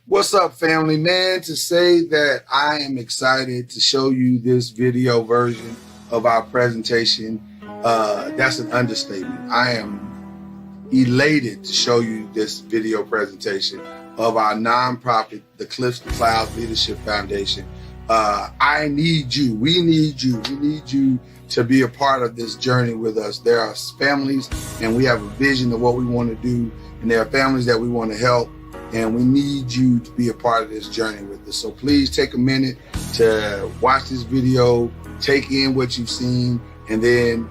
What's up, family, man? To say that I am excited to show you this video version of our presentation, that's an understatement. I am elated to show you this video presentation of our nonprofit, the Cliffs to Clouds Leadership Foundation. I need you. We need you. We need you to be a part of this journey with us. There are families, and we have a vision of what we want to do, and there are families that we want to help, and we need you to be a part of this journey with us. So please take a minute to watch this video, take in what you've seen, and then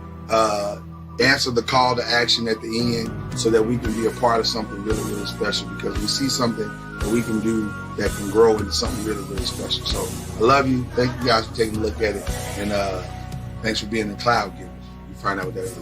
answer the call to action at the end so that we can be a part of something really, really special, because we see something that we can do that can grow into something really, really special. So I love you. Thank you guys for taking a look at it. And thanks for being the cloud giver. You find out what that is.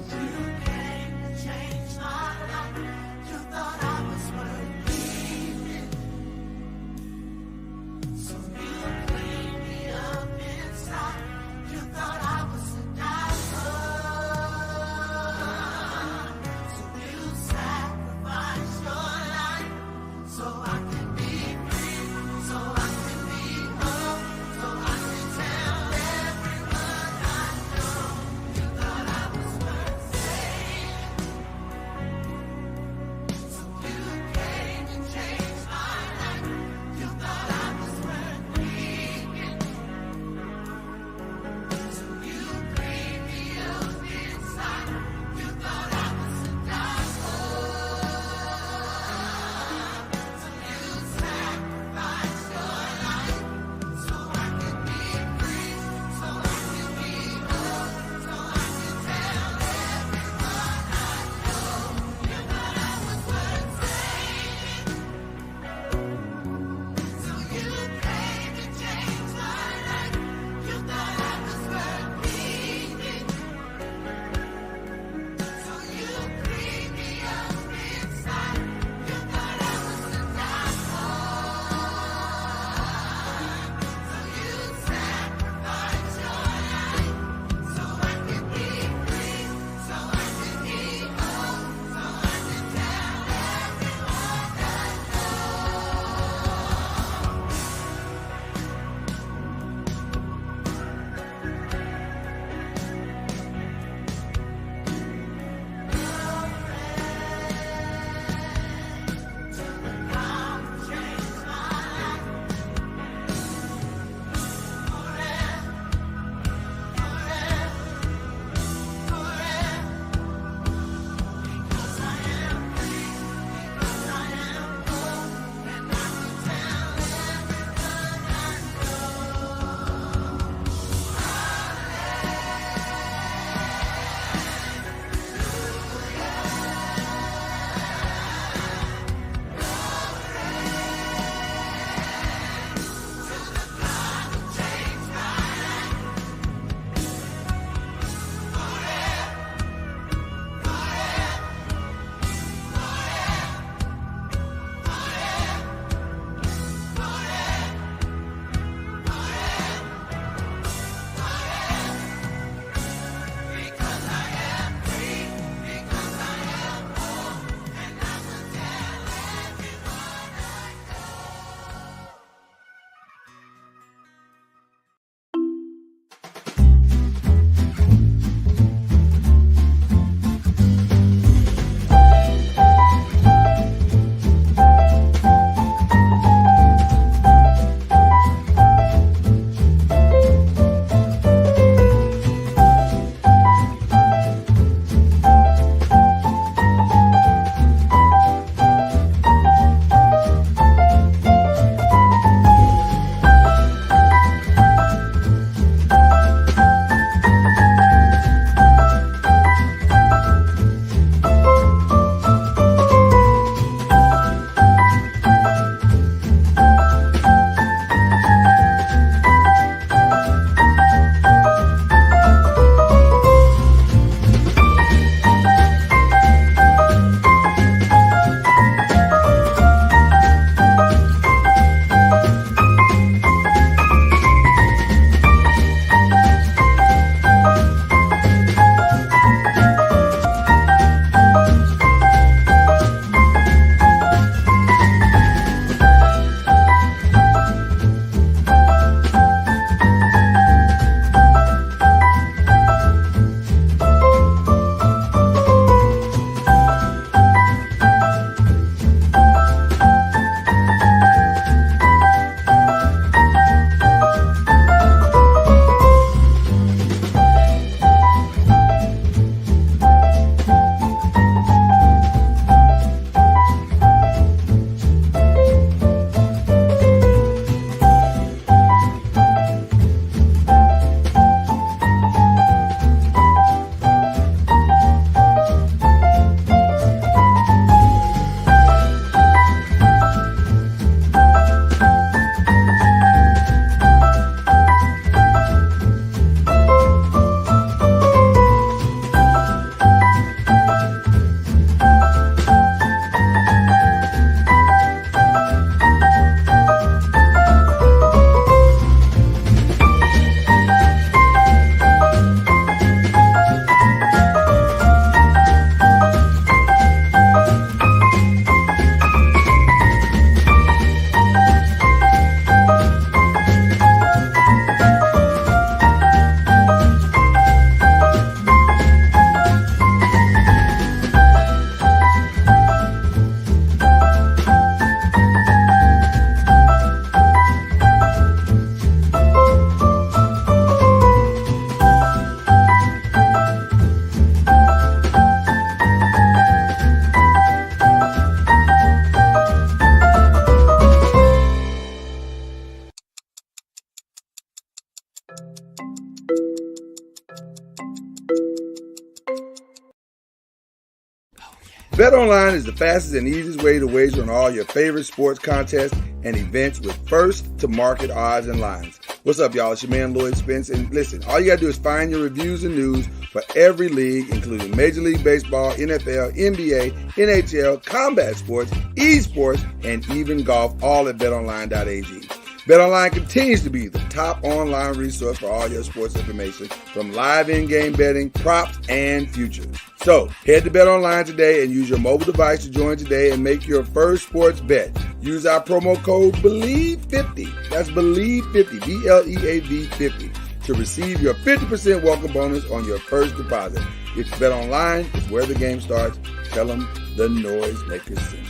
BetOnline is the fastest and easiest way to wager on all your favorite sports contests and events with first-to-market odds and lines. What's up, y'all? It's your man, Lloyd Spence. And listen, all you got to do is find your reviews and news for every league, including Major League Baseball, NFL, NBA, NHL, combat sports, esports, and even golf, all at betonline.ag. BetOnline continues to be the top online resource for all your sports information, from live in-game betting, props, and futures. So, head to BetOnline today and use your mobile device to join today and make your first sports bet. Use our promo code BELIEVE50, that's BELIEVE50, BLEAV 50, to receive your 50% welcome bonus on your first deposit. It's BetOnline, it's where the game starts. Tell them the Noisemakers sent you.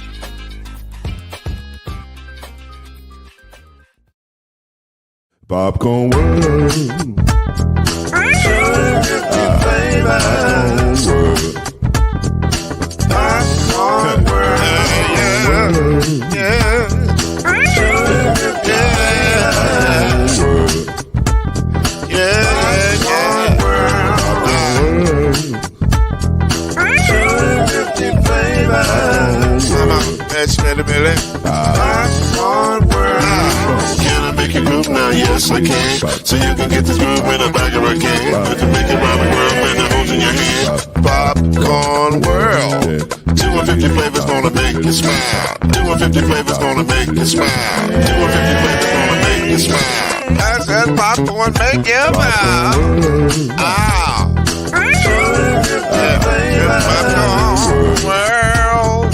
Popcorn World. Popcorn World. Yeah. Popcorn World. Can I make you move now? Yes, I can. So you can get this move in a bag of a can. With the make it rhyme world and the holes in your hand. Popcorn World. 250 flavors gonna make you smile. 250 flavors gonna make you smile. 250 flavors gonna make you smile. I said popcorn make you smile. Ah. 250 flavors. Popcorn World.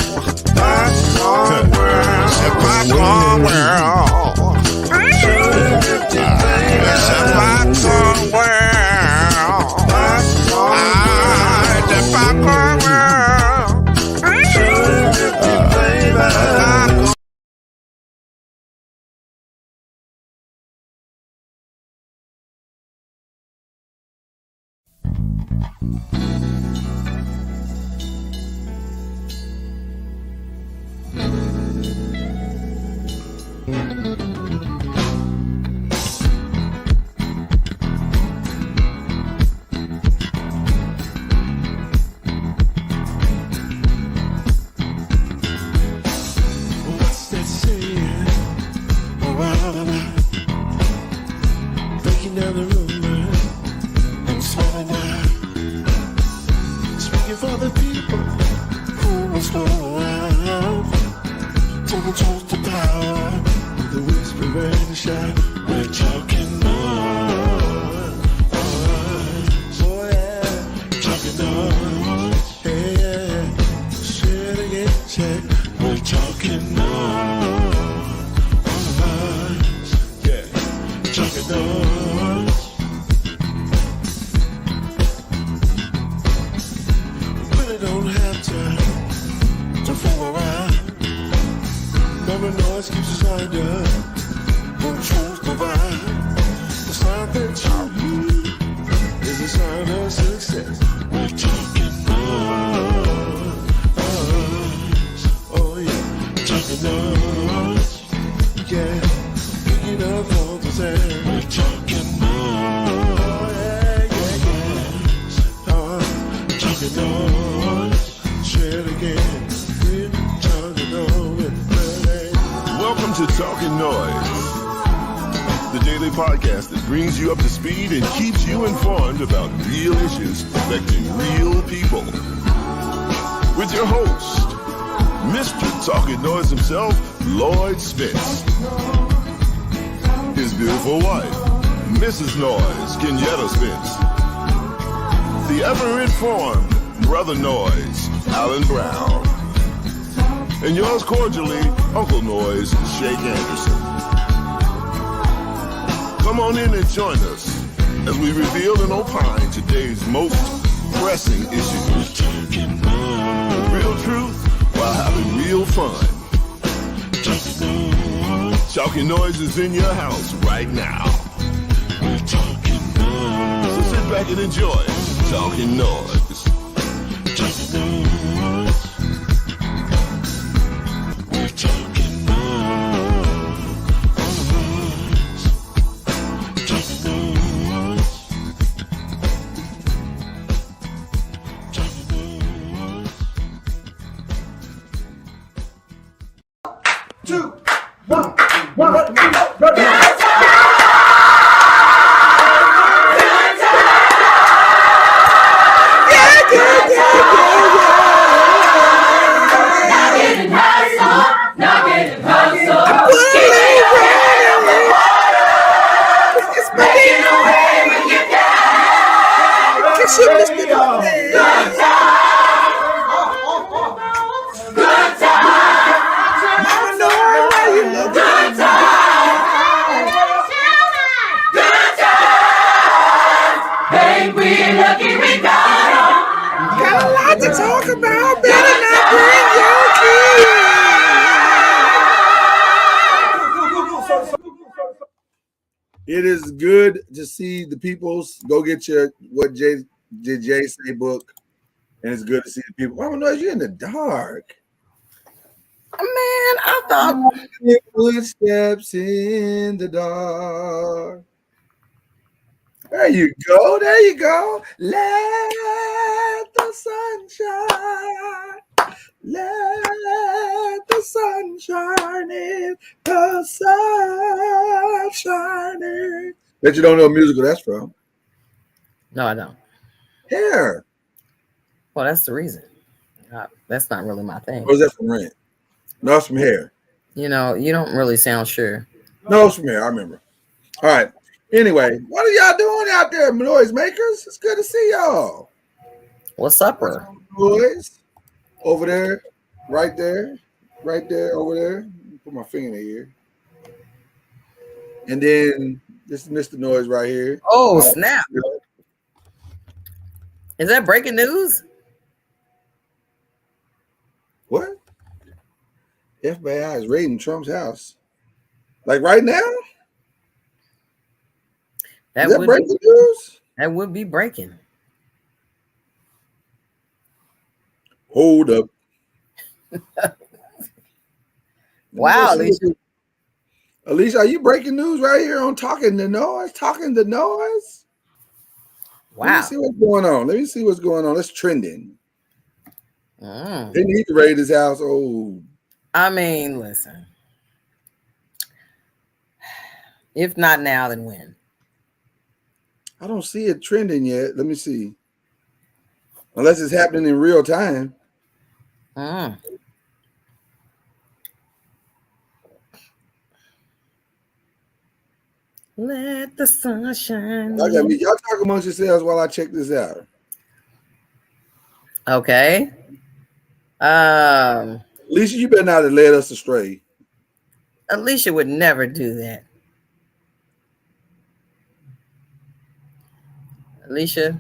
Popcorn World. Popcorn World. It's a popcorn world. It's a popcorn world. Breaking down the rumor and smelling out. Speaking for the people who must go around. Taking truth to power with a whisper and a shout. We're talking noise. Oh yeah, talking noise. Hey yeah, say it again, check. We're talking noise. Yeah, talking noise. Really don't have time to fool around. Never noise keeps us lined up. When truth divine, the sound that you hear is a sign of success. We're talking noise. Oh yeah, talking noise. Yeah, picking up all the sound. We're talking noise. Yeah. Talking noise. Say it again. We're talking noise. Welcome to Talkin NOIZ, the daily podcast that brings you up to speed and keeps you informed about real issues affecting real people. With your host, Mr. Talkin NOIZ himself, Lloyd Spence. His beautiful wife, Mrs. Noise, Kenyatta Spence. The ever-informed Brother Noise, Alan Brown. And yours cordially, Uncle Noise, Shake Anderson. Come on in and join us as we reveal and opine today's most pressing issues. Real truth while having real fun. Talkin NOIZ is in your house right now. So sit back and enjoy Talkin NOIZ. 2, 1, 1. To talk about, better not bring your kids. It is good to see the peoples. Go get your what Jay did Jay say book, and it's good to see the people. Mama Noise, you're in the dark. Man, I thought Footsteps in the dark. There you go. There you go. Let the sun shine. Let the sun shine in. The sun shining. Bet you don't know what musical that's from. no, I don't. Hair. Well, that's the reason. That's not really my thing. Or is that from Rent? No, it's from Hair. You know, you don't really sound sure. No, it's from Hair. I remember. All right. Anyway, what are y'all doing out there, noise makers? It's good to see y'all. What's upper? Noise over there, right there, over there. Put my finger in the ear. And then this is Mr. Noise right here. Oh, snap. Is that breaking news? What? FBI is raiding Trump's house. Like right now? That Is that would breaking news? That would be breaking. Hold up. Wow, Alicia, are you breaking news right here on Talkin NOIZ? Talkin NOIZ? Wow. Let me see what's going on. It's trending. Mm. They need to raid his house. Oh. I mean, listen. If not now, then when? I don't see it trending yet. Let me see. Unless it's happening in real time. Mm. Let the sun shine. Y'all talk amongst yourselves while I check this out. Okay. Alicia, you better not have led us astray. Alicia would never do that. Alicia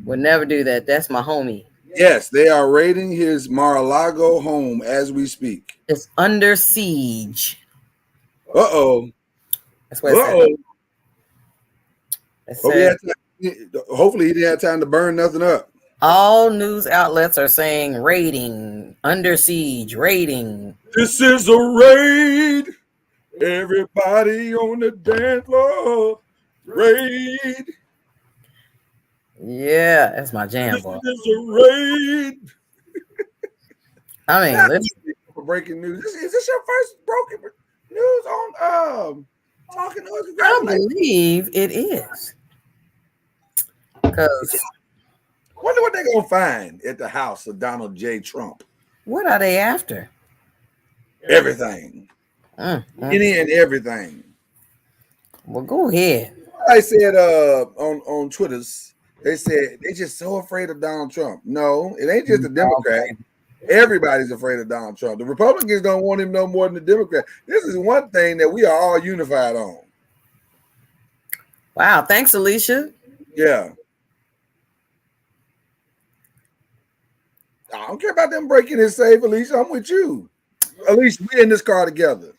would never do that. That's my homie. Yes, they are raiding his Mar-a-Lago home as we speak. It's under siege. Uh-oh. That's what it said. Hopefully he didn't have time to burn nothing up. All news outlets are saying raiding, under siege, raiding. This is a raid. Everybody on the dance floor. Raid. Yeah, that's my jam, boy. This is a raid. I mean, for breaking news. Is this your first broken news on Talkin NOIZ? I believe it is. Because wonder what they're gonna find at the house of Donald J. Trump. What are they after? Everything. Any and everything. Well, go ahead. I said on Twitter's, they said they just so afraid of Donald Trump. No, it ain't just the Democrat. Everybody's afraid of Donald Trump. The Republicans don't want him no more than the Democrats. This is one thing that we are all unified on. Wow, thanks, Alicia. Yeah. I don't care about them breaking his safe, Alicia. I'm with you. Alicia, we in this car together.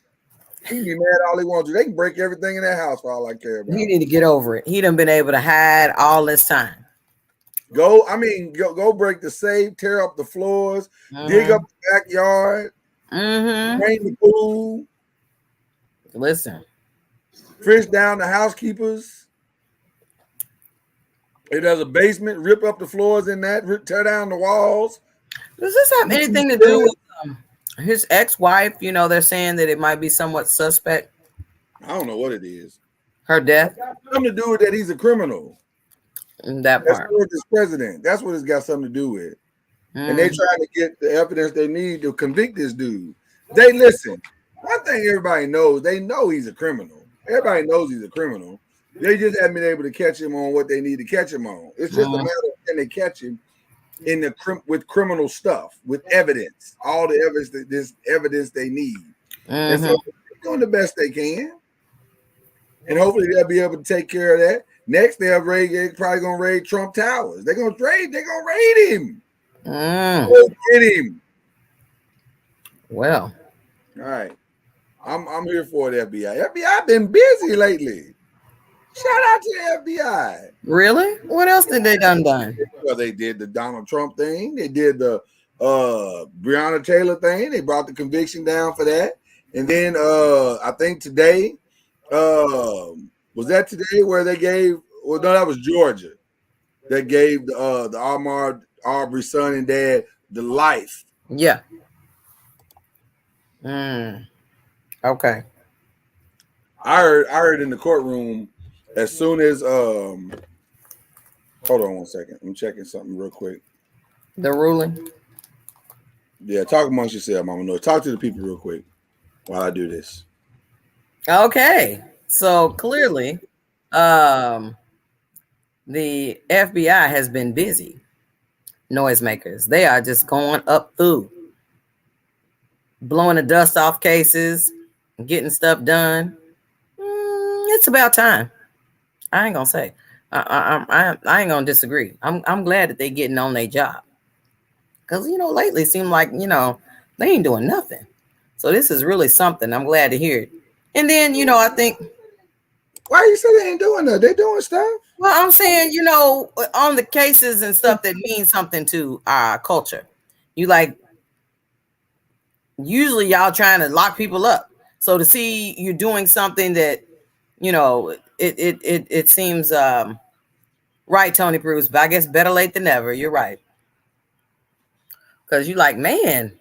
He can be mad all he wants to. They can break everything in that house for all I care about. He need to get over it. He done been able to hide all this time. Go break the safe, tear up the floors, dig up the backyard, drain the pool. Listen. Fish down the housekeepers. If there's a basement, rip up the floors in that, tear down the walls. Does this have anything to do with His ex-wife, they're saying that it might be somewhat suspect. I don't know what it is. Her death. It's got something to do with that he's a criminal. That That's part. this president. That's what it's got something to do with. And they're trying to get the evidence they need to convict this dude. They listen. One thing everybody knows, they know he's a criminal. Everybody knows he's a criminal. They just haven't been able to catch him on what they need to catch him on. It's just a matter of can they catch him in the with criminal stuff, with evidence, all the evidence that this evidence they need. And so they're doing the best they can. And hopefully they'll be able to take care of that. Next, they're probably gonna raid Trump Towers. They're gonna raid him. Go get him. Well. All right. I'm here for the FBI. FBI been busy lately. Shout out to the FBI. Really? What else did they done? Well, they did the Donald Trump thing. They did the Breonna Taylor thing. They brought the conviction down for that. And then I think today, was that today where they gave? Well, no, that was Georgia. That gave the Ahmaud Arbery's son and dad the life. Yeah. Okay. I heard in the courtroom as soon as hold on one second. I'm checking something real quick. The ruling. Yeah, talk amongst yourself, Mama Noise. Talk to the people real quick while I do this. Okay. So clearly, the FBI has been busy. Noisemakers. They are just going up through, blowing the dust off cases, getting stuff done. It's about time. I ain't gonna say. I ain't gonna disagree. I'm glad that they getting on their job, because lately it seemed like they ain't doing nothing. So this is really something. I'm glad to hear it. And then I think. Why you say they ain't doing that? They doing stuff. Well, I'm saying on the cases and stuff that mean something to our culture. Usually y'all trying to lock people up. So to see you doing something that it seems right, Tony Bruce, but I guess better late than never. You're right. Because man,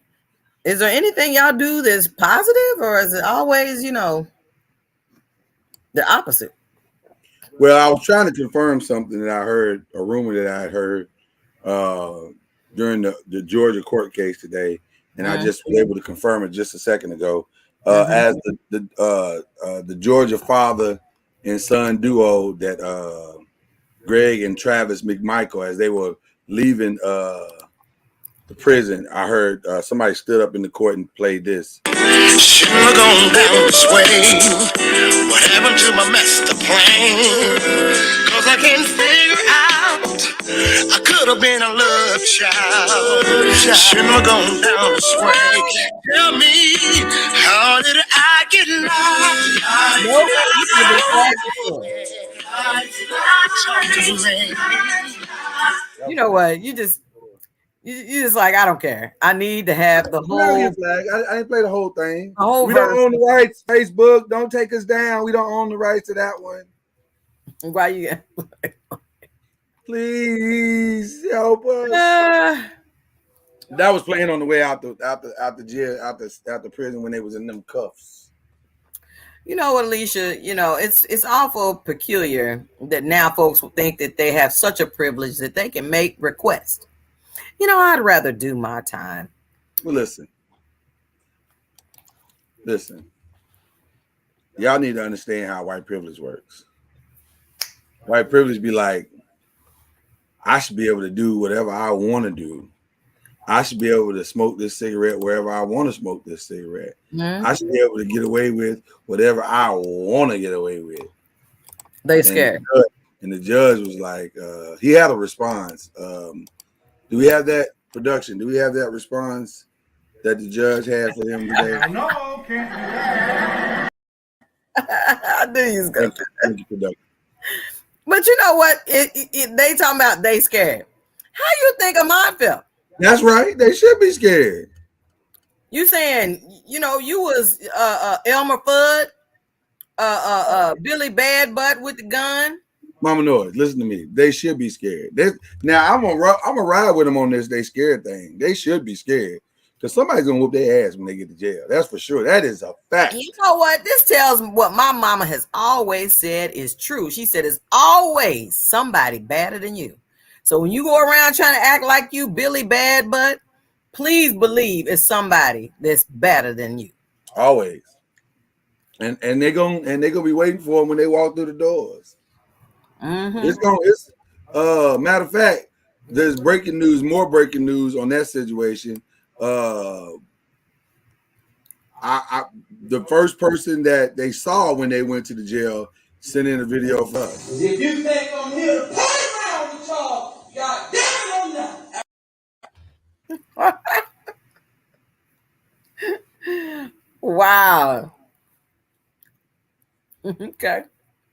is there anything y'all do that's positive, or is it always, the opposite? Well, I was trying to confirm something that I heard, a rumor that I had heard during the Georgia court case today, and I just was able to confirm it just a second ago. As the Georgia father and son duo that Greg and Travis McMichael, as they were leaving the prison, I heard somebody stood up in the court and played this. Shouldn't have gone down this way. What happened to my master plan? Cause I can't figure out. I could have been a love child. Shouldn't have gone down this way. Tell me, how did I get lost? You know what? You just like, I don't care. I need to have the whole flag. I didn't play the whole thing. We don't own the rights. Facebook, don't take us down. We don't own the rights to that one. Why you? Please help us. That was playing on the way out the jail, out the prison when they was in them cuffs. You know what, Alicia? It's awful peculiar that now folks will think that they have such a privilege that they can make requests. I'd rather do my time. Well, listen. Y'all need to understand how white privilege works. White privilege be like, I should be able to do whatever I want to do. I should be able to smoke this cigarette wherever I want to smoke this cigarette. I should be able to get away with whatever I want to get away with. They scared. And the judge was like, he had a response. Do we have that production? Do we have that response that the judge had for him today? No, can't do that. I knew you was going to. Thank you, production. But you know what? They talking about they scared. How you think Ahmaud felt? That's right. They should be scared. You saying, you was Elmer Fudd, Billy Bad Butt with the gun. Mama Noise, listen to me. They should be scared. Now I'm gonna ride with them on this. They scared thing. They should be scared Because somebody's gonna whoop their ass when they get to jail. That's for sure. That is a fact. You know what? This tells me what my mama has always said is true. She said it's always somebody badder than you. So when you go around trying to act like you Billy Bad Butt, please believe it's somebody that's better than you. Always. And they're gonna be waiting for them when they walk through the doors. It's matter of fact, there's more breaking news on that situation. The first person that they saw when they went to the jail sent in a video for us. If you think I'm here to play around with y'all, God damn it, I'm not. Wow. Okay.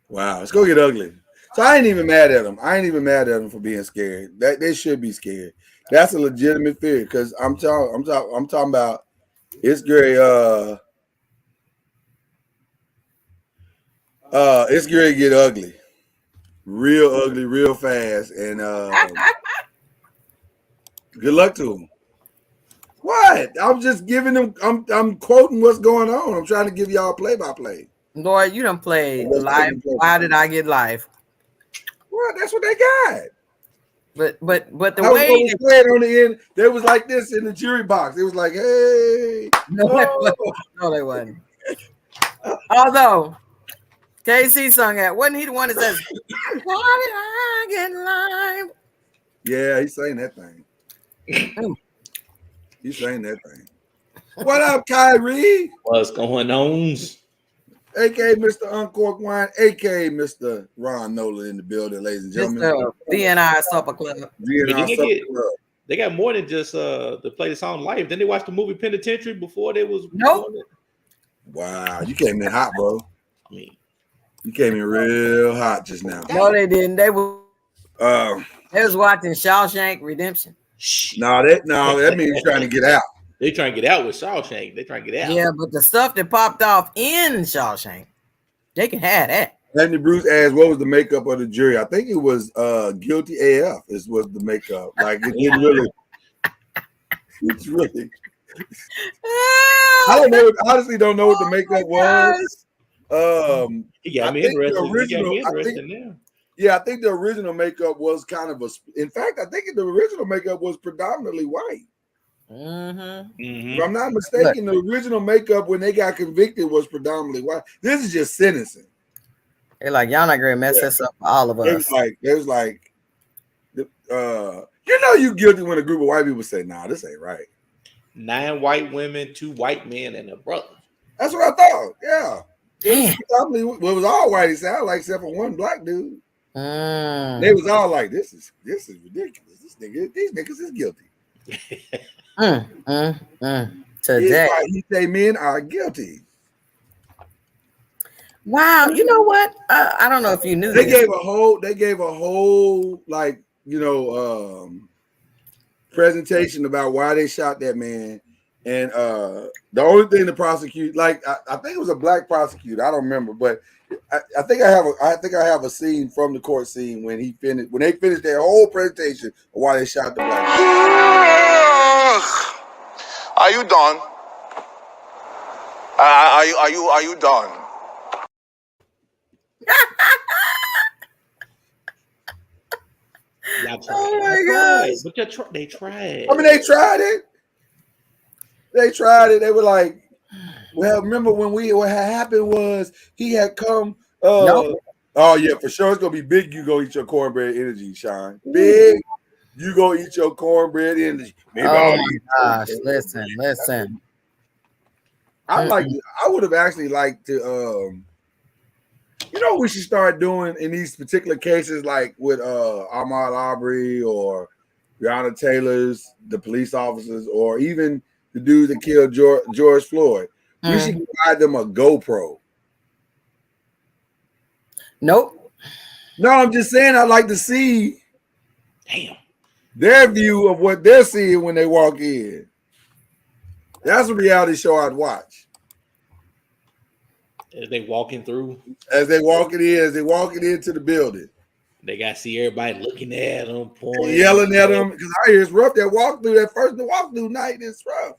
Wow, it's gonna get ugly. So I ain't even mad at them. I ain't even mad at them for being scared. That they should be scared. That's a legitimate fear because I'm talking about it's great. It's going to get ugly, real fast, and good luck to them. What? I'm just giving them. I'm quoting what's going on. I'm trying to give y'all play-by-play. Lord, you done played live. Why did I get live? Well, that's what they got. But the I way was playing on the end, they was like this in the jury box. It was like, hey, no, they wasn't. Although KC sung that, wasn't he the one that says, "Why did I get live?" Yeah, he sang that thing. He sang that thing. What up, Kyrie? What's going on? A.K.A. Mr. Uncorked Wine, A.K.A. Mr. Ron Nolan in the building, ladies and gentlemen. Mr. DNI Supper Club. They got more than just to play the song live. Then they watched the movie Penitentiary before they was. Nope. Wow, you came in hot, bro. I mean, you came in real hot just now. No, they didn't. They was watching Shawshank Redemption. No, that means trying to get out. They trying to get out with Shawshank. They trying to get out. Yeah, but the stuff that popped off in Shawshank, they can have that. Anthony Bruce asked, "What was the makeup of the jury?" I think it was guilty AF. Was the makeup like it didn't really? It's really. I don't know. Honestly, don't know what the makeup was. He got me interested now. Yeah, I think the original makeup was kind of in fact, I think the original makeup was predominantly white. If I'm not mistaken, the original makeup when they got convicted was predominantly white. This is just sentencing. They're like, y'all not gonna mess this up for all of us. It was like, you guilty when a group of white people say, "Nah, this ain't right." 9 white women, 2 white men, and a brother. That's what I thought. Yeah, Damn. it was all white. It sounded like except for one black dude. They was all like, "This is ridiculous. These niggas is guilty." Today, he say men are guilty. Wow, you know what? I don't know if you knew. They gave a whole like presentation about why they shot that man, and the only thing the prosecute, like I think it was a black prosecutor. I don't remember, but I think I have a scene from the court scene when they finished their whole presentation of why they shot the black man. Are you done? Are you done? Oh my God! But they tried. I mean, they tried it. They were like, well, remember when what had happened was he had come. Oh yeah, for sure it's gonna be big. You go eat your cornbread energy, Sean. Big. You go eat your cornbread energy. Maybe oh my gosh! Listen. I would have actually liked to. What we should start doing in these particular cases, like with Ahmaud Arbery or Breonna Taylor's, the police officers, or even the dude that killed George Floyd. We should provide them a GoPro. Nope. No, I'm just saying I'd like to see their view of what they're seeing when they walk in. That's a reality show I'd watch. As they walking through, as they walking into the building, they got to see everybody looking at them, pointing, yelling at them. Because I hear it's rough. The walkthrough night is rough.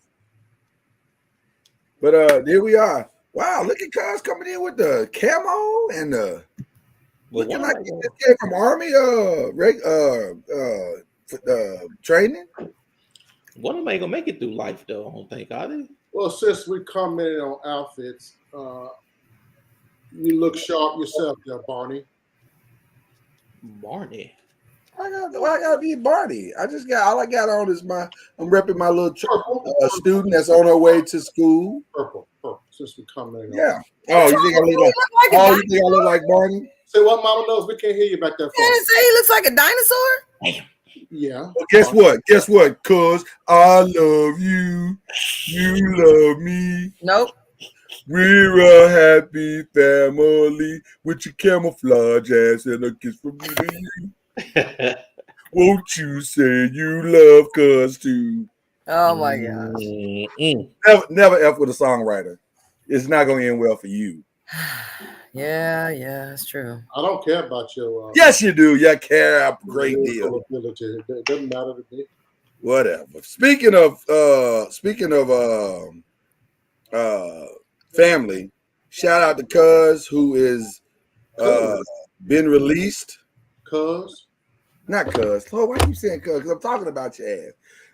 But here we are. Wow, look at Cuz coming in with the camo and looking like he just came from Army training. One of them ain't gonna make it through life though. I don't think, are they? Well, since we commented on outfits, you look sharp yourself there, Barney. Barney. I gotta be Barney. All I got on is I'm repping my little student that's on her way to school. Purple. Since we commented on Yeah. Oh, you think I look like Barney? Say what, Mama knows? We can't hear you back there. You say he looks like a dinosaur? Yeah. Well, guess what? Cuz I love you. You love me. Nope. We're a happy family with your camouflage ass and a kiss from me to you. Won't you say you love Cuz too? Oh my gosh. Never F with a songwriter. It's not going to end well for you. Yeah, it's true. I don't care about your. Yes, you do. You care a great deal. It doesn't matter to me. Whatever. Speaking of family, shout out to Cuz who is been released. Cuz? Not Cuz. Oh, why are you saying Cuz? Because I'm talking about your ass.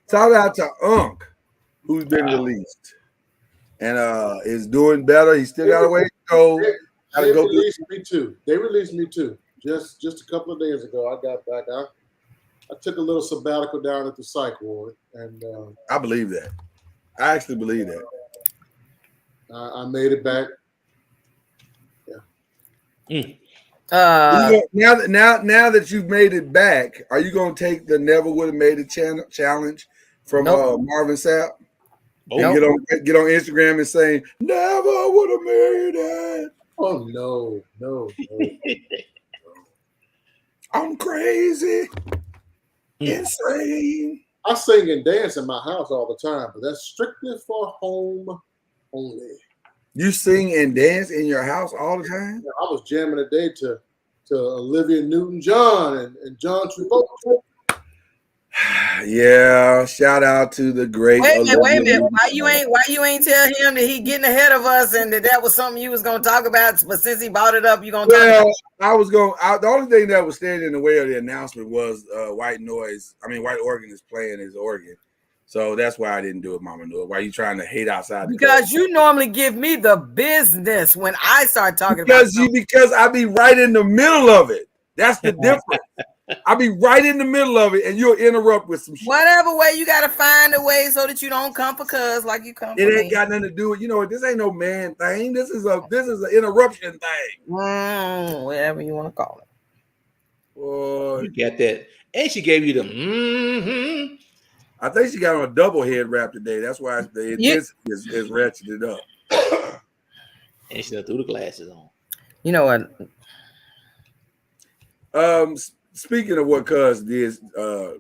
Shout out to Unc who's been released and is doing better. He still got a way to go. They released me too. They released me too. Just a couple of days ago, I got back. I took a little sabbatical down at the psych ward, and I believe that. I actually believe that. I made it back. Yeah. Now that you've made it back, are you going to take the Never Would Have Made It challenge from Marvin Sapp? And get on Instagram and say Never Would Have Made It. Oh no. I'm crazy, insane. I sing and dance in my house all the time, but that's strictly for home only. You sing and dance in your house all the time? I was jamming today to Olivia Newton-John and John Travolta. Yeah, shout out to the great. Wait a minute. Why you ain't tell him that he getting ahead of us and that was something you was gonna talk about? But since he brought it up, you gonna talk about it? The only thing that was standing in the way of the announcement was White Organ is playing his organ. So that's why I didn't do it, Mama Noah. Why are you trying to hate outside? Because you normally give me the business when I start talking about something. Because I be right in the middle of it. That's the difference. I be right in the middle of it, and you'll interrupt with some shit. Whatever way, you gotta find a way so that you don't come for Cuz like you come. It ain't got nothing to do with this. Ain't no man thing. This is an interruption thing. Whatever you want to call it. Boy, you get that, and she gave you the. I think she got on a double head wrap today. That's why the intensity is ratcheted up. And she threw the glasses on. You know what? Speaking of what Cuz did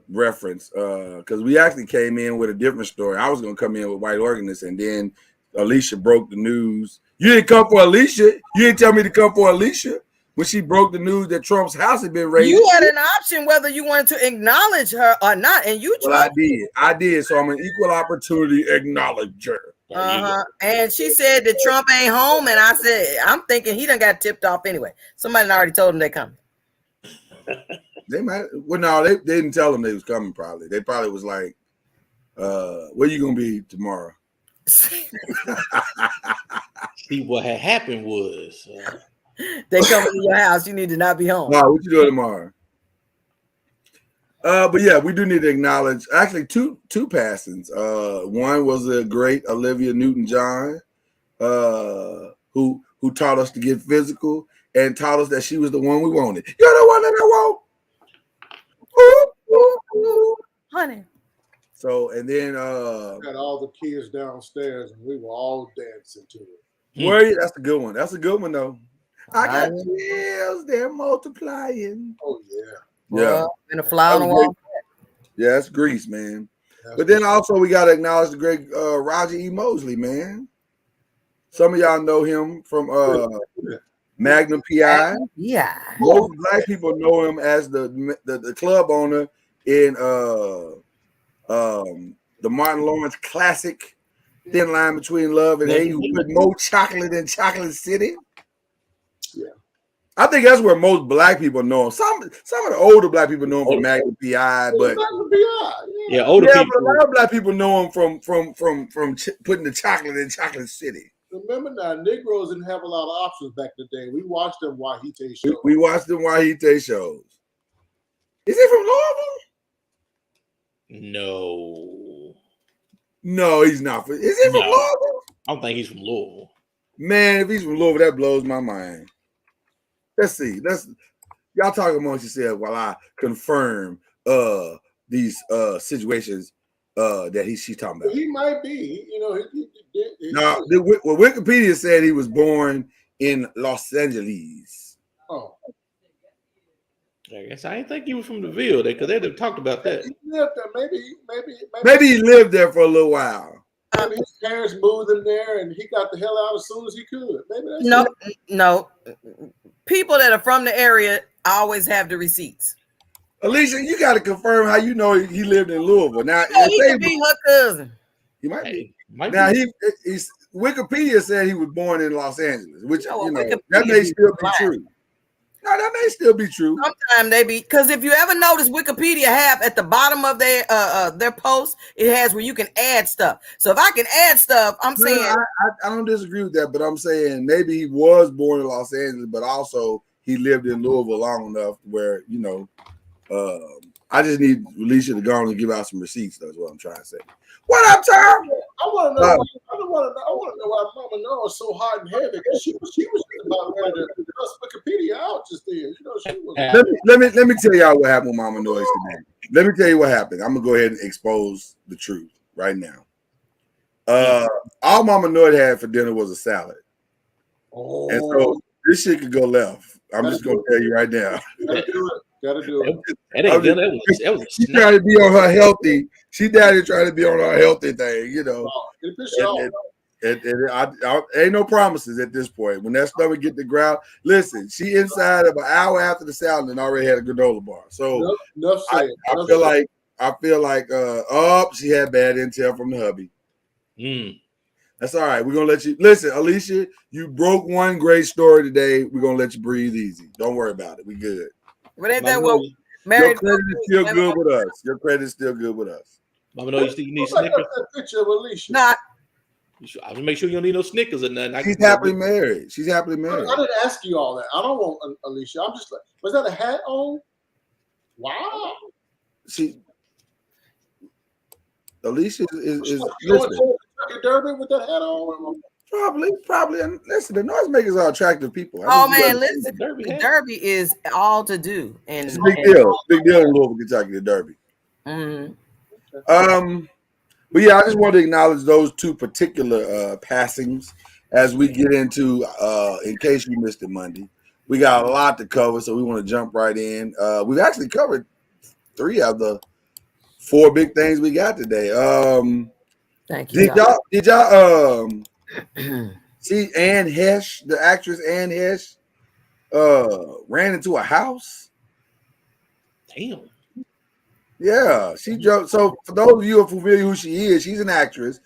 reference, because we actually came in with a different story. I was gonna come in with White Organist, and then Alicia broke the news. You didn't come for Alicia. You didn't tell me to come for Alicia when she broke the news that Trump's house had been raided. You had an option whether you wanted to acknowledge her or not, and you chose. Well, I did. So I'm an equal opportunity acknowledger. And she said that Trump ain't home, and I said I'm thinking he done got tipped off anyway. Somebody already told him they coming. They might. Well, no, they didn't tell them they was coming. Probably they probably was like, "Where you gonna be tomorrow?" See, what had happened was they come to your house. You need to not be home. No, what you doing tomorrow? But yeah, we do need to acknowledge actually two passings. One was the great Olivia Newton-John, who taught us to get physical and taught us that she was the one we wanted. You're the one that I want. Ooh, ooh, ooh. Honey. So, and then got all the kids downstairs and we were all dancing to it. Where you? That's a good one. That's a good one though. I got chills, they're multiplying. Oh yeah. Yeah. And a fly on the wall. Yeah, that's Grease, man. But then also we gotta acknowledge the great Roger E. Mosley, man. Some of y'all know him from Magnum PI. Yeah. Most black people know him as the club owner in the Martin Lawrence classic thin line between love and hate, who put more chocolate in Chocolate City. Yeah. I think that's where most black people know him. Some of the older black people know him from Magnum PI, but older people. But a lot of black people know him from putting the chocolate in Chocolate City. Remember now, Negroes didn't have a lot of options back in the day. We watched them Wahite shows. We watched them Wahite shows. Is he from Louisville? No, he's not. Is he from Louisville? I don't think he's from Louisville. Man, if he's from Louisville, that blows my mind. Let's see. Y'all talk amongst yourselves while I confirm these situations that she's talking about. He might be. You know, Now, Wikipedia said he was born in Los Angeles. Oh. I guess I didn't think he was from the Ville because they'd have talked about that. He lived there. Maybe he lived there for a little while. Maybe his parents moved him there, and he got the hell out as soon as he could. Maybe that's no. People that are from the area always have the receipts. Alicia, you got to confirm how you know he lived in Louisville. Now, he could be her cousin. He might be. Now, he's Wikipedia said he was born in Los Angeles, which that may still be true. No, that may still be true. Sometimes they be, because if you ever notice, Wikipedia have at the bottom of their post, it has where you can add stuff. So if I can add stuff, I'm saying I don't disagree with that, but I'm saying maybe he was born in Los Angeles, but also he lived in Louisville long enough where I just need Alicia to go on and give out some receipts. That's what I'm trying to say. What up, Tom? I want to know. I want to know why Mama Noah is so hot and heavy. Because she was about ready to cuss Wikipedia out just then. You know, she was. Let me tell y'all what happened with Mama Noise today. Let me tell you what happened. I'm gonna go ahead and expose the truth right now. All Mama Noise had for dinner was a salad, and so this shit could go left. I'm just gonna tell you right now. Gotta do it. She trying to be on her healthy. She daddy trying to be on her healthy thing, you know. I ain't no promises at this point. When that stomach get the ground, listen, she inside of an hour after the salad and already had a granola bar. So I feel like she had bad intel from the hubby. That's all right. We're gonna let you listen, Alicia. You broke one great story today. We're gonna let you breathe easy. Don't worry about it. We good. But ain't that what your credit is still good with us. Your credit is still good with us. Mama, know you need Snickers. That picture of Alicia. Not. I will make sure you don't need no Snickers or nothing. She's happily married. She's happily married. I didn't ask you all that. I don't want Alicia. I'm just like, was that a hat on? Wow. See, Alicia is Derby with that hat on. Probably. And listen, the noisemakers are attractive people. Listen, the Derby is all to do, and it's a big deal. Big deal in Louisville, Kentucky, the Derby. Mm-hmm. But yeah, I just want to acknowledge those two particular passings as we get into. In case you missed it Monday, we got a lot to cover, so we want to jump right in. We've actually covered 3 of the 4 big things we got today. Thank you. Did y'all see Anne Hesh, the actress Anne Hesh, ran into a house? Damn. Yeah, she drove. So for those of you who are familiar who she is, she's an actress.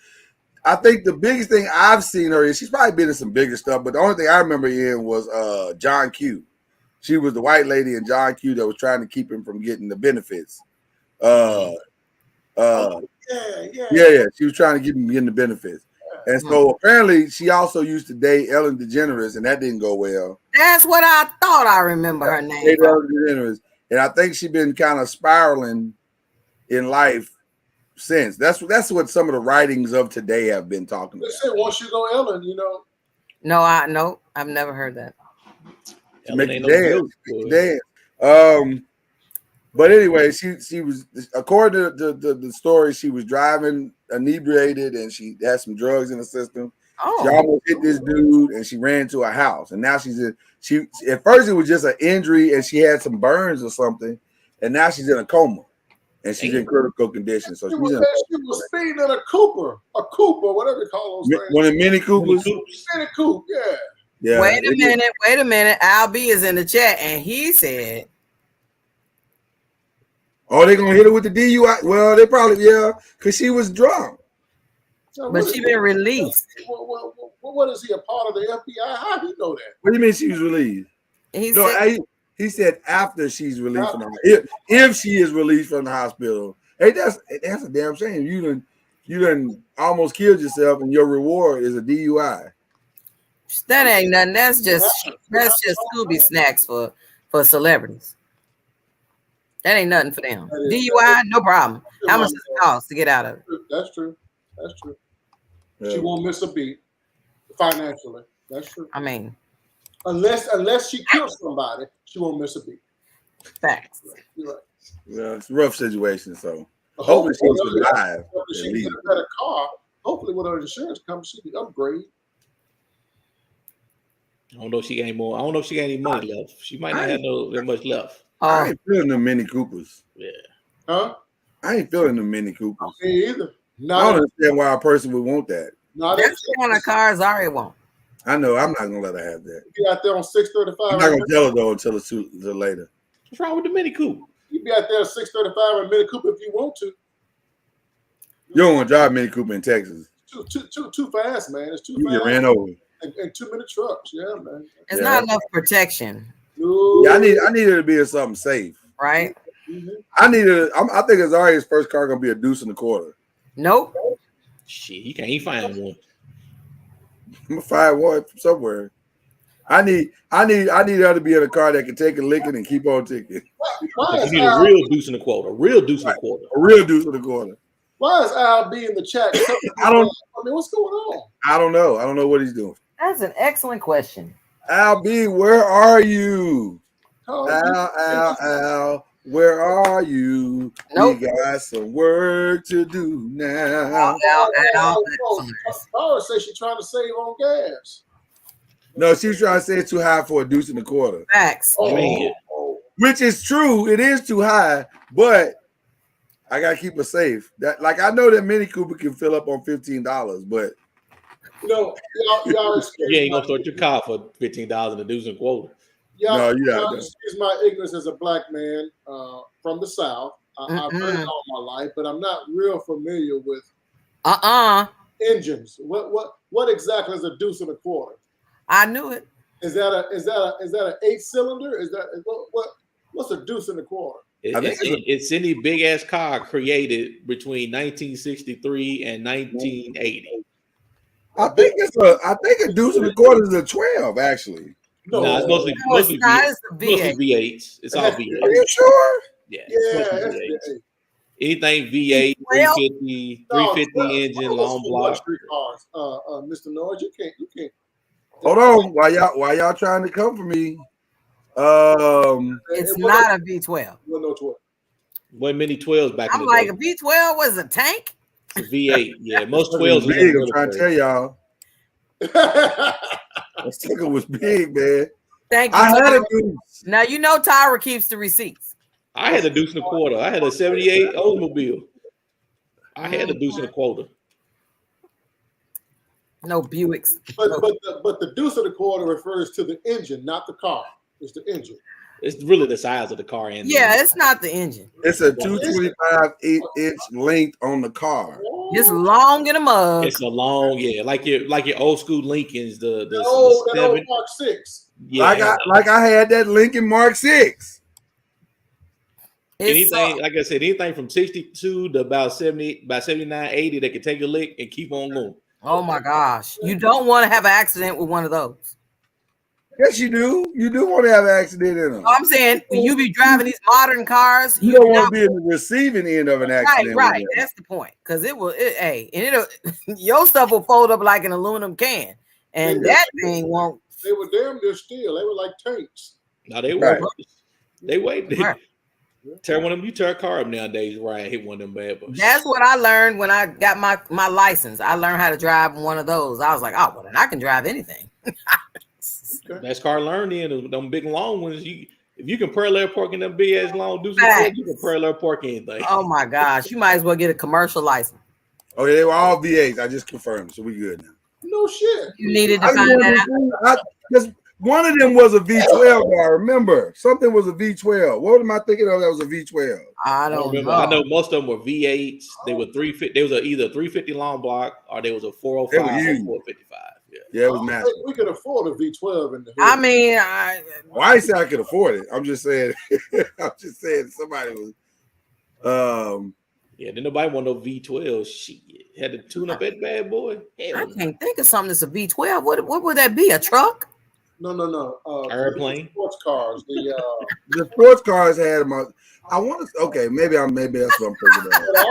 I think the biggest thing I've seen her in, she's probably been in some bigger stuff, but the only thing I remember in was John Q. She was the white lady in John Q that was trying to keep him from getting the benefits. Yeah. She was trying to keep him getting the benefits. And so apparently she also used to date Ellen DeGeneres, and that didn't go well. That's what I thought. I remember her name. Ellen DeGeneres. And I think she's been kind of spiraling in life since. That's what some of the writings of today have been talking about. They said once you go Ellen, you know. No, I've never heard that. Make you dance. But anyway, she was, according to the story, she was driving inebriated and she had some drugs in the system. Oh. She almost hit this dude and she ran into a house. And now at first it was just an injury and she had some burns or something. And now she's in a coma and she's in critical condition. So she was speeding in a Cooper, whatever you call those things. One of the Mini Coopers. Mini Coupe, yeah. Yeah. Wait a minute. Al B is in the chat and he said, oh, they're gonna hit her with the DUI. Well, they probably, because she was drunk. So But what she is- been released. What is he, a part of the FBI? How he know that? What do you mean she was released? He No, said he said after she's released from the if she is released from the hospital. Hey, that's a damn shame. You done almost killed yourself, and your reward is a DUI. that ain't nothing. That's just Scooby snacks for celebrities. That ain't nothing for them. DUI, no problem. How much does it cost to get out of it? That's true. That's true. Yeah. She won't miss a beat financially. That's true. I mean, Unless she kills somebody, she won't miss a beat. facts. You're right. Yeah, it's a rough situation. So hopefully she survives. If she gets a better car, hopefully with her insurance comes, she can upgrade. I don't know if she got any more. I don't know if she got any money left. She might not have that much left. I Oh, ain't feeling them Mini Coopers. Yeah. Huh? I ain't feeling them Mini Coopers. Me either. I don't understand why a person would want that. Not that's the kind of cars Ari want. I know. I'm not gonna let her have that. be out there on 635. I'm not gonna tell her though until later. What's wrong with the Mini Coupe? You be out there at 635 and Mini Cooper if you want to. You don't want to drive Mini Cooper in Texas. Too fast, man. It's too You fast. get ran over. And 2 minute trucks, yeah, man. It's Yeah. not enough protection, No. Yeah, I need her to be in something safe. right? Mhm. I think Azaria's first car gonna be a deuce and a quarter. Nope. Shit, you can't even find one. I'm gonna find one from somewhere. I need her to be in a car that can take a licking and keep on ticking. Why You is need a Al, real deuce and a quarter. A real deuce and a quarter. A real deuce and a quarter. why is Al B in the chat? I don't what's going on? I don't know. I don't know what he's doing. That's an excellent question. Al B, where are you? Oh, Al, where are you? Nope. We got some work to do now. Laura says she's trying to save on gas. No, she's trying to say it's too high for a deuce and a quarter, Facts. Man. which is true. It is too high, but I gotta keep her safe. That, like, I know that Mini Cooper can fill up on $15, but Y'all excuse You ain't my, gonna start your car for $15 in a deuce and a quarter. No, you y'all got that. excuse my ignorance as a black man from the South. I've heard it all my life, but I'm not real familiar with engines. What exactly is a deuce and a quarter? I knew it. Is that an 8-cylinder? Is that what's a deuce and a quarter? It's any big ass car created between 1963 and 1980. I think a deuce and a quarter is a 12, actually. No, it's mostly It's not. It's the mostly V8. V8s. It's all Are V8s. you sure? Yeah, Yeah, it's mostly V8s. Anything V8, 350, 350 engine, long block. Street cars, Mr. Noise, you can't. Hold on, why y'all trying to come for me? It's not a V12. Well, no 12. Wasn't many 12s back in I'm the like, day. a V12 was a tank? It's a V8. Yeah, most 12s was big. I'm trying to tell y'all. Tyra, That sticker was big, man. Thank you. I had Tyra. a deuce. Now you know Tyra keeps the receipts. I had a deuce and a quarter. I had a 78 Oldsmobile. I had a deuce and a quarter. No Buicks. but the deuce of the quarter refers to the engine, not the car. It's the engine. It's really the size of the car and Yeah, it's not the engine. It's a 225 8-inch length on the car. It's long in a mug. it's a long, yeah, like your old school Lincolns, the That old 7. Mark 6. Yeah, Like I had that Lincoln Mark 6. It's anything, like I said, anything from 62 to about 70, about 79, 80 that can take a lick and keep on going. oh my gosh. You don't want to have an accident with one of those. Yes, you do. You do want to have an accident in them. I'm saying when you be driving these modern cars, You don't want to be in the receiving end of an accident. right. That's the point. Because your stuff will fold up like an aluminum can. And that thing won't. They were damn near steel. They were like tanks. Now they Right. wait. They wait. Right. Tear one of them. You tear a car up nowadays, right? Hit one of them bad boys. That's what I learned when I got my license. I learned how to drive one of those. I was like, oh, well, then I can drive anything. That's car learned in them big long ones. If you can parallel park in them big ass long deuces, you can parallel park anything. Oh my gosh, you might as well get a commercial license. Okay, they were all V8s. I just confirmed, so we good now. No shit. You needed to find that out. One of them was a V12. I remember something was a V12. What am I thinking of? That was a V12. I don't remember. know. I know most of them were V8s. They were 350. There was either a 350 long block or there was a 405 or 455. Yeah, it was massive. We could afford a V12 in the hood. I mean, well, I didn't say I could afford it. I'm just saying. I'm just saying somebody was. Yeah, didn't nobody want no V12. Shit, had to tune up that bad boy. Hell, I can't think of something that's a V12. What would that be? A truck? No. Airplane. Sports cars. The sports cars had them. I want to. Okay, maybe that's what I'm thinking of. But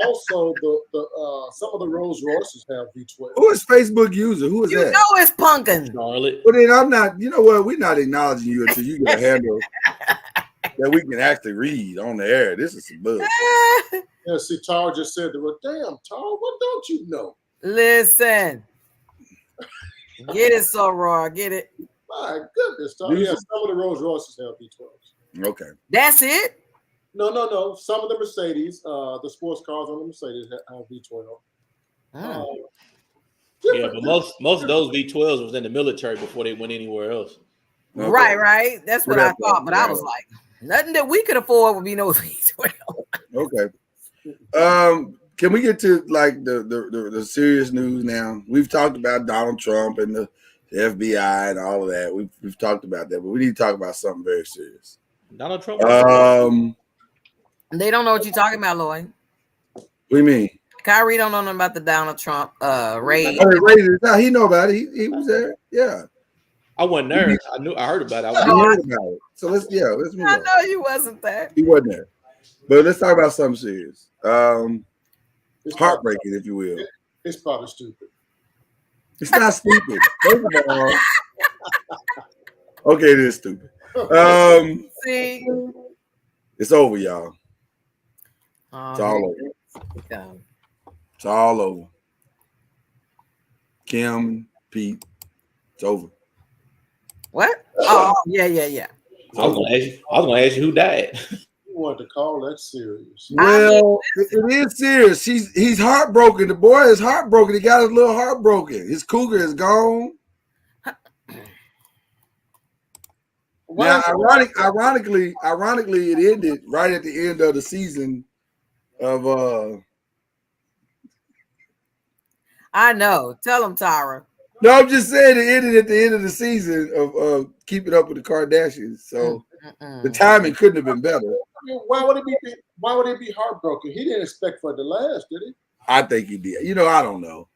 also the some of the Rolls Royces have V12. Who is Facebook user? Who is that? You know it's Punkin. Charlotte. But then I'm not. You know what? We're not acknowledging you until you get a handle that we can actually read on the air. This is some bullshit. Yeah, see, Tar just said the word. Damn, Tar, what don't you know? Listen. Get it, so raw. Get it. My goodness, Tar. Yeah, some of the Rolls Royces have V12s. Okay. That's it? No. Some of the Mercedes, the sports cars on the Mercedes have V12. Yeah, but most of those V12s was in the military before they went anywhere else. Okay. Right. That's what I thought. But I was like, nothing that we could afford would be no V12. Okay. Can we get to like the serious news now? We've talked about Donald Trump and the FBI and all of that. We've talked about that, but we need to talk about something very serious. Donald Trump. They don't know what you're talking about, Lloyd. What do you mean? Kyrie don't know nothing about the Donald Trump raid. No, he know about it. He was there. Yeah. I wasn't there. I heard about it. I heard about it. So let's move on. I know you wasn't there. He wasn't there. But let's talk about something serious. Heartbreaking, if you will. It's probably stupid. It's not stupid. First of all, okay, it is stupid. See, it's over, y'all. It's all over. Yeah. It's all over. Kim, Pete, it's over. What? Oh, yeah. I was gonna ask you who died. You wanted to call that serious? Well, it is serious. He's heartbroken. The boy is heartbroken. He got his little heart broken. His cougar is gone. Now, ironically, it ended right at the end of the season of I know. Tell him, Tyra. No, I'm just saying it ended at the end of the season of Keeping Up with the Kardashians. So the timing couldn't have been better. Why would it be heartbroken? He didn't expect for it to last, did he? I think he did. I don't know.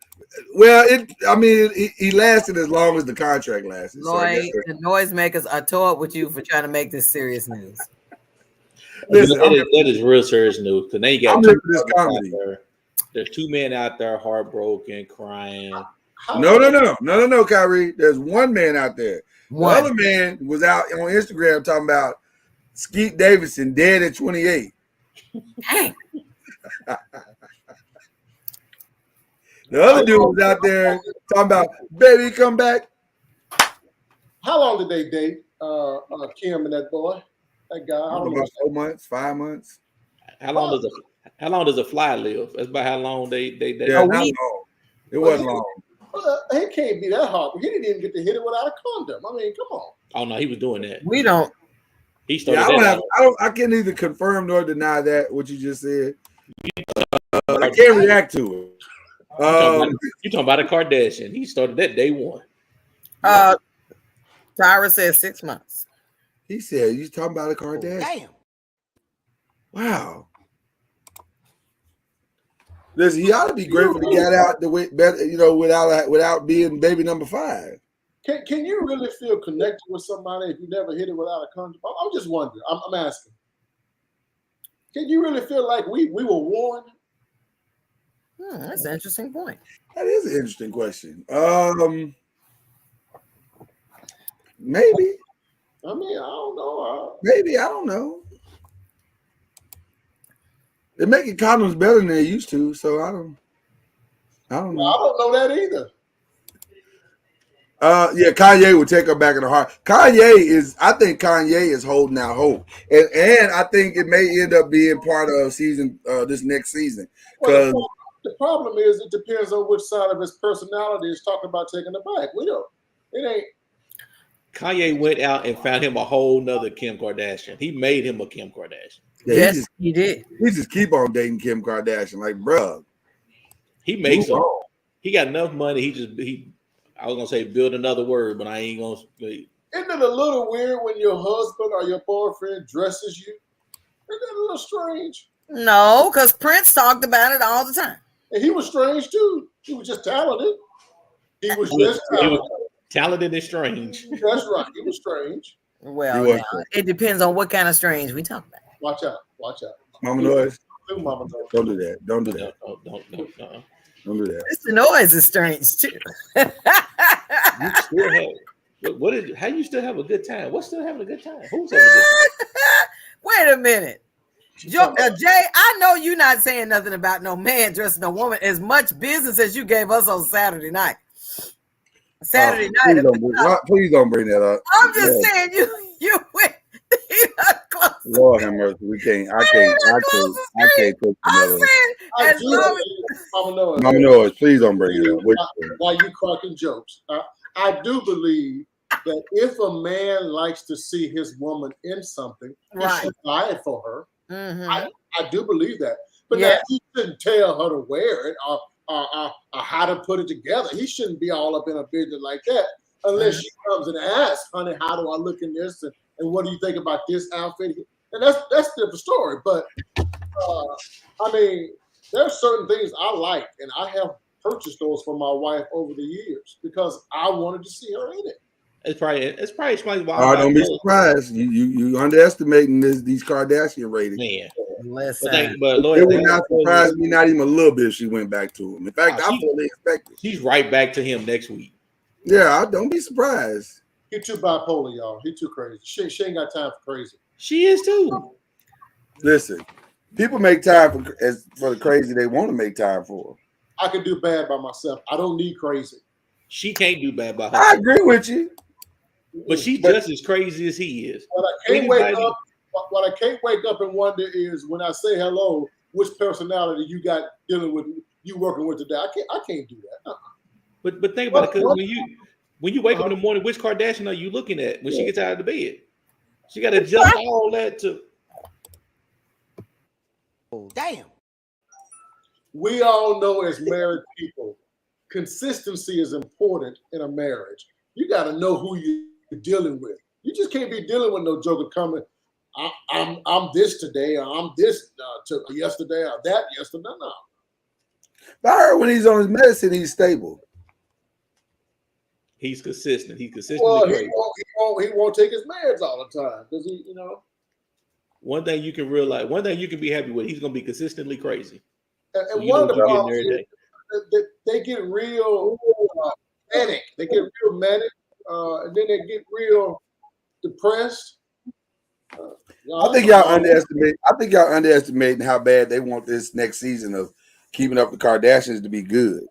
Well, he lasted as long as the contract lasted. Lloyd, the noisemakers are tore up with you for trying to make this serious news. Listen, that is real serious news. Because now you got this comedy. There's two men out there heartbroken, crying. No, Kyrie. There's one man out there. The other man was out on Instagram talking about Skete Davidson dead at 28. Dang. The other dude was out there talking about, baby, come back. How long did they date, Kim and that boy? That guy? I don't know. About 4 months, 5 months. How long does a fly live? That's about how long they Yeah, not long. It wasn't long. He can't be that hard. He didn't even get to hit it without a condom. I mean, come on. Oh no, he was doing that. We don't. He started. I can't either confirm nor deny that what you just said. I can't react to it. You talking about a Kardashian? He started that day one. Tyra says 6 months. He said you talking about a Kardashian. Damn. Wow. Listen, he ought to be grateful to get out the way better, without being baby number 5. Can you really feel connected with somebody if you never hit it without a condom? I'm just wondering. I'm asking. Can you really feel like we were warned? That's an interesting point. That is an interesting question. Maybe. I mean, I don't know. Maybe, I don't know. They're making condoms better than they used to, so I don't know. I don't know that either. Yeah, Kanye would take her back in the heart. I think Kanye is holding out hope, and I think it may end up being part of this next season. Because the problem is, it depends on which side of his personality is talking about taking it back. It ain't. Kanye went out and found him a whole nother Kim Kardashian. He made him a Kim Kardashian. Yeah, Yes, he did. He just keep on dating Kim Kardashian. Like, bruh. He makes them. He got enough money. I was gonna say build another word, but I ain't gonna. Isn't it a little weird when your husband or your boyfriend dresses you? Isn't that a little strange? No, because Prince talked about it all the time. And he was strange too. He was just talented. He was just talented. Talented and strange. That's right. He was strange. Well, now, it depends on what kind of strange we talk about. Watch out. Watch out. Mama Noise. Mama Noise. Don't do that. Don't do that. Don't do that. Mr. Noise is strange too. You still have, how you still have a good time? What's still having a good time? Who's having a good time? Wait a minute. Jay, I know you're not saying nothing about no man dressing a woman as much business as you gave us on Saturday night. Saturday night. Please don't bring that up. I'm just saying you went close. Lord have mercy. We can't. I can't put Mama Noise, please don't bring it up. Why you cracking jokes? I do believe that if a man likes to see his woman in something, he should buy it for her. Mm-hmm. I do believe that. But now he shouldn't tell her to wear it or how to put it together. He shouldn't be all up in a business like that unless she comes and asks, honey, how do I look in this? And what do you think about this outfit? And that's a different story. But I mean, there's certain things I like, and I have purchased those for my wife over the years because I wanted to see her in it. It's probably explains why. Don't be surprised. You underestimating these Kardashian ratings. Man. But Lloyd, it would not surprise me, not even a little bit, if she went back to him. In fact, I fully expect it. She's right back to him next week. Yeah, don't be surprised. He too bipolar, y'all. He too crazy. She ain't got time for crazy. She is too. Listen, people make time for the crazy they want to make time for. I can do bad by myself. I don't need crazy. She can't do bad by herself. I agree with you. But she's just as crazy as he is. What I can't wake up and wonder is when I say hello, which personality you got dealing with, you working with today. I can't do that. But think about it, because when you wake up in the morning, which Kardashian are you looking at when she gets out of the bed? She got to adjust all that to. Oh, damn. We all know as married people, consistency is important in a marriage. You got to know who you're dealing with. You just can't be dealing with no joker coming. I'm this today, or I'm this yesterday, or that yesterday. No. But I heard when he's on his medicine, he's stable. He's consistent. He's consistent. Well, he won't take his meds all the time. Does he? One thing you can realize, one thing you can be happy with, he's gonna be consistently crazy. And one of the problems is they get real manic. They get real manic, and then they get real depressed. I think y'all underestimating how bad they want this next season of Keeping Up with the Kardashians to be good.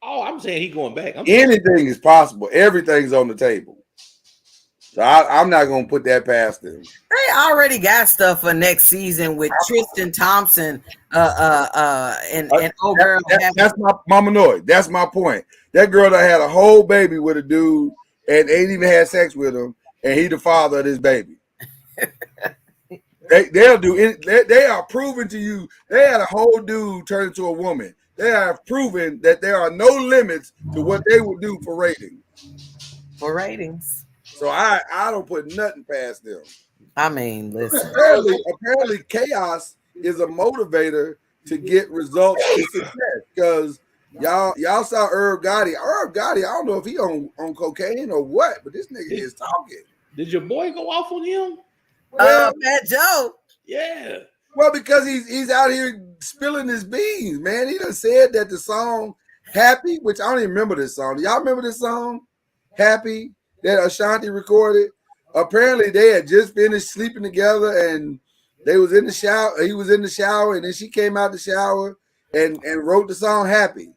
Oh, I'm saying he's going back. Anything is possible. Everything's on the table. So I'm not going to put that past them. They already got stuff for next season with Tristan Thompson and old girl. That's my Mama Noise. That's my point. That girl that had a whole baby with a dude and ain't even had sex with him, and he the father of this baby. They'll do it. They are proving to you they had a whole dude turn into a woman. They have proven that there are no limits to what they will do for ratings. For ratings. So I don't put nothing past them. I mean, listen. Apparently chaos is a motivator to get results and success. Because y'all saw Irv Gotti. Irv Gotti, I don't know if he on cocaine or what, but this nigga is talking. Did your boy go off on him? Fat Joe. Yeah. Well, because he's out here spilling his beans, man. He done said that the song Happy, which I don't even remember this song. Do y'all remember this song? Happy, that Ashanti recorded. Apparently they had just finished sleeping together and they was in the shower. He was in the shower, and then she came out the shower and wrote the song Happy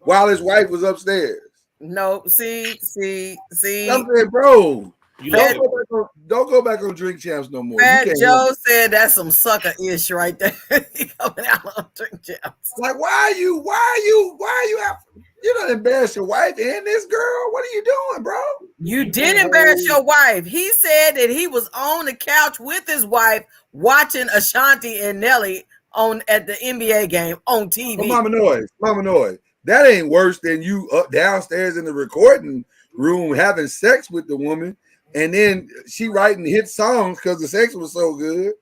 while his wife was upstairs. No, see. I'm saying, bro. Don't go back on Drink Champs no more. Fat Joe said that's some sucker-ish right there. He coming out on Drink Champs. Like, why are you you're not embarrass your wife and this girl? What are you doing, bro? You did embarrass your wife. He said that he was on the couch with his wife watching Ashanti and Nelly at the NBA game on TV. Oh, Mama Noise. That ain't worse than you up downstairs in the recording room having sex with the woman, and then she writing hit songs because the sex was so good.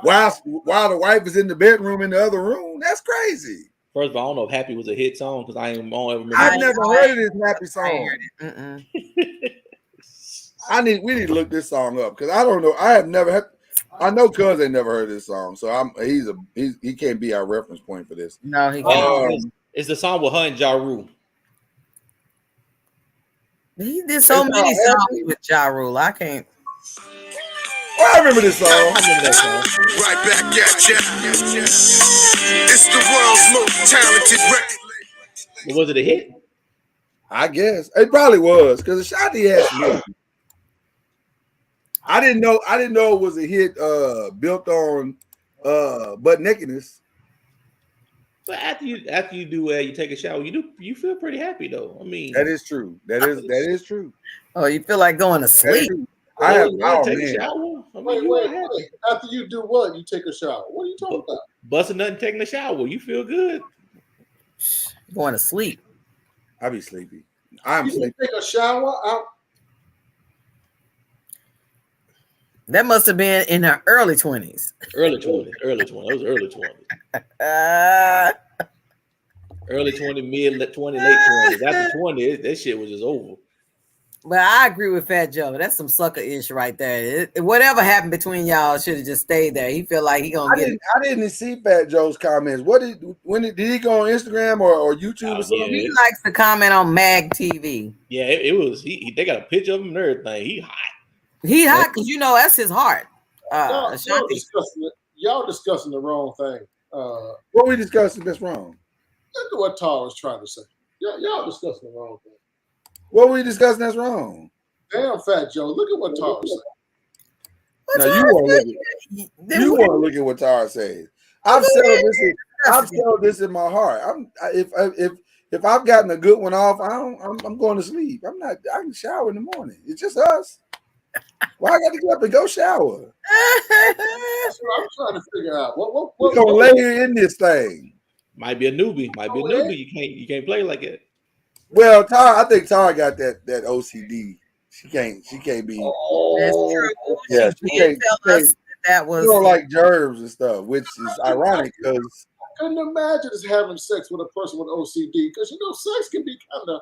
While the wife is in the bedroom in the other room, that's crazy. First of all, I don't know if "Happy" was a hit song because I ain't ever remember. I've never heard of this Happy song. We need to look this song up because I don't know. I know Cuz ain't never heard this song, so he can't be our reference point for this. No, he can't. It's the song with her and Ja Rule. He did so many songs with Ja Rule. I can't. Oh, I remember this song. Right back at ya. It's the world's most talented record. Was it a hit? I guess it probably was because Ashanti had some hits. I didn't know it was a hit built on butt nakedness. But after you do you take a shower, you feel pretty happy though. I mean, that is true. That is true. Oh, you feel like going to sleep? Take a shower. Wait. After you do what? You take a shower. What are you talking about? Busting nothing, taking a shower. You feel good. Going to sleep. I be sleepy. I'm sleepy. Take a shower. That must have been in her early 20s. Early 20s. Those early 20s. Early 20, mid 20, late 20s. After 20, that shit was just over. But I agree with Fat Joe. That's some sucker-ish right there. Whatever happened between y'all should have just stayed there. He feel like he gonna get it. I didn't see Fat Joe's comments. Did he go on Instagram or YouTube or something? Yeah, he likes to comment on Mag TV. Yeah, it was. They got a picture of him and everything. He hot. He hot because that's his heart. Y'all discussing the wrong thing. What we discussing that's wrong? Look at what Tara was trying to say. Y'all discussing the wrong thing. What we discussing that's wrong? Damn, Fat Joe. Look at what Tara said. Now you want to look at what Tara says. I've settled this in my heart. If I've gotten a good one off, I'm going to sleep. I can shower in the morning. It's just us. Why I got to get up and go shower? That's what I'm trying to figure out. What gonna layer in this thing? Might be a newbie. You can't play like it. Well, I think Tara got that OCD. She can't be. That's true. Yeah, she can't tell us that was like germs and stuff, which is ironic because I couldn't imagine just having sex with a person with OCD because sex can be kind of.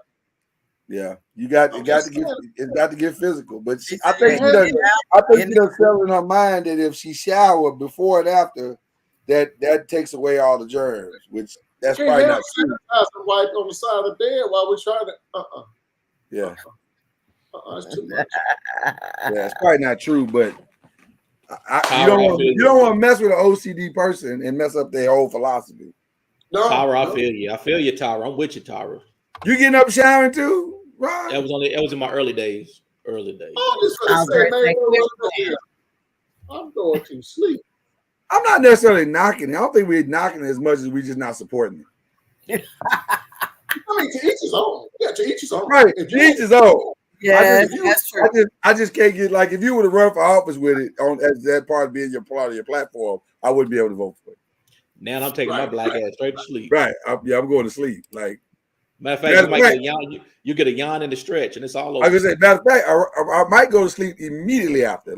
Yeah, it's got to get physical. But I think she does sell in her mind that if she showered before and after, that takes away all the germs, which that's probably not true. Wipe on the side of the bed while we're trying to. Yeah. It's too much. Yeah, it's probably not true, but you don't want to mess with an OCD person and mess up their whole philosophy. No, Tara, I feel you. I feel you, Tara. I'm with you, Tara. You getting up showering too, Ron? That was in my early days. I'm just gonna say, man, I'm going to sleep. I'm not necessarily knocking it. I don't think we're knocking it as much as we're just not supporting it. I mean, to each his own. Yeah, to each his own. Right, to each his own. Yeah, that's true. I just can't get if you were to run for office with it as that part of being your part of your platform, I wouldn't be able to vote for it. Now I'm taking my black ass straight to sleep. Right. I'm going to sleep. Matter of fact, you might get a yawn. You get a yawn in the stretch, and it's all over. I was gonna say, matter of fact, I might go to sleep immediately after.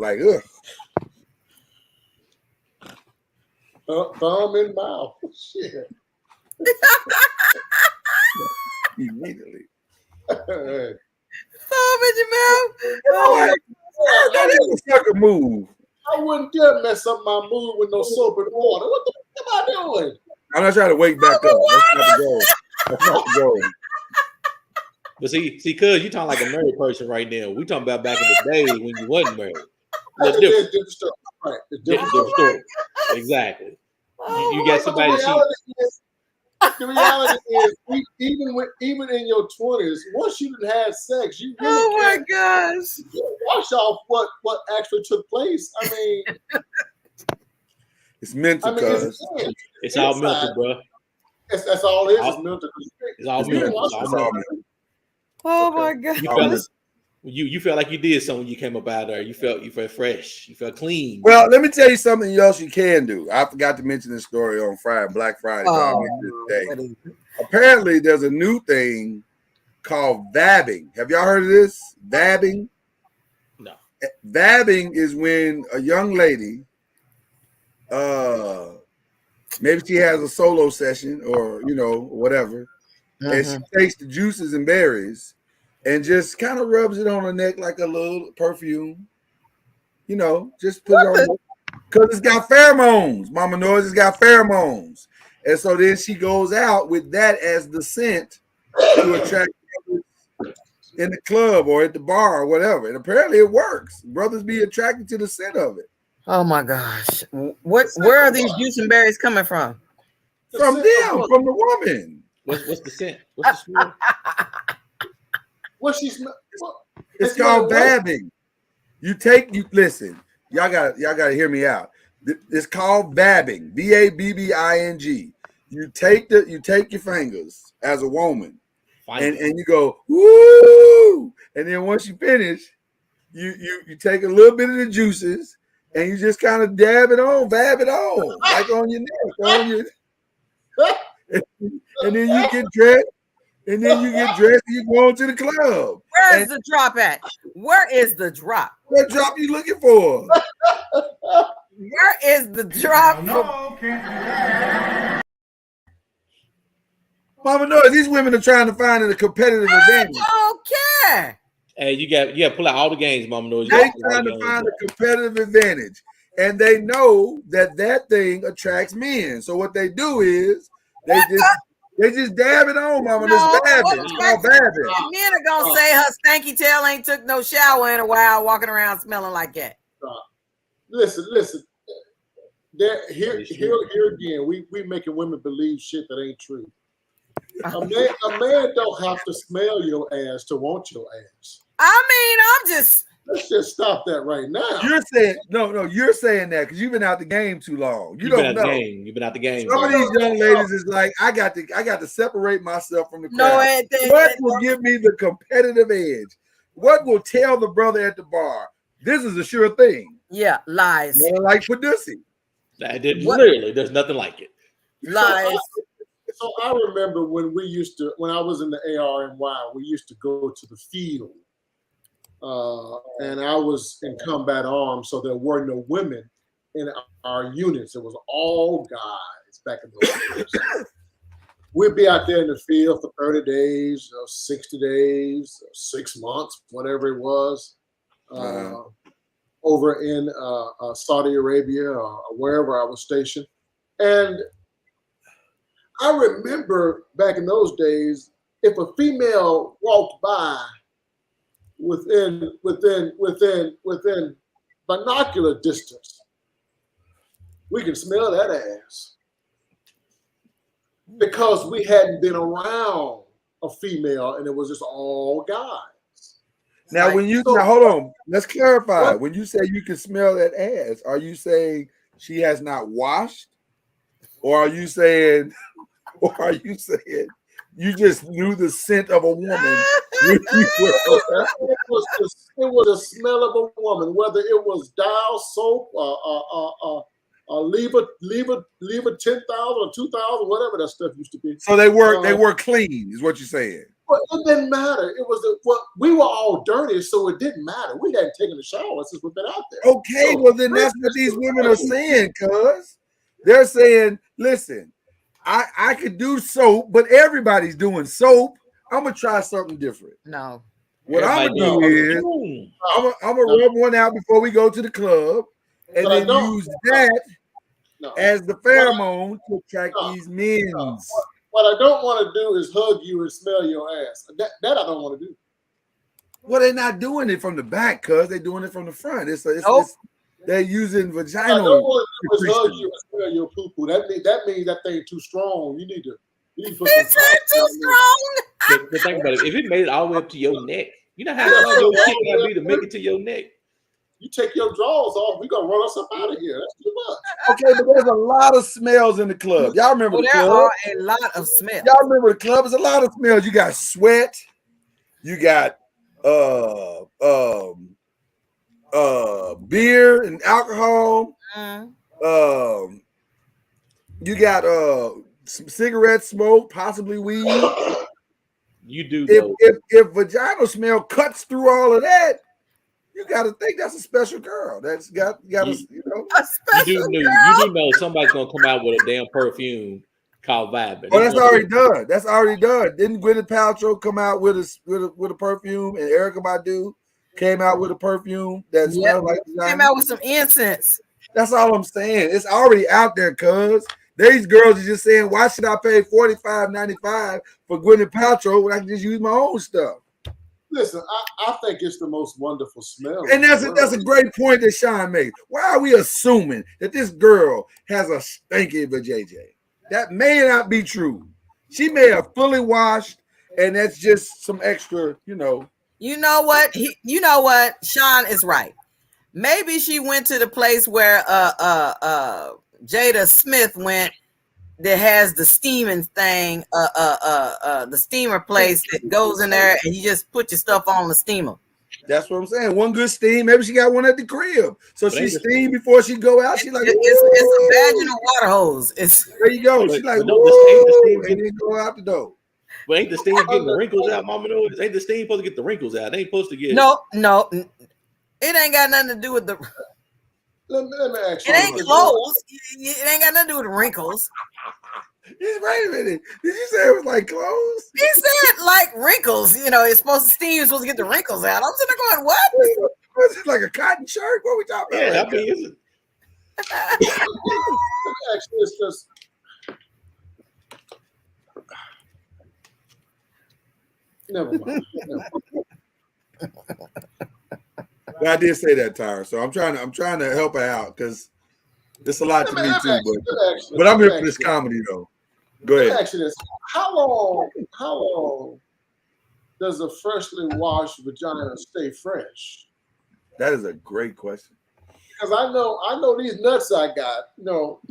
Ugh. Thumb in mouth. Shit. Immediately. Thumb in your mouth. That is a sucker move. I wouldn't dare mess up my mood with no soap and water. What the fuck am I doing? I'm not trying to wake back up. That's not the goal. But see, cuz you talking like a married person right now. We talking about back in the day when you wasn't married. That's a different story. Right. Different story. Exactly. You got somebody. The reality is, even in your 20s, once you done had sex, you really my gosh, wash off what actually took place. I mean, it's mental. It's all mental, bro. That's all it is. It's mental. It's all mental. Oh my god. You felt like you did something when you came up out there. You felt fresh. You felt clean. Well, let me tell you something else you can do. I forgot to mention this story on Black Friday. Apparently, there's a new thing called vabbing. Have y'all heard of this? Vabbing? No. Vabbing is when a young lady, maybe she has a solo session or whatever, and she takes the juices and berries and just kind of rubs it on her neck like a little perfume. Just put it on because it's got pheromones. Mama knows it's got pheromones. And so then she goes out with that as the scent to attract in the club or at the bar or whatever. And apparently it works. Brothers be attracted to the scent of it. Oh my gosh. Where are these juice and berries coming from? From them, from the woman. What's the scent? What's the smell? What she smell? It's called vabbing. Listen, y'all gotta hear me out. It's called vabbing. VABBING. You take your fingers as a woman and you go woo, and then once you finish, you take a little bit of the juices and you just kind of vab it on like on your neck, and then you get dressed. And then you get dressed and you go to the club. Where's the drop at? Where is the drop? What drop you looking for? Where is the drop? No, can't do that. Mama knows these women are trying to find a competitive advantage. Okay. Hey, you got to pull out all the games, Mama knows. They're trying to find a competitive advantage. And they know that thing attracts men. So what they do is they just dab it on, Mama. No, It's called vabbing. Men are gonna say her stanky tail ain't took no shower in a while, walking around smelling like that. Listen. Here again, we making women believe shit that ain't true. A man don't have to smell your ass to want your ass. Let's just stop that right now. You're saying you're saying that because you've been out the game too long. You don't know. You've been out the game. Some of these young ladies is like, I got to separate myself from the crowd. What will give me the competitive edge? What will tell the brother at the bar? This is a sure thing. Yeah, lies. You don't like Paducey. Literally, there's nothing like it. Lies. So I remember when I was in the ARNY, we used to go to the field. And I was in combat arms, so there were no women in our units. It was all guys back in those days. We'd be out there in the field for 30 days, 60 days, 6 months, whatever it was, over in Saudi Arabia or wherever I was stationed. And I remember back in those days, if a female walked by within binocular distance, we can smell that ass because we hadn't been around a female and it was just all guys. Now, now hold on, let's clarify. When you say you can smell that ass, are you saying she has not washed, or are you saying you just knew the scent of a woman? It was the smell of a woman, whether it was Dial soap, leave a 10,000 or 2,000, whatever that stuff used to be. So they were clean, is what you're saying. But it didn't matter. It was we were all dirty, so it didn't matter. We hadn't taken a shower since we've been out there. Okay, well then that's what these women are saying, cuz they're saying, listen, I could do soap, but everybody's doing soap. I'm gonna try something different. No. What I'm gonna do is I'm gonna rub one out before we go to the club, and then use that as the pheromone to attract these men. What I don't want to do is hug you and smell your ass. That I don't want to do. Well, they're not doing it from the back, cuz they're doing it from the front. They're using vaginal. I don't want to do is hug you and smell your poo-poo. That means that thing too strong. You need to put some too strong. But think about it. If it made it all the way up to your neck, you know how long your shit gotta be to make it to your neck. You take your drawers off, we gonna run us up out of here. That's too much. Okay, but there's a lot of smells in the club. Y'all remember the club? There are a lot of smells. Y'all remember the club? There's a lot of smells. You got sweat. You got beer and alcohol. Mm. You got some cigarette smoke, possibly weed. You do know. If vaginal smell cuts through all of that, you got to think that's a special girl. That's got you know. A special You do know somebody's gonna come out with a damn perfume called Vibin. Oh, that's already done. That's already done. Didn't Gwyneth Paltrow come out with a perfume, and Erykah Badu came out with a perfume that smelled like designer? Came out with some incense. That's all I'm saying. It's already out there, cuz. These girls are just saying, why should I pay $45.95 for Gwyneth Paltrow when I can just use my own stuff? Listen, I think it's the most wonderful smell. And that's a great point that Sean made. Why are we assuming that this girl has a stinky vajayjay? That may not be true. She may have fully washed, and that's just some extra, you know. You know what? Sean is right. Maybe she went to the place where Jada Smith went, that has the steaming thing, the steamer place that goes in there and you just put your stuff on the steamer. That's what I'm saying. One good steam. Maybe she got one at the crib, so she steamed before she go out. She like, it's a vaginal water hose. There you go. She like, ain't the steam and then go out the door. But ain't the steam getting the wrinkles out, Mama? No, ain't the steam supposed to get the wrinkles out? They ain't supposed to get. No, it ain't got nothing to do with the. Let me ask you. It ain't clothes. It ain't got nothing to do with the wrinkles. Wait a minute. Did you say it was like clothes? He said like wrinkles. You know, it's supposed to steam. You're supposed to get the wrinkles out. I'm sitting there going, what? Was it like a cotton shirt? What are we talking about? Yeah, I mean, is it? Actually, it's just. Never mind. Well, I did say that, Tyra. So I'm trying to help her out because it's a lot to me too. But I'm here for this comedy though. Go ahead. Actually, this. How long does a freshly washed vagina stay fresh? That is a great question. Because I know these nuts I got. You know,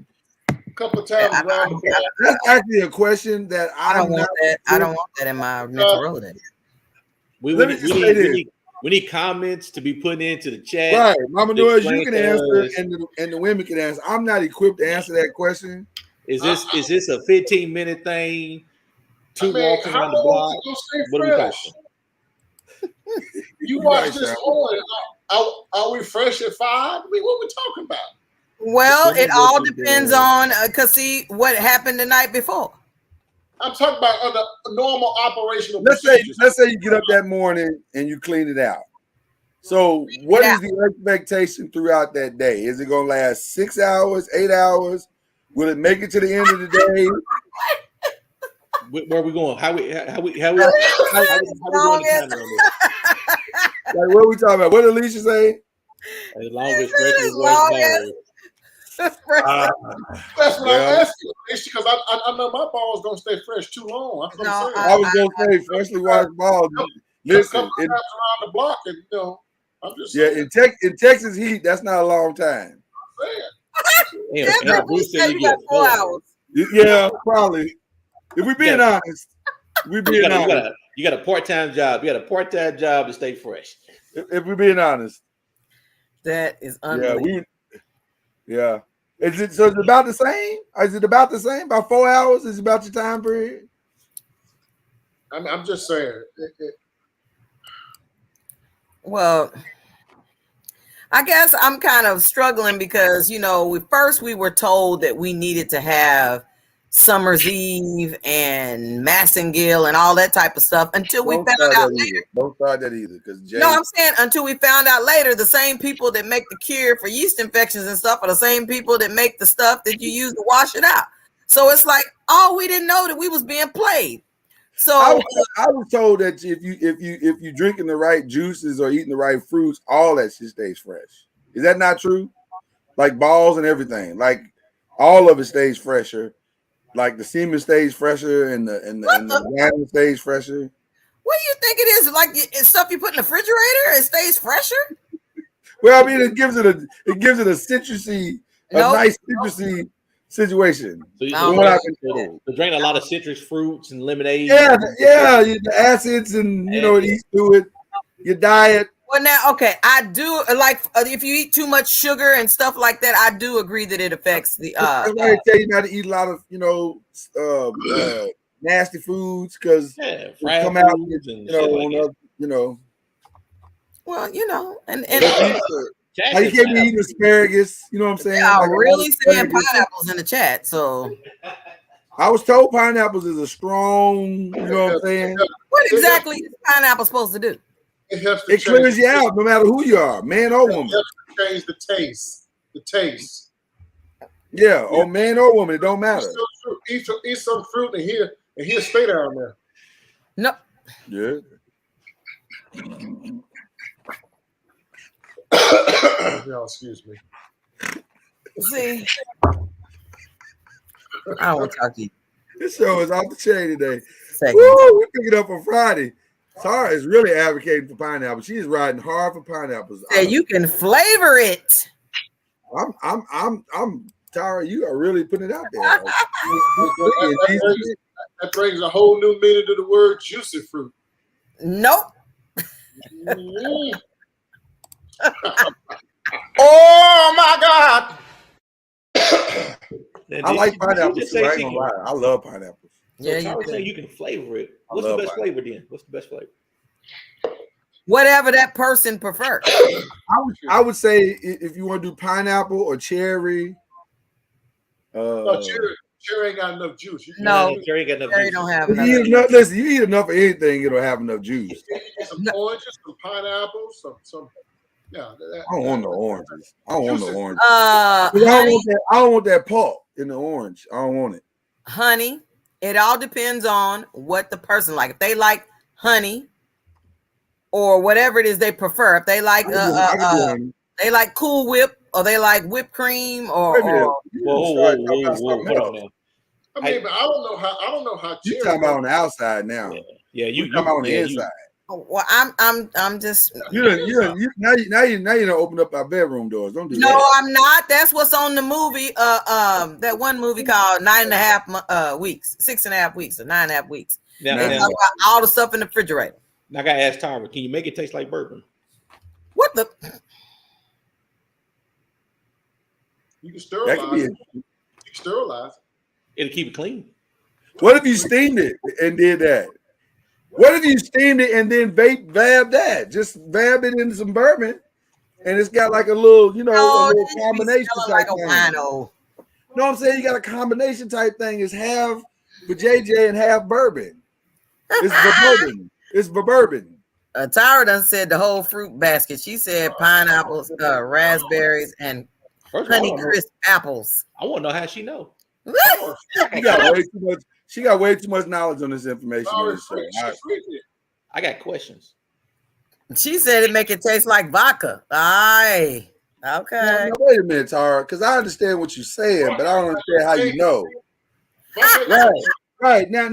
a couple of times around. That's actually a question that I don't want that. I don't want that in my mental Rolodex. We need comments to be put into the chat. Right, Mama Noise, you can answer, and the women can answer. I'm not equipped to answer that question. Is this a 15-minute thing? Walks around the block. What are we talking? You watch this on. Are we fresh at 5? I mean, what are we talking about? Well, it all depends on because see what happened the night before. I'm talking about under normal operational procedures. Let's say you get up that morning and you clean it out. So what is the expectation throughout that day? Is it going to last 6 hours, 8 hours? Will it make it to the end of the day? Where are we going? How we going to time on this? Like, what are we talking about? What did Alicia say? As long as fresh that's what I'm asking, because I know my balls don't stay fresh too long. I was going to say freshly washed balls. Listen, around the block, and you know, I'm just in Texas heat, that's not a long time. Bruce said you get 4 hours. Yeah, probably. If we're being honest, honest. You got a part-time job. You got a part-time job to stay fresh. If we're being honest, that is unbelievable. Yeah. Is it about the same? Is it about the same? About 4 hours? Is it about your time period? I'm just saying. Well, I guess I'm kind of struggling because, you know, we were told that we needed to have Summer's Eve and Massengill and all that type of stuff until we found out later. Don't start that either. No, I'm saying until we found out later, the same people that make the cure for yeast infections and stuff are the same people that make the stuff that you use to wash it out. So it's like, we didn't know that we was being played. So I was told that if you drinking the right juices or eating the right fruits, all that shit stays fresh. Is that not true? Like balls and everything, like all of it stays fresher. Like the semen stays fresher and the vagina stays fresher. What do you think it is? Like it's stuff you put in the refrigerator, it stays fresher? Well, I mean, it gives it a citrusy, nice citrusy situation. So you drink a lot of citrus fruits and lemonade. Yeah, the acids and it eats through it. your diet. Well, now, okay, I do like if you eat too much sugar and stuff like that. I do agree that it affects the. That's why they tell you not to eat a lot of nasty foods because fried come out foods and shit like that. Well, and how you can't be eating asparagus. You know what I'm saying? I'm Like, really saying pineapples in the chat. So I was told pineapples is a strong. You know what I'm saying? what exactly is pineapple supposed to do? It clears you out no matter who you are, man or woman. It helps to change the taste. The taste. Yeah, or man or woman, it don't matter. Eat some fruit and he'll stay down there. No. Yeah. Y'all, excuse me. See, I don't want to talk to you. This show is off the chain today. Second. Woo, we pick it up on Friday. Tara is really advocating for pineapple. She is riding hard for pineapples. Yeah, you can flavor it. I'm Tara. You are really putting it out there. That brings a whole new meaning to the word juicy fruit. Nope. Oh my God! I like pineapples. Too, I ain't gonna lie. I love pineapples. Yeah, so you can flavor it. What's the best flavor then? What's the best flavor? Whatever that person prefers. I would say if you want to do pineapple or cherry. No, cherry ain't got enough juice. Cherry ain't got enough Cherry juice. don't have You enough. listen, you eat enough of anything, it'll have enough juice. Some oranges, some pineapples, some. Yeah, I don't want no oranges. I don't want no oranges. I don't want that pulp in the orange. I don't want it. Honey, it all depends on what the person like. If they like honey or whatever it is they prefer. If they like they like Cool Whip or they like whipped cream or Whoa. I mean, but I don't know how you talking about on the outside now. Yeah, you talking about on the inside. well, I'm just Now you don't open up our bedroom doors. Don't do that. No, I'm not. That's what's on the movie. That one movie called 9.5 weeks, 6.5 weeks, or 9.5 weeks. Now, about all the stuff in the refrigerator. I gotta ask Tyra, can you make it taste like bourbon? What the? You can sterilize it. You can sterilize it. It'll keep it clean. What if you steamed it and did that? What if you steamed it and then vab that? Just vab it into some bourbon, and it's got like a little, a little combination type thing. Wino. No, I'm saying you got a combination type thing. It's half for JJ and half bourbon. It's bourbon. It's bourbon. Tyra done said the whole fruit basket. She said pineapples, raspberries, and honey crisp apples. I want to know how she know. She got way too much knowledge on this information. I got questions. She said it make it taste like vodka. Aye. Okay. Now, wait a minute, Tara, because I understand what you're saying, but I don't understand how you know. Right. Now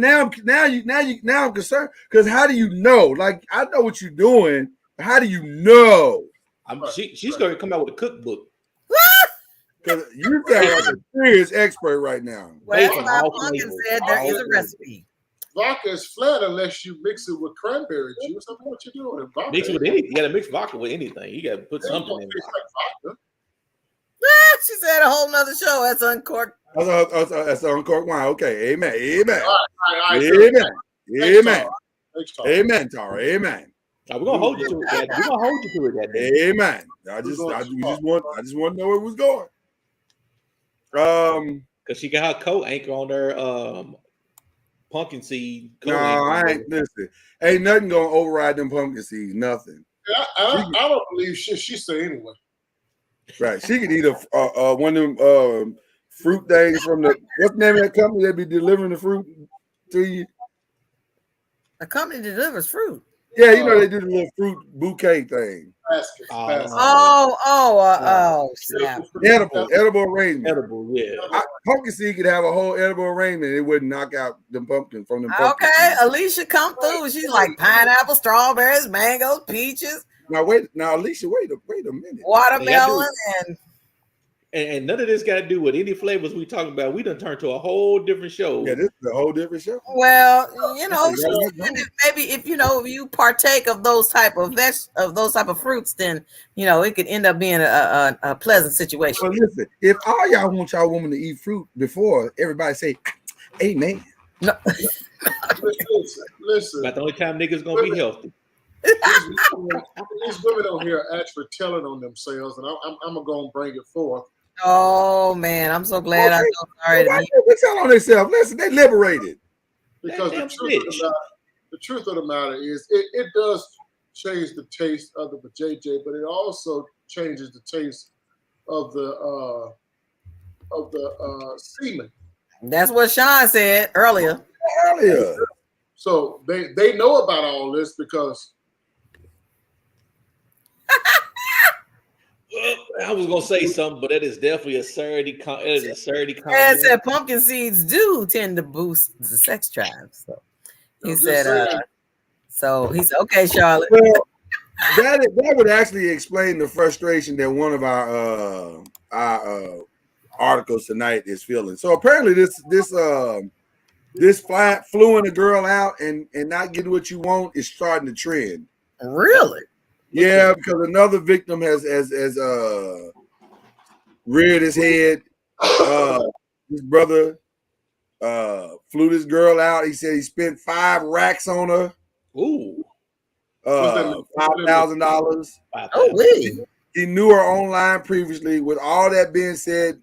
I'm concerned because how do you know? Like, I know what you're doing. But how do you know? She's going to come out with a cookbook. Because you sound like a serious expert right now. Well, Pumpkin said there is a recipe. Vodka is flat unless you mix it with cranberry juice. I don't know what you're doing. Mix it with anything. You got to mix vodka with anything. You got to put something in it. She said a whole nother show. That's uncorked. That's uncorked wine. Okay. Amen. Amen. All right. Amen. Amen, Tara. Amen. Now, we're gonna hold you to it. We're gonna hold you to it that day. Amen. I just want to know where it was going. Because she got her coat anchor on her pumpkin seed. No, I ain't listen. Ain't nothing gonna override them pumpkin seeds. Nothing. I don't believe shit she say anyway. Right. She could eat a one of them fruit things from the what's the name of that company that be delivering the fruit to you? A company delivers fruit. Yeah, they do the little fruit bouquet thing. Snap. Edible arrangement. Edible, yeah. Pumpkin seed could have a whole edible arrangement. It wouldn't knock out them pumpkin from them. Okay, Alicia come through. She's like pineapple, strawberries, mangoes, peaches. Now Alicia, wait a minute. Watermelon and And none of this got to do with any flavors we talking about. We done turned to a whole different show. Yeah, this is a whole different show. Well, you know, maybe if you partake of those type of fruits, then you know it could end up being a pleasant situation. Well, listen, if all y'all want y'all woman to eat fruit before everybody say, "Amen." No. Listen. But the only time niggas gonna be healthy. These women on here are actually telling on themselves, and I'm gonna go and bring it forth. Oh man, I'm so glad I know. Sorry, why they tell on themselves? Listen, they liberated. Because the truth of the matter is, it does change the taste of the JJ, but it also changes the taste of the semen. That's what Sean said earlier. So they know about all this because. I was gonna say something, but that is definitely a Saturday comment. And said pumpkin seeds do tend to boost the sex drive. So he said, okay, Charlotte. Well, that would actually explain the frustration that one of our articles tonight is feeling. So apparently this fluing a girl out and not getting what you want is starting to trend. Really? Yeah, because another victim has reared his head. His brother flew this girl out. He said he spent 5 racks on her. Ooh. $5,000. Oh, wait. He knew her online previously. With all that being said,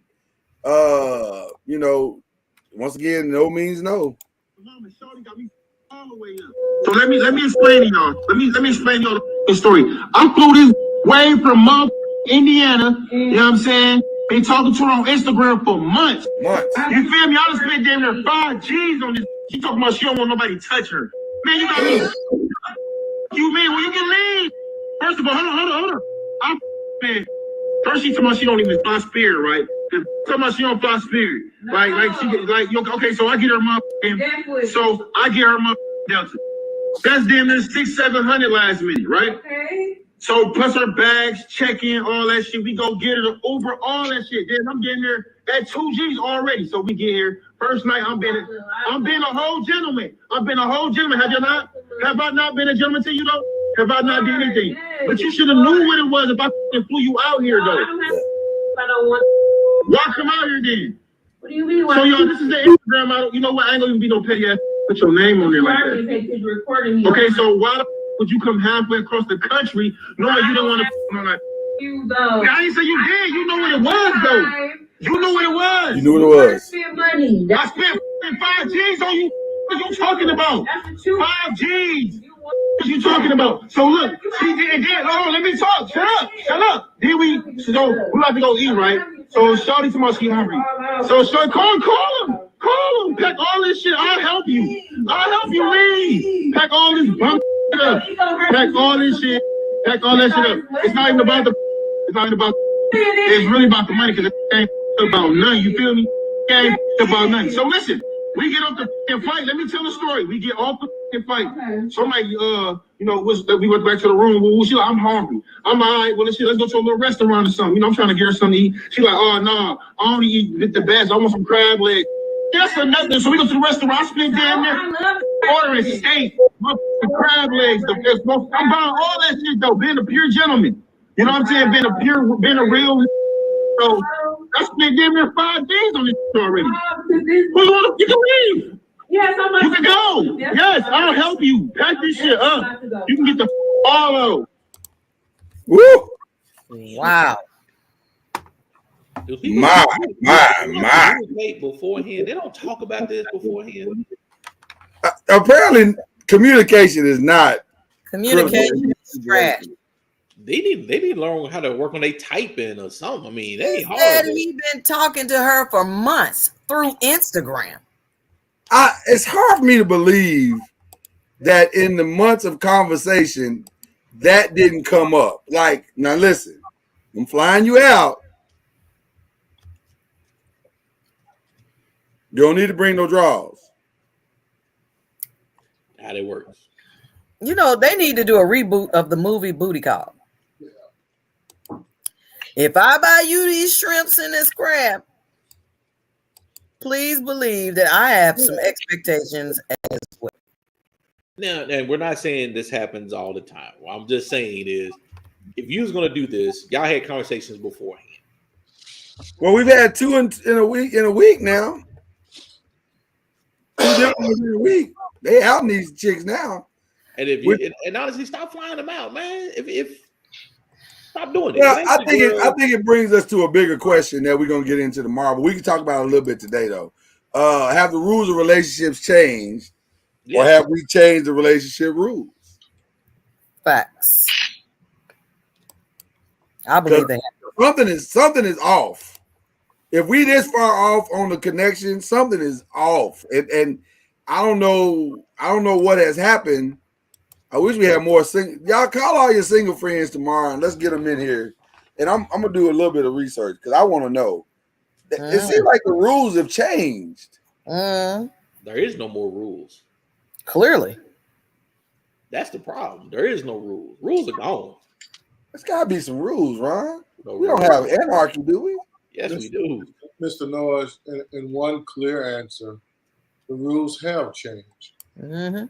you know, once again, no means no. So let me explain to y'all. Let me explain y'all the story. I flew this way from Indiana. You know what I'm saying? Been talking to her on Instagram for months. You feel me? I done spent damn near 5 G's on this. She talking about she don't want nobody to touch her. Man, you got me. You mean when you can leave? First of all, hold on. Man, first she talking about she don't even fly Spirit, right? Talking about she don't fly Spirit, right? Okay, so I get her Delta. That's damn near 600-700 last minute, right? Okay. So plus her bags, check-in, all that shit. We go get her the Uber, all that shit. Then I'm getting there at 2 G's already. So we get here. First night I'm being a whole gentleman. I've been a whole gentleman. Have you not? Have I not been a gentleman to you though? Have I not done anything? But you should have knew what it was if I flew you out here though. I don't want. Why come out here then? What do you mean? So y'all, this is the Instagram model. You know what? I ain't gonna even be no petty ass. Put your name on there like that. Okay, so why would you come halfway across the country knowing you don't want to? You though. I ain't say you did. You know what it was though. You know what it was. You knew what it was. I spent 5 G's on you. What are you talking about? 5 G's. What you talking about? So look, she did. Hold on, let me talk. Shut up. Then we have to go eat, right? So Shawty told me she hungry. So Shawty, call him. Pack all this shit. I'll help you leave. Pack all this bunk up. Pack all this shit. Pack all that shit up. It's not even about it's really about the money because it ain't about nothing. You feel me? It ain't about nothing. So listen, we get off the fight. Let me tell the story. We get off the fight. So I'm like, we went back to the room. Well, she like, I'm hungry. I'm all right. Well, let's go to a little restaurant or something. I'm trying to get her something to eat. She like, oh, no, I only eat the best. I want some crab legs. That's nothing. So we go to the restaurant. I spent down there ordering steak, the crab legs. I'm buying all that shit, though, being a pure gentleman. You know what I'm saying? Being a real. So I spent damn near 5 days on this already. You can leave. Yes, you can go. Yes, I'll help you. Pack this shit up. You can get the follow. Woo! Wow. My. Beforehand, they don't talk about this beforehand. Apparently, communication is not. Communication is trash. They need to learn how to work on their typing or something. I mean, they ain't hard. Said he been talking to her for months through Instagram. It's hard for me to believe that in the months of conversation that didn't come up. Like, now listen, I'm flying you out. You don't need to bring no draws. How they work. You know, they need to do a reboot of the movie Booty Call. If I buy you these shrimps and this crab, please believe that I have some expectations as well. Now, and we're not saying this happens all the time. What I'm just saying is, if you was gonna do this, y'all had conversations beforehand. Well, we've had two in a week now. 2 different ones in a week. They out these chicks now. And if you and honestly, stop flying them out, man. If stop doing it. Well, I think it brings us to a bigger question that we're gonna get into tomorrow, but we can talk about it a little bit today though. Have the rules of relationships changed, or have we changed the relationship rules? Facts. I believe that something is off. If we this far off on the connection, something is off, and I don't know what has happened. I wish we had more single. Y'all call all your single friends tomorrow and let's get them in here. And I'm gonna do a little bit of research because I want to know. It seems like the rules have changed. There is no more rules. Clearly, that's the problem. There is no rules. Rules are gone. There's gotta be some rules, Ron. We don't have anarchy, do we? Yes, we do. Mr. Noise, in one clear answer, the rules have changed. Mm-hmm.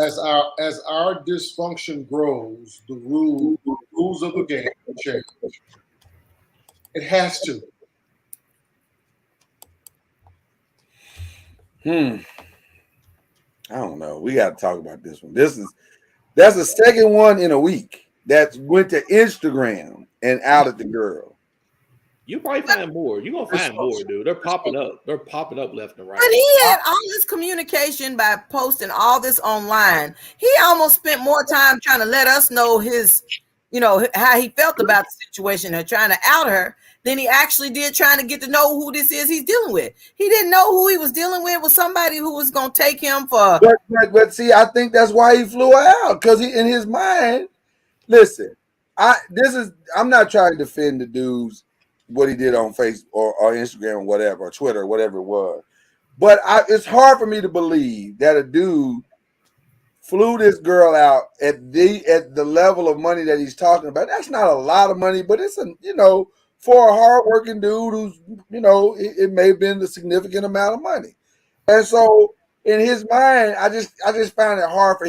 As our dysfunction grows, the rules of the game change. It has to. I don't know. We got to talk about this one. That's the second one in a week that went to Instagram and outed the girl. You probably find more. You're gonna find more, dude. They're popping up. They're popping up left and right. But he had all this communication by posting all this online. He almost spent more time trying to let us know his, how he felt about the situation and trying to out her than he actually did trying to get to know who this is he's dealing with. He didn't know who he was dealing with was somebody who was gonna take him for. But see, I think that's why he flew her out, because he in his mind. Listen, I'm not trying to defend the dudes. What he did on Facebook or Instagram or whatever, or Twitter, or whatever it was. But it's hard for me to believe that a dude flew this girl out at the level of money that he's talking about. That's not a lot of money, but it's for a hardworking dude who's, it may have been a significant amount of money. And so in his mind, I just found it hard for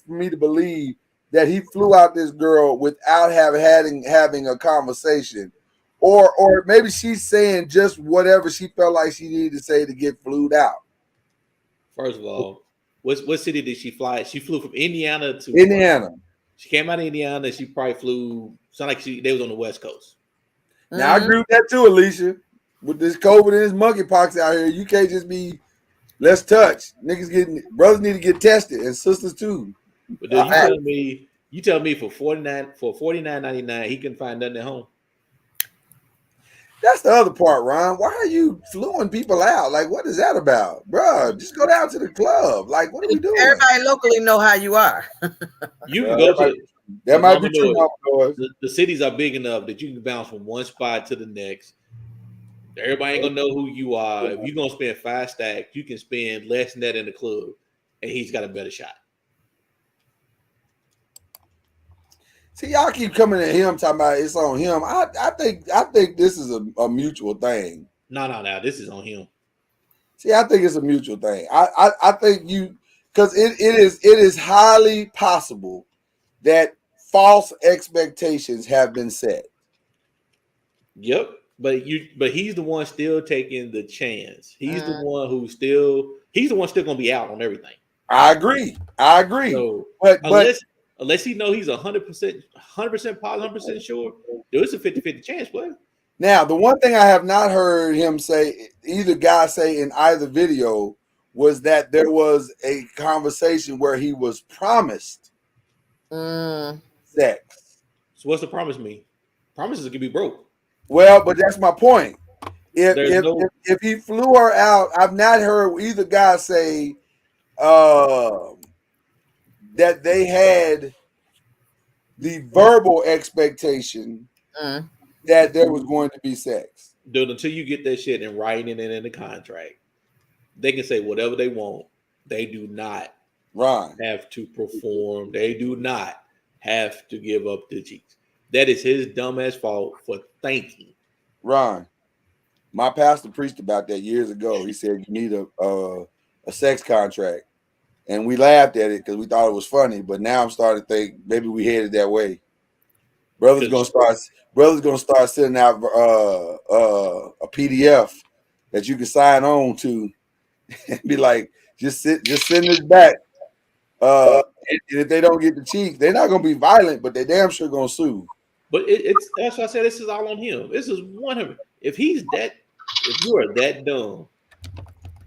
me to believe that he flew out this girl without having a conversation. Or maybe she's saying just whatever she felt like she needed to say to get flued out. First of all, what city did she fly? She flew from Indiana to Indiana. She came out of Indiana. She probably flew. Sound like they was on the West Coast. Now I agree with that too, Alicia. With this COVID and this monkeypox out here, you can't just be let's touch. Brothers need to get tested, and sisters too. But then you tell me for $49.99 he couldn't find nothing at home. That's the other part, Ron. Why are you fluing people out? Like, what is that about? Bruh, just go down to the club. Like, what are we doing? Everybody locally know how you are. You can go to that might be true. The cities are big enough that you can bounce from one spot to the next. Everybody ain't gonna know who you are. If you're gonna spend 5 stacks, you can spend less than that in the club, and he's got a better shot. See, y'all keep coming at him talking about it's on him. I think this is a mutual thing. No, this is on him. See, I think it's a mutual thing. I think because it is highly possible that false expectations have been set. Yep, but he's the one still taking the chance. He's the one who's still gonna be out on everything. I agree. So, but unless he know he's 100% positive, 100% sure, there's a 50-50 chance, play. Now, the one thing I have not heard him say, either guy say in either video, was that there was a conversation where he was promised sex. So what's the promise mean? Promises can be broke. Well, but that's my point. If he flew her out, I've not heard either guy say that they had the verbal expectation that there was going to be sex. Dude, until you get that shit in writing and in the contract, they can say whatever they want. They do not have to perform. They do not have to give up the cheeks. That is his dumbass fault for thinking. Ron, my pastor preached about that years ago. He said you need a sex contract, and we laughed at it because we thought it was funny. But now I'm starting to think maybe we headed that way. Brother's gonna start sending out a PDF that you can sign on to and be like, just send this back. And if they don't get the cheeks, they're not gonna be violent, but they damn sure gonna sue. But it's that's why I said this is all on him. This is 100. If you are that dumb,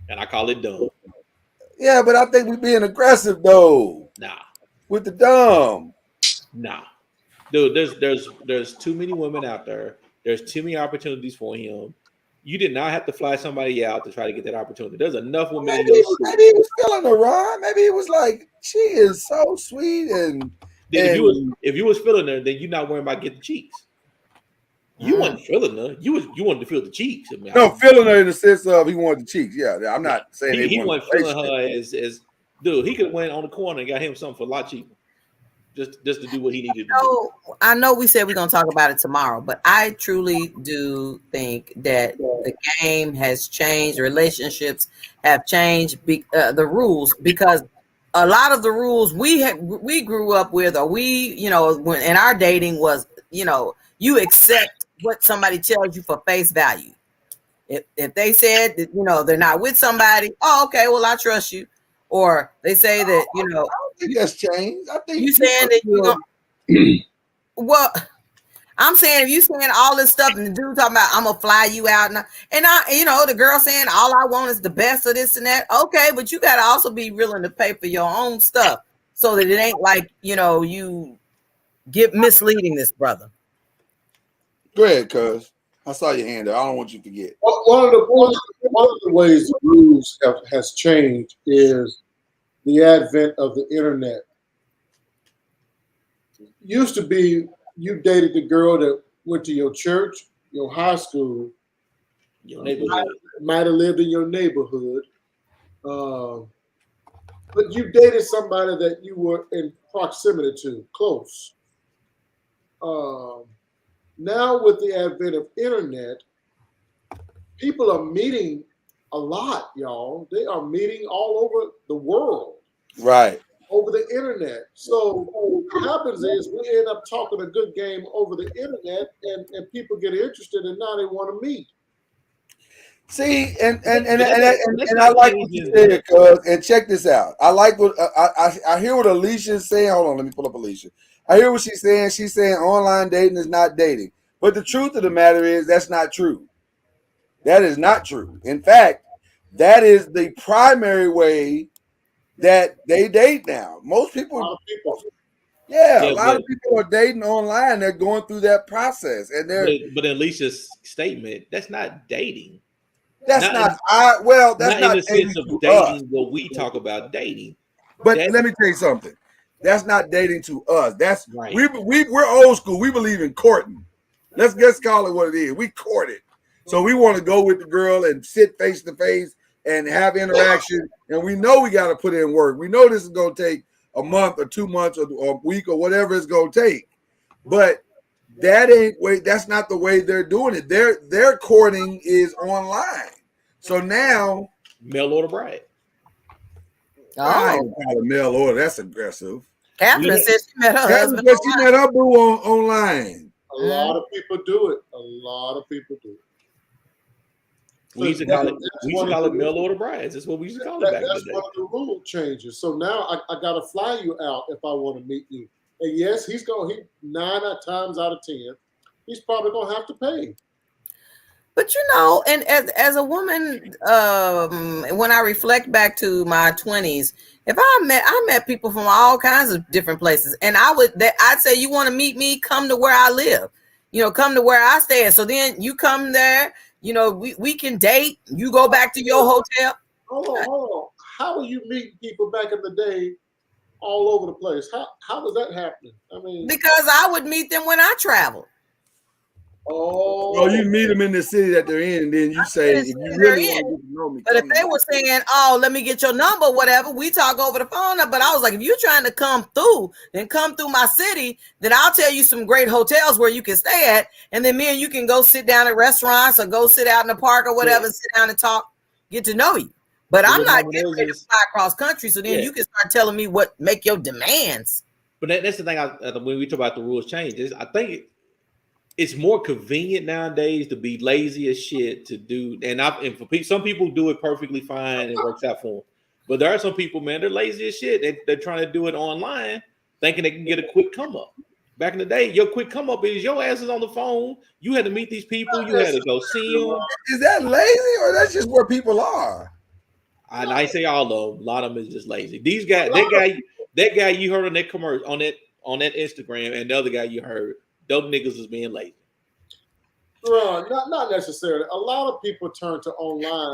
and I call it dumb. Yeah, but I think we're being aggressive though. Nah. With the dumb. Nah. Dude, there's too many women out there. There's too many opportunities for him. You did not have to fly somebody out to try to get that opportunity. There's enough women. Maybe he was feeling her, Ron. Maybe he was like, she is so sweet and if you was feeling her, then you're not worrying about getting the cheeks. You wasn't feeling her. You wanted to feel the cheeks. I mean, feeling her in the sense of he wanted the cheeks. Yeah, I'm not saying he wasn't feeling her as dude. He could have went on the corner and got him something for a lot cheaper. Just to do what he needed to do. I know we said we're going to talk about it tomorrow, but I truly do think that the game has changed. Relationships have changed the rules, because a lot of the rules we grew up with, or when in our dating was, you accept what somebody tells you for face value. If they said that, they're not with somebody, oh, okay, well, I trust you. Or they say that, I don't think that's changed. I think you saying that you're gonna, well, I'm saying if you saying all this stuff and the dude talking about I'm gonna fly you out and I the girl saying all I want is the best of this and that. Okay, but you gotta also be willing to pay for your own stuff so that it ain't like you get misleading this brother. Go ahead, cuz. I saw your hand there. I don't want you to forget. One of the ways the rules has changed is the advent of the internet. Used to be you dated the girl that went to your church, your high school, your neighborhood, might have lived in your neighborhood, but you dated somebody that you were in proximity to, close. Now with the advent of internet, people are meeting a lot, y'all. They are meeting all over the world. Right. Over the internet. So what happens is we end up talking a good game over the internet, and people get interested, and now they want to meet. See, and I like what you said, cuz. And check this out. I like what I hear what Alicia's saying. Hold on, let me pull up Alicia. I hear what she's saying. She's saying online dating is not dating. But the truth of the matter is that's not true. That is not true. In fact, that is the primary way that they date now. Most people, a lot of people are dating online. They're going through that process, and but in Alicia's statement, that's not dating. That's not in the sense of dating what we talk about dating. But let me tell you something. That's not dating to us. That's right. We're old school. We believe in courting. Let's call it what it is. We courted. So we want to go with the girl and sit face to face and have interaction. And we know we got to put in work. We know this is going to take a month or 2 months or a week or whatever it's going to take. But that's not the way they're doing it. Their courting is online. So now mail order bride. I ain't call it mail order. That's aggressive. Catherine said she met her husband. She met her boo online. A lot of people do it. A lot of people do it. We used to call it mail order brides. That's what we used to call it back in the day. That's one of the rule changes. So now I got to fly you out if I want to meet you. And yes, he 9 times out of 10, he's probably going to have to pay. But and as a woman, when I reflect back to my 20s, if I met people from all kinds of different places, and I'd say, you want to meet me, come to where I live, come to where I stay. So then you come there, we can date. You go back to your hotel. Hold on. How were you meeting people back in the day all over the place? How was that happening? I mean, because I would meet them when I traveled. Oh, you meet them in the city that they're in, and then you say, if you really want to get to know me. But if they were saying, "Oh, let me get your number," whatever, we talk over the phone. But I was like, if you're trying to come through, then come through my city. Then I'll tell you some great hotels where you can stay at, and then me and you can go sit down at restaurants or go sit out in the park or whatever, sit down and talk, get to know you. But I'm not getting ready to fly across country, so then you can start telling me what make your demands. But that's the thing. When we talk about the rules changes, I think it's more convenient nowadays to be lazy as shit to do. And for people, some people do it perfectly fine and it works out for them. But there are some people, man, they're lazy as shit. They're trying to do it online, thinking they can get a quick come up. Back in the day, your quick come up is your ass is on the phone. You had to meet these people. You had to go see them. Is that lazy or that's just where people are? I say all of them. A lot of them is just lazy. These guys, that guy you heard on that commercial on that Instagram, and the other guy you heard, those niggas is being lazy. Bro, not necessarily. A lot of people turn to online.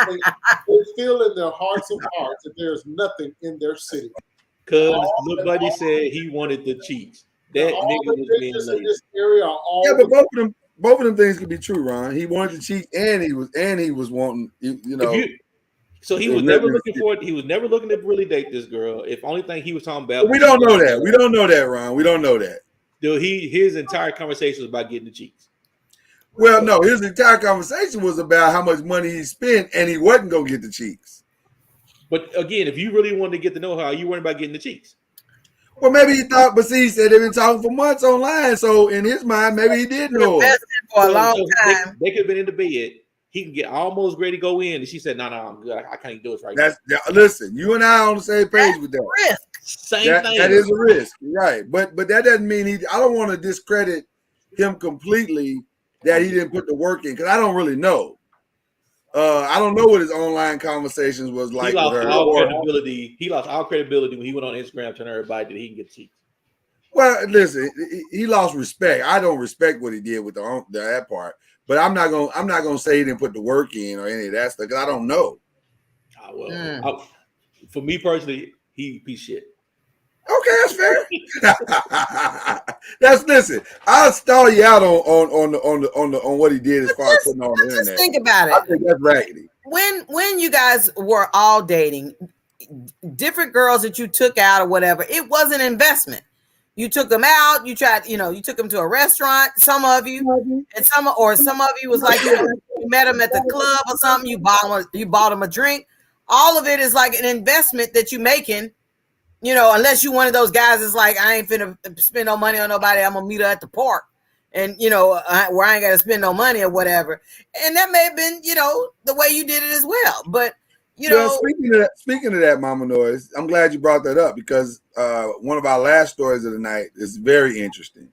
They feel in their hearts of hearts that there's nothing in their city. Because little buddy said he wanted the cheeks. That nigga was being lazy. In this area yeah, but both of them things could be true, Ron. He wanted the cheeks, and he was wanting, you know. So he was never looking for it. He was never looking to really date this girl. If only thing he was talking about. We don't know that. We don't know that, Ron. We don't know that. Dude, his entire conversation was about getting the cheeks. Well, no, his entire conversation was about how much money he spent, and he wasn't gonna get the cheeks. But again, if you really wanted to get to know her, you weren't about getting the cheeks. Well, maybe he thought, but see, he said they've been talking for months online, so in his mind, maybe he did know her. For a long time. They could have been in the bed. He can get almost ready to go in, and she said, "No, I'm good. I can't do it right now." Listen, you and I are on the same page with that. Risk. Same thing. That is a risk, right? But that doesn't mean I don't want to discredit him completely that he didn't put the work in, because I don't really know. I don't know what his online conversations was like. He lost all credibility. He lost all credibility when he went on Instagram telling everybody that he can get cheeks. Well, listen, he lost respect. I don't respect what he did with that part. But I'm not gonna say he didn't put the work in or any of that stuff because I don't know. For me personally, he piece of shit. Okay, that's fair. Listen. I'll stall you out on what he did as far as putting on the internet. Just think about it. I think that's raggedy. When you guys were all dating, different girls that you took out or whatever, it was an investment. You took them out. You took them to a restaurant. Some of you, and some of you was like you met them at the club or something. You bought them a drink. All of it is like an investment that you're making. Unless you one of those guys is like, I ain't finna spend no money on nobody. I'm gonna meet her at the park, and where I ain't gotta spend no money or whatever. And that may have been the way you did it as well. But speaking of that, Mama Noise, I'm glad you brought that up because one of our last stories of the night is very interesting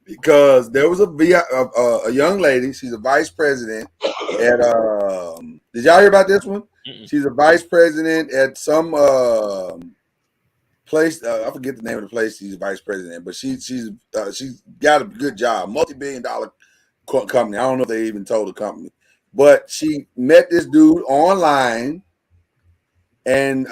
because there was a young lady. She's a vice president at. Did y'all hear about this one? Mm-mm. She's a vice president at some place. I forget the name of the place she's a vice president, but she's got a good job, multi-billion-dollar company. I don't know if they even told the company, but she met this dude online. And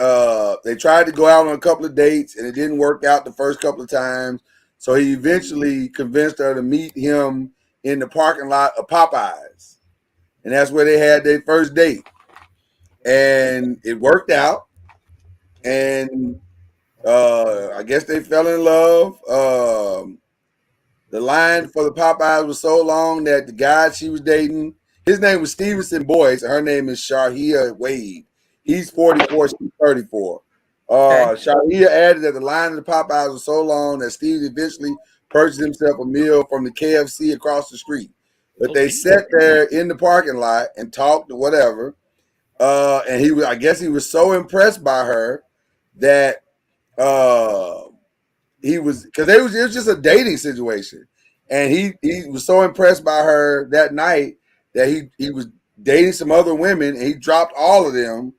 they tried to go out on a couple of dates, and it didn't work out the first couple of times. So he eventually convinced her to meet him in the parking lot of Popeyes. And that's where they had their first date. And it worked out. And I guess they fell in love. The line for the Popeyes was so long that the guy she was dating, his name was Stevenson Boyce, and her name is Shahia Wade. He's 44, she's 34. Shahia added that the line of the Popeyes was so long that Steve eventually purchased himself a meal from the KFC across the street. But they sat there in the parking lot and talked or whatever. And I guess he was so impressed by her that it was just a dating situation. And he was so impressed by her that night that he was dating some other women, and he dropped all of them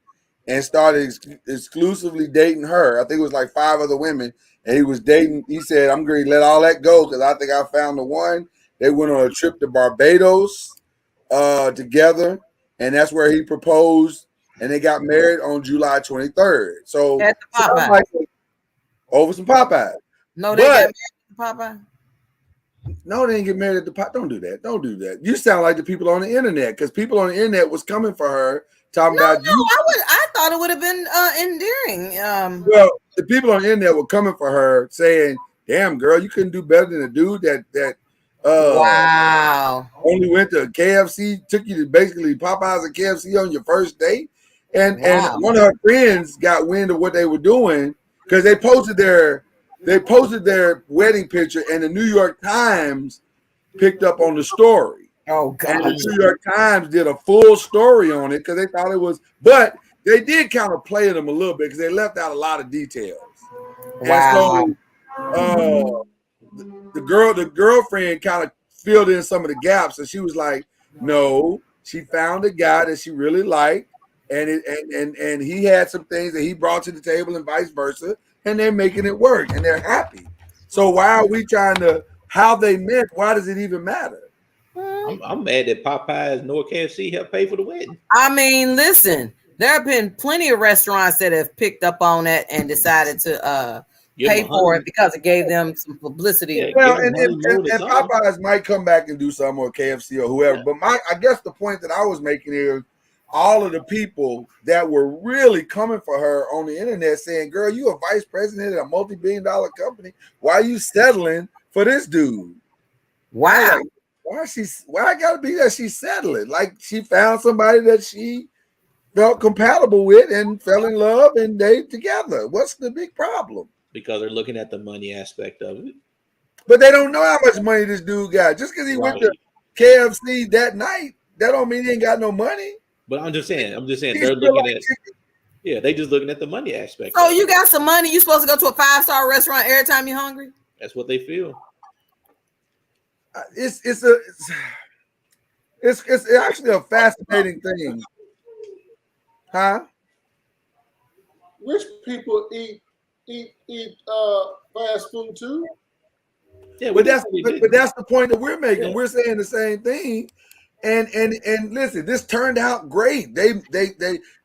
and started exclusively dating her. I think it was like 5 other women, and he was dating. He said, "I'm going to let all that go because I think I found the one." They went on a trip to Barbados together, and that's where he proposed, and they got married on July 23rd. So over some Popeyes. No, they got married to Popeye. No, they didn't get married at the pot. Don't do that. Don't do that. You sound like the people on the internet, because people on the internet was coming for her, talking about you. I thought it would have been endearing. Well, the people on the internet were coming for her, saying, "Damn, girl, you couldn't do better than a dude that wow, only went to KFC, took you to basically Popeyes and KFC on your first date." And one of her friends got wind of what they were doing, because they posted their wedding picture, and the New York Times picked up on the story. Oh God! And the New York Times did a full story on it, because they thought it was, but they did kind of play them a little bit, because they left out a lot of details. Wow. And so the girlfriend kind of filled in some of the gaps, and she was like, "No, she found a guy that she really liked, and he had some things that he brought to the table, and vice versa, and they're making it work, and they're happy. So why are we trying to how they met? Why does it even matter?" I'm mad that Popeyes nor KFC helped pay for the wedding. I mean, listen, there have been plenty of restaurants that have picked up on that and decided to pay for it because it gave them some publicity. Yeah, well, and Popeyes might come back and do something, or KFC or whoever. Yeah. But I guess the point that I was making is all of the people that were really coming for her on the internet saying, "Girl, you a vice president at a multi-billion-dollar company. Why are you settling for this dude?" Wow. Like, why it gotta be that she's settling? Like, she found somebody that she felt compatible with and fell in love, and they together. What's the big problem? Because they're looking at the money aspect of it. But they don't know how much money this dude got. Just because he went to KFC that night, that don't mean he ain't got no money. But I'm just saying they're looking at they just looking at the money aspect. So you got some money, you supposed to go to a 5-star restaurant every time you're hungry? That's what they feel. It's actually a fascinating thing. Huh? Rich people eat fast food too. Yeah, but that's the point that we're making. Yeah. We're saying the same thing. And listen, this turned out great. They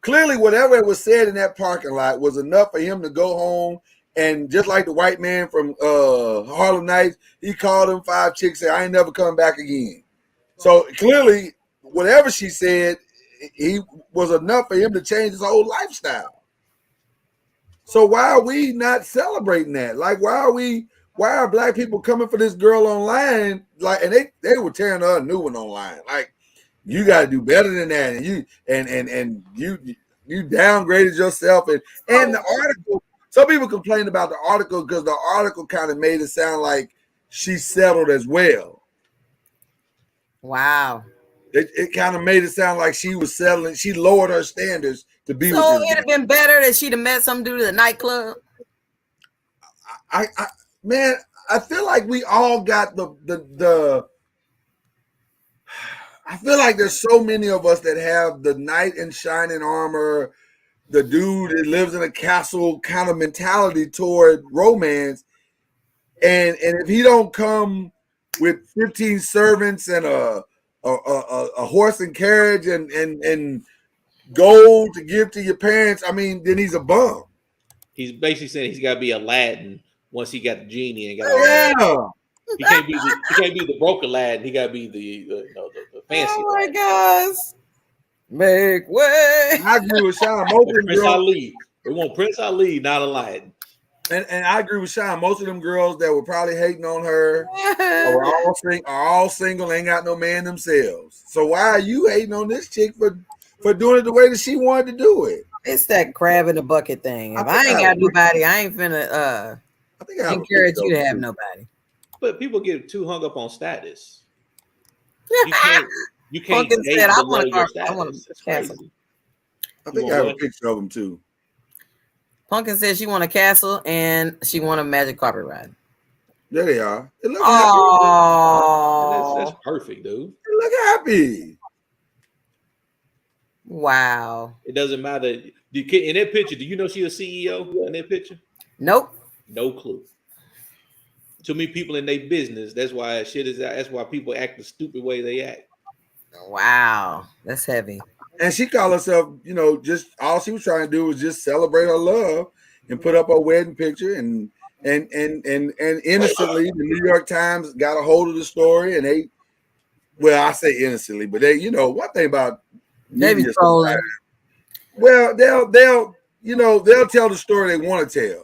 clearly, whatever was said in that parking lot was enough for him to go home. And just like the white man from Harlem Nights, he called him 5 chicks, said, "I ain't never coming back again." So clearly, whatever she said, he was enough for him to change his whole lifestyle. So why are we not celebrating that? Like, why are black people coming for this girl online? Like, and they were tearing her a new one online. Like, you got to do better than that, and you downgraded yourself, and the article. Some people complain about the article because the article kind of made it sound like she settled as well. Wow. It kind of made it sound like she was settling. She lowered her standards to be with this. So it'd have been better that she'd have met some dude at a nightclub. Man, I feel like we all got the I feel like there's so many of us that have the knight in shining armor, the dude that lives in a castle kind of mentality toward romance. And if he don't come with 15 servants and a horse and carriage and gold to give to your parents, I mean, then he's a bum. He's basically saying he's got to be Aladdin once he got the genie and got he can't be the broke Aladdin. He got to be the fancy. Oh my gosh. Make way. I agree with Sean. Most of them Prince Ali. They want Prince Ali, not Aladdin. And I agree with Sean. Most of them girls that were probably hating on her are all single, ain't got no man themselves. So why are you hating on this chick for doing it the way that she wanted to do it? It's that crab in the bucket thing. If I ain't got nobody, I ain't finna encourage you to have nobody. But people get too hung up on status. You can't Pumpkin said, I want to castle. I think I have a picture of him too. Pumpkin said she want a castle and she want a magic carpet ride. There they are. They look happy. That's perfect, dude. They look happy. Wow. It doesn't matter. In that picture, do you know she's a CEO in that picture? Nope. No clue. Too many people in their business. That's why shit is. That's why people act the stupid way they act. Wow, that's heavy. And she called herself, just all she was trying to do was just celebrate her love and put up her wedding picture and and innocently, the New York Times got a hold of the story, and they, well, I say innocently, but they, one thing about They be media trolling. well, they'll tell the story they want to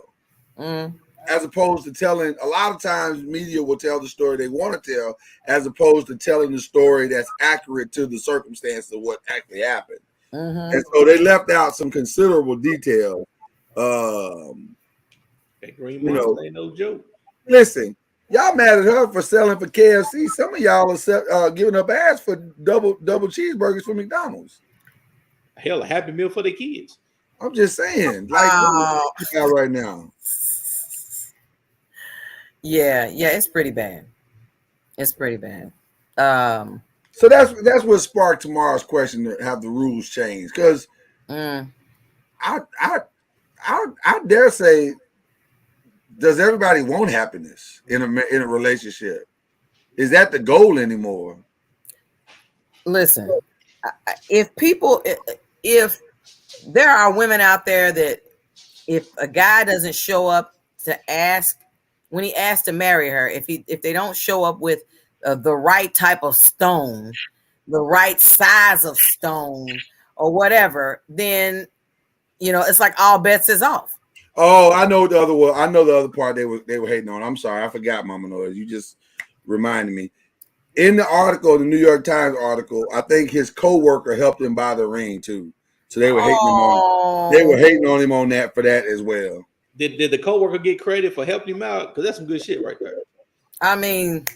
tell, as opposed to telling. A lot of times, media will tell the story they want to tell, as opposed to telling the story that's accurate to the circumstances of what actually happened. And so they left out some considerable detail. That Green Monster ain't no joke. Listen, y'all mad at her for selling for KFC. Some of y'all are giving up ass for double cheeseburgers for McDonald's. Hell, a Happy Meal for the kids. I'm just saying, like, right now. Yeah, it's pretty bad. It's pretty bad. So that's what sparked tomorrow's question to have the rules changed, because I dare say, does everybody want happiness in a relationship? Is that the goal anymore? Listen, if there are women out there that if a guy doesn't show up to ask, when he asks to marry her, if they don't show up with the right type of stone, the right size of stone, or whatever, then it's like all bets is off. Oh, I know the other one. I know the other part they were hating on. I'm sorry, I forgot, Mama Noise. You just reminded me. In the article, the New York Times article, I think his co-worker helped him buy the ring too. So they were hating him on. They were hating on him on that for that as well. Did the co-worker get credit for helping him out? Because that's some good shit right there. I mean,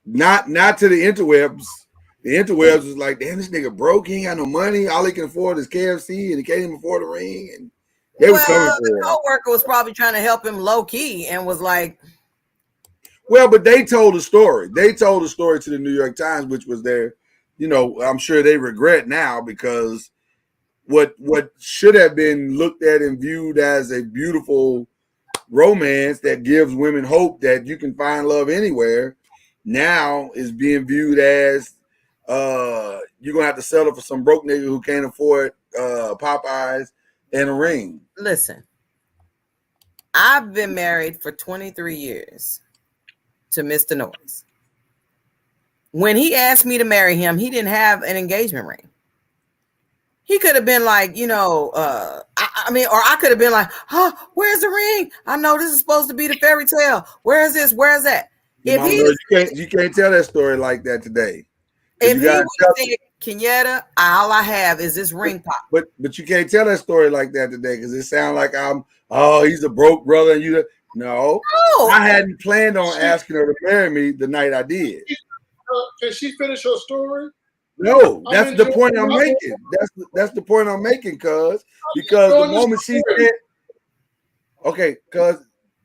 not to the interwebs. The interwebs was like, damn, this nigga broke. He ain't got no money. All he can afford is KFC, and he can't even afford a ring. And they were coming for the co-worker was probably trying to help him low key and was like, well, but they told a story. They told a story to the New York Times, which was their, I'm sure they regret now, because what should have been looked at and viewed as a beautiful romance that gives women hope that you can find love anywhere, now is being viewed as you're gonna have to settle for some broke nigga who can't afford Popeyes and a ring. Listen, I've been married for 23 years to Mr. Noiz. When he asked me to marry him, he didn't have an engagement ring. He could have been like, or I could have been like, where's the ring? I know this is supposed to be the fairy tale. Where is this? Where is that? You can't tell that story like that today. If he would say, Kenyatta, all I have is this ring pop. But you can't tell that story like that today, because it sounds like he's a broke brother and you. No, I hadn't planned on asking her to marry me the night I did. Can she finish her story? No, that's the point I'm making. That's the point I'm making, because the moment she said, okay, cuz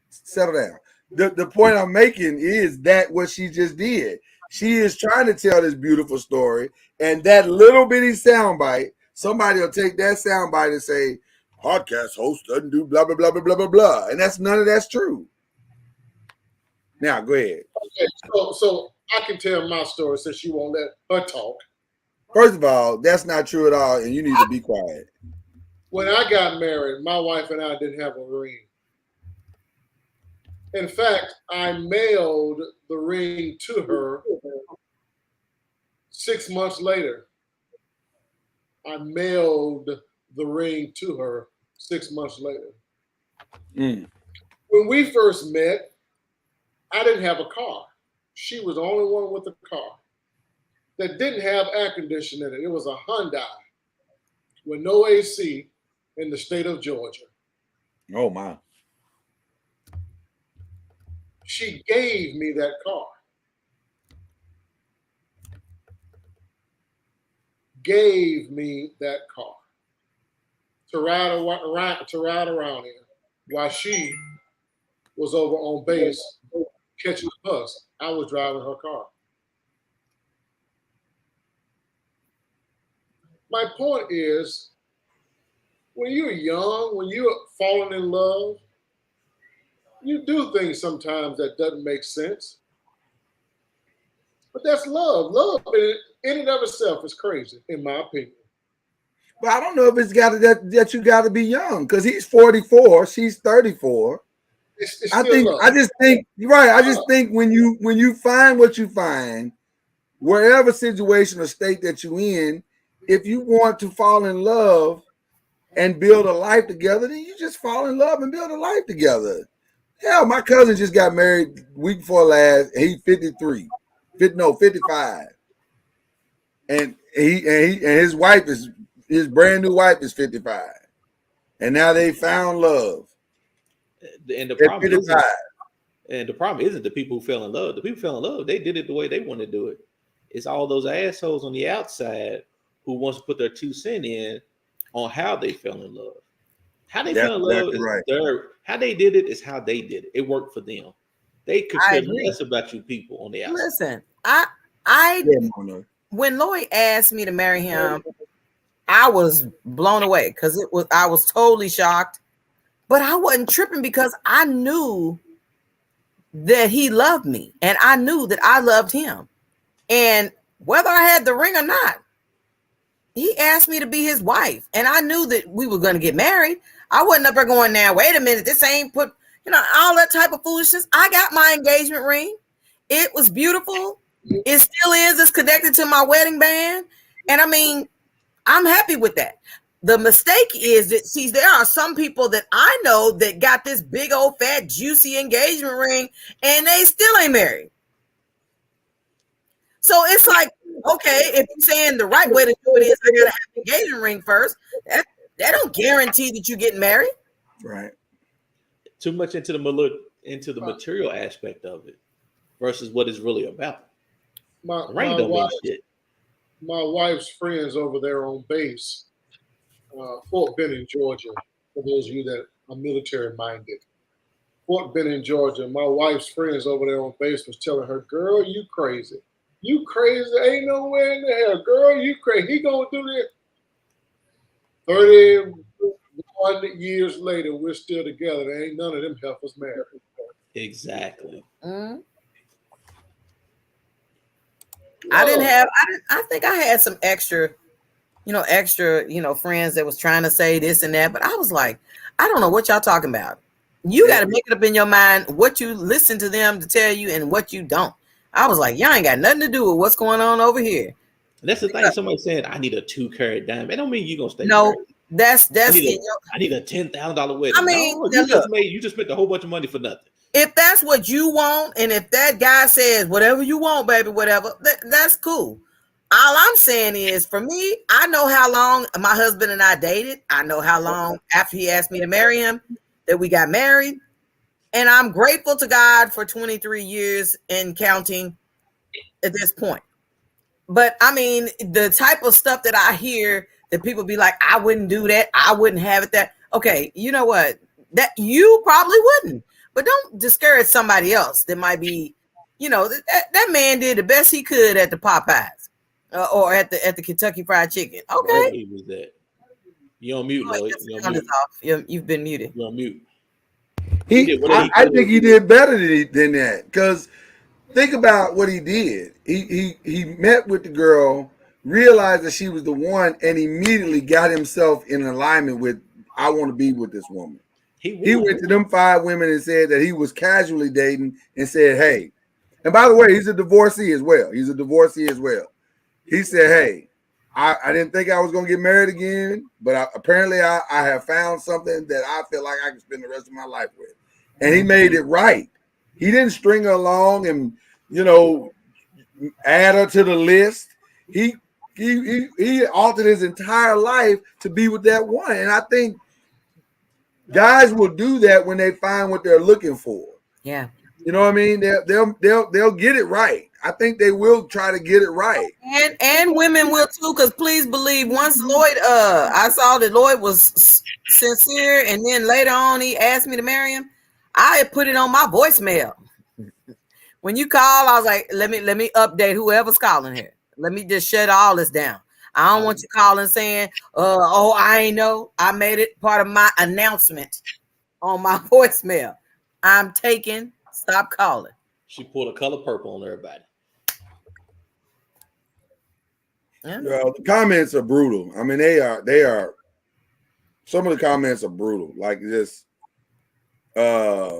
settle down. The point I'm making is that what she just did. She is trying to tell this beautiful story, and that little bitty soundbite, somebody will take that soundbite and say, podcast host doesn't do blah blah blah blah blah blah blah, and none of that's true. Now go ahead. Okay, so I can tell my story since you won't let her talk. First of all, that's not true at all, and you need to be quiet. When I got married, my wife and I didn't have a ring. In fact, I mailed the ring to her 6 months later. I mailed the ring to her 6 months later. When we first met, I didn't have a car. She was the only one with a car that didn't have air conditioning in it. It was a Hyundai with no AC in the state of Georgia. Oh, my. She gave me that car. Gave me that car to ride around in while she was over on base catching the bus. I was driving her car. My point is, when you're young, when you're falling in love, you do things sometimes that doesn't make sense. But that's love. Love in and of itself is crazy, in my opinion. But I don't know if it's got that you got to be young, because he's 44, she's 34. It's I still love. just think you're right. I just think when you find what you find, wherever situation or state that you in, if you want to fall in love and build a life together, then you just fall in love and build a life together. Hell, my cousin just got married week before last, and he's 55. And his wife is his brand new wife is 55. And now they found love. And the At problem 55. isn't the people who fell in love. The people who fell in love, they did it the way they want to do it. It's all those assholes on the outside who wants to put their 2 cents in on how they fell in love. How they fell in love is how they did it is how they did it. It worked for them. They could care less about you people on the outside. Listen, when Lloyd asked me to marry him, I was blown away because I was totally shocked, but I wasn't tripping because I knew that he loved me and I knew that I loved him. And whether I had the ring or not, he asked me to be his wife. And I knew that we were going to get married. I wasn't up there going, now, wait a minute, this ain't all that type of foolishness. I got my engagement ring. It was beautiful. It still is. It's connected to my wedding band. And I mean, I'm happy with that. The mistake is that, see, there are some people that I know that got this big old fat juicy engagement ring and they still ain't married. So it's like, okay, if you're saying the right way to do it is I gotta have an engagement ring first, that don't guarantee that you get married. Right. Too much into the material aspect of it versus what it's really about. My wife's friends over there on base, Fort Benning, Georgia, for those of you that are military minded. Fort Benning, Georgia, my wife's friends over there on base was telling her, girl, you crazy. You crazy. Ain't nowhere in the hell. Girl, you crazy. He gonna do this. 31 years later, we're still together. There ain't none of them heifers married. Exactly. Mm-hmm. I think I had some extra friends that was trying to say this and that, but I was like, I don't know what y'all talking about. You got to make it up in your mind what you listen to them to tell you and what you don't. I was like, y'all ain't got nothing to do with what's going on over here. And that's the thing. Somebody saying, I need a 2-carat diamond. It don't mean you're going to stay married. That's I need a $10,000 wedding. I mean, no, you just spent a whole bunch of money for nothing. If that's what you want, and if that guy says whatever you want, baby, whatever, that's cool. All I'm saying is, for me, I know how long my husband and I dated. I know how long after he asked me to marry him that we got married. And I'm grateful to God for 23 years and counting at this point. But I mean, the type of stuff that I hear that people be like, I wouldn't do that. I wouldn't have it that. Okay, you know what? That you probably wouldn't. But don't discourage somebody else that might be, that man did the best he could at the Popeyes or at the Kentucky Fried Chicken. Okay. What he was that? You're on mute, Lloyd. You've been muted. You're on mute. I think he did better than that, because think about what he did. He met with the girl, realized that she was the one, and immediately got himself in alignment with, I want to be with this woman. He went to them 5 women and said that he was casually dating and said, hey, and by the way, he's a divorcee as well. He said, hey, I didn't think I was going to get married again, but apparently I have found something that I feel like I can spend the rest of my life with. And he made it right. He didn't string her along and, add her to the list. He altered his entire life to be with that one. And I think guys will do that when they find what they're looking for. Yeah. You know what I mean? They'll get it right. I think they will try to get it right. And women will too, because please believe, once Lloyd, I saw that Lloyd was sincere, and then later on he asked me to marry him, I had put it on my voicemail. When you call, I was like, let me update whoever's calling here. Let me just shut all this down. I don't want you calling saying, I ain't know. I made it part of my announcement on my voicemail. I'm taking, stop calling. She pulled a color purple on everybody. Yeah. Well, the comments are brutal. I mean, they are. Some of the comments are brutal. Like this, I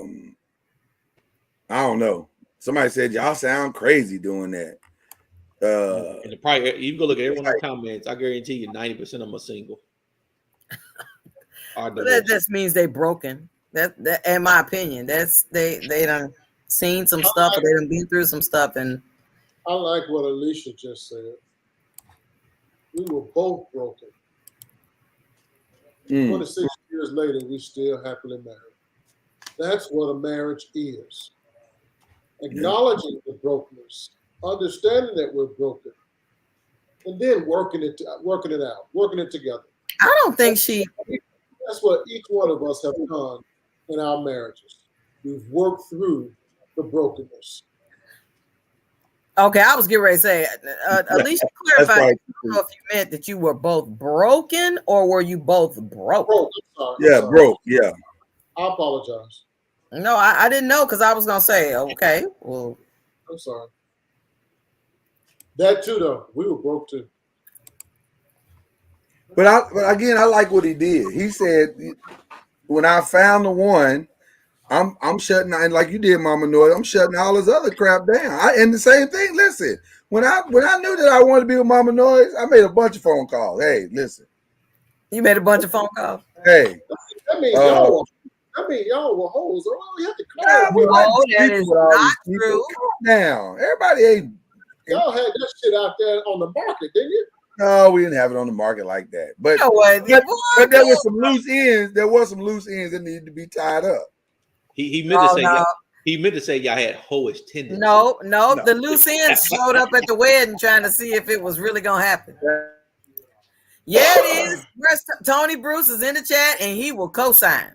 don't know. Somebody said y'all sound crazy doing that. And the probably you can go look at every one of the comments. I guarantee you 90% of them are single. That just means they broken. That in my opinion, that's they done seen some stuff, or they done been through some stuff, and I like what Alicia just said. We were both broken. 26 years later, we still happily married. That's what a marriage is. Acknowledging the brokenness, understanding that we're broken, and then working it out, working it together. I don't think That's what each one of us have done in our marriages. We've worked through the brokenness. Okay, I was getting ready to say, Alicia, clarify. I don't know if you meant that you were both broken or were you both broke? Broke. I'm sorry. Broke. Yeah. I apologize. No, I didn't know, because I was gonna say, okay, well, I'm sorry. That too, though, we were broke too. But again, I like what he did. He said, when I found the one, I'm shutting down, like you did, Mama Noise. I'm shutting all this other crap down. And the same thing. Listen, when I knew that I wanted to be with Mama Noise, I made a bunch of phone calls. Hey, listen. You made a bunch of phone calls. Hey, I mean, y'all were hoes. You have to call. That is not true. Now, everybody ain't. Y'all had that shit out there on the market, didn't you? No, we didn't have it on the market like that. But, but there were some loose ends. There were some loose ends that needed to be tied up. He meant to say he meant to say y'all had hoish tendencies. No, the loose ends showed up at the wedding trying to see if it was really gonna happen. Yeah, it is. Tony Bruce is in the chat and he will co-sign.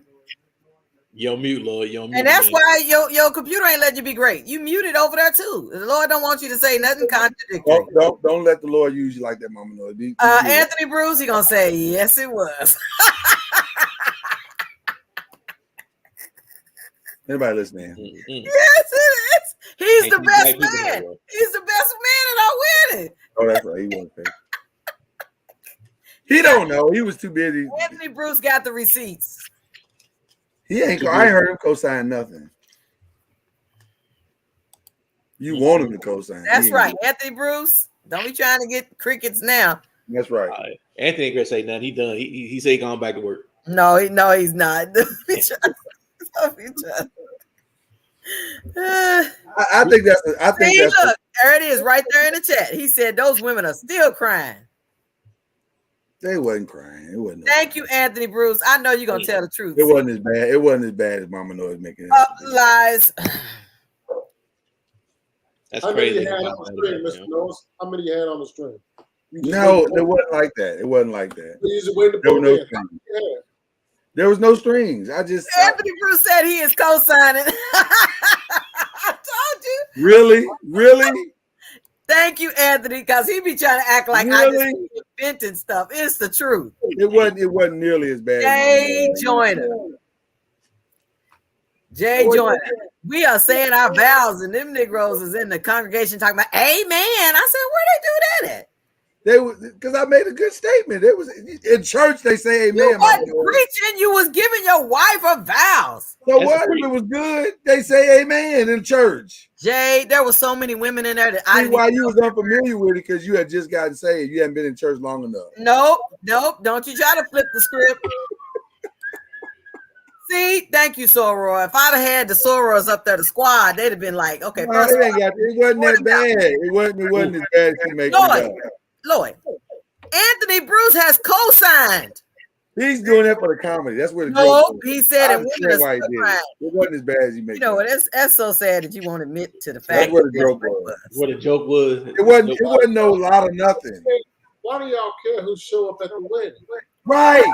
Yo, mute, Lord. Yo, mute. And that's why your computer ain't letting you be great. You muted over there too. The Lord don't want you to say nothing contradictory. Don't let the Lord use you like that, Mama Noise. Anthony Bruce, he gonna say yes, it was. Anybody listening? Yes, it is. He's the best man. He's the best man in our wedding. Oh, that's right. He wasn't fake. He don't know. He was too busy. Anthony Bruce got the receipts. He ain't. I ain't heard him co-sign nothing. You want him to co-sign. That's right, Anthony Bruce. Don't be trying to get crickets now. That's right. Anthony ain't gonna say nothing. He done. He said he gone back to work. No, he's not. I think that's. I think see, that's. Look, there it is, right there in the chat. He said those women are still crying. They wasn't crying. It wasn't. Thank you, Anthony Bruce. I know you're gonna tell the truth. It wasn't as bad. It wasn't as bad as Mama Noise making it. Lies. That's How crazy. many you had on the string, Mr. Noise? How many you had on the string? No, it wasn't like that. It wasn't like that. There were no strings. There was no strings. Anthony Bruce said he is co-signing. I told you. Really? Thank you, Anthony, because he be trying to act like I just invented stuff. It's the truth. It wasn't nearly as bad. Jay Joyner. We are saying our vows, and them Negroes is in the congregation talking about amen. I said, where they do that at? They was because I made a good statement. It was in church. They say amen. You wasn't preaching. You was giving your wife her vows. So what if it was good? They say amen in church. Jay, there were so many women in there that I didn't. Why you was unfamiliar with it because you had just gotten saved. You hadn't been in church long enough. Nope. Don't you try to flip the script. See, thank you, Soror. If I'd have had the Soros up there, the squad, they'd have been like, okay, no, it wasn't that bad. It wasn't as bad as you make it. Lloyd, Anthony Bruce has co-signed. He's doing that for the comedy. That's where the joke was. He said it wasn't as bad as you make it. You know what? That's so sad that you won't admit to the fact. That's what the joke was. What the joke was. It wasn't no lot of nothing. Why do y'all care who show up at the wedding? Right.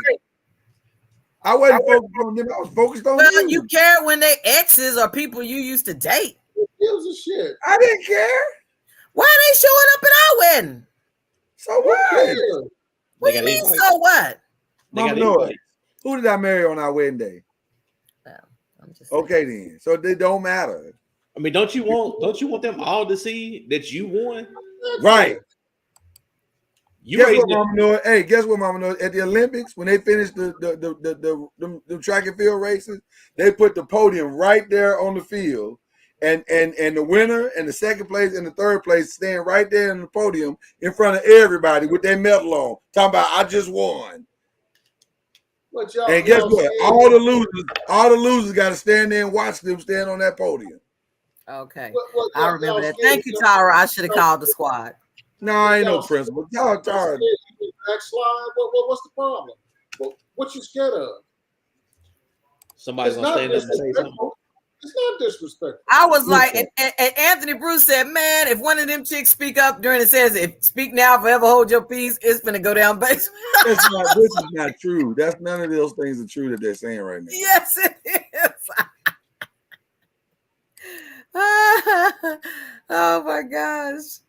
I wasn't focused on them. I was focused on you. You care when they exes or people you used to date. Who gives a shit? I didn't care. Why are they showing up at our wedding? So what? What do you mean, so what? Mama Noise. Who did I marry on our wedding day? I'm just okay then. So they don't matter. I mean, don't you want them all to see that you won? Right. Guess what, Mama Noise? Hey, guess what, Mama Noise? At the Olympics, when they finished the track and field races, they put the podium right there on the field, and the winner and the second place and the third place stand right there on the podium in front of everybody with their medal on, talking about I just won. And guess what? All the losers got to stand there and watch them stand on that podium. Okay, I remember that. Thank you, Tara. I should have called the squad. No, I ain't no principal. Tara. Backslide. What's the problem? What you scared of? Somebody's gonna stand up and say something. It's not disrespectful. I was like, and Anthony Bruce said, "Man, if one of them chicks speak up during it says, if speak now, forever hold your peace, it's gonna go down base." This is not true. That's none of those things are true that they're saying right now. Yes, it is. Oh my gosh.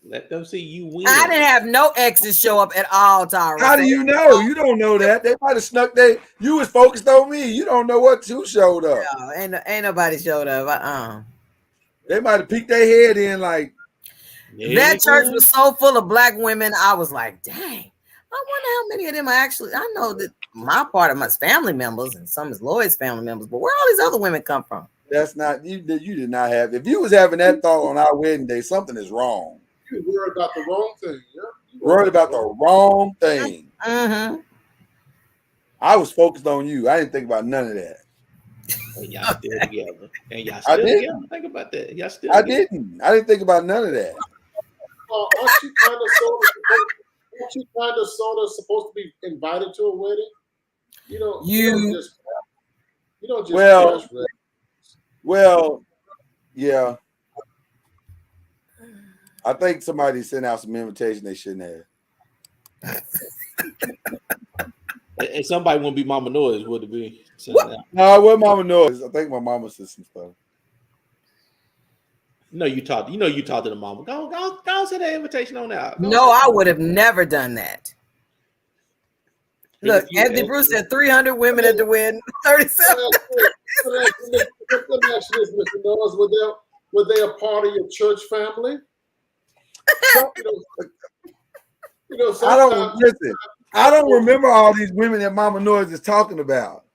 Let them see you win. I didn't have no exes show up at all, Tara. How do you know? You don't know that. They might have snuck you was focused on me. You don't know who showed up. No, ain't nobody showed up. They might have peeked their head in like that church was so full of black women. I was like, dang, I wonder how many of them I know that my part of my family members and some is Lloyd's family members, but where all these other women come from? That's not you did not have. If you was having that thought on our wedding day, something is wrong. You worried about the wrong thing. Yeah? Worried about the wrong thing. Mm-hmm. I was focused on you. I didn't think about none of that. And y'all still together. And y'all still together. Think about that. Y'all still together. Didn't. I didn't think about none of that. Aren't you kind of sort of supposed to be invited to a wedding? You don't just well, yeah. I think somebody sent out some invitation they shouldn't have. And somebody wouldn't be Mama Noise, would it be? No, it wasn't Mama Noise. I think my mama said some stuff. You talked to the mama. Go send that invitation on out. No, I would have never done that. Look, Anthony Bruce said 300 women at the wedding, 37. Let me ask you this, Mr. Noise. Were they a part of your church family? I don't remember all these women that Mama Noise is talking about.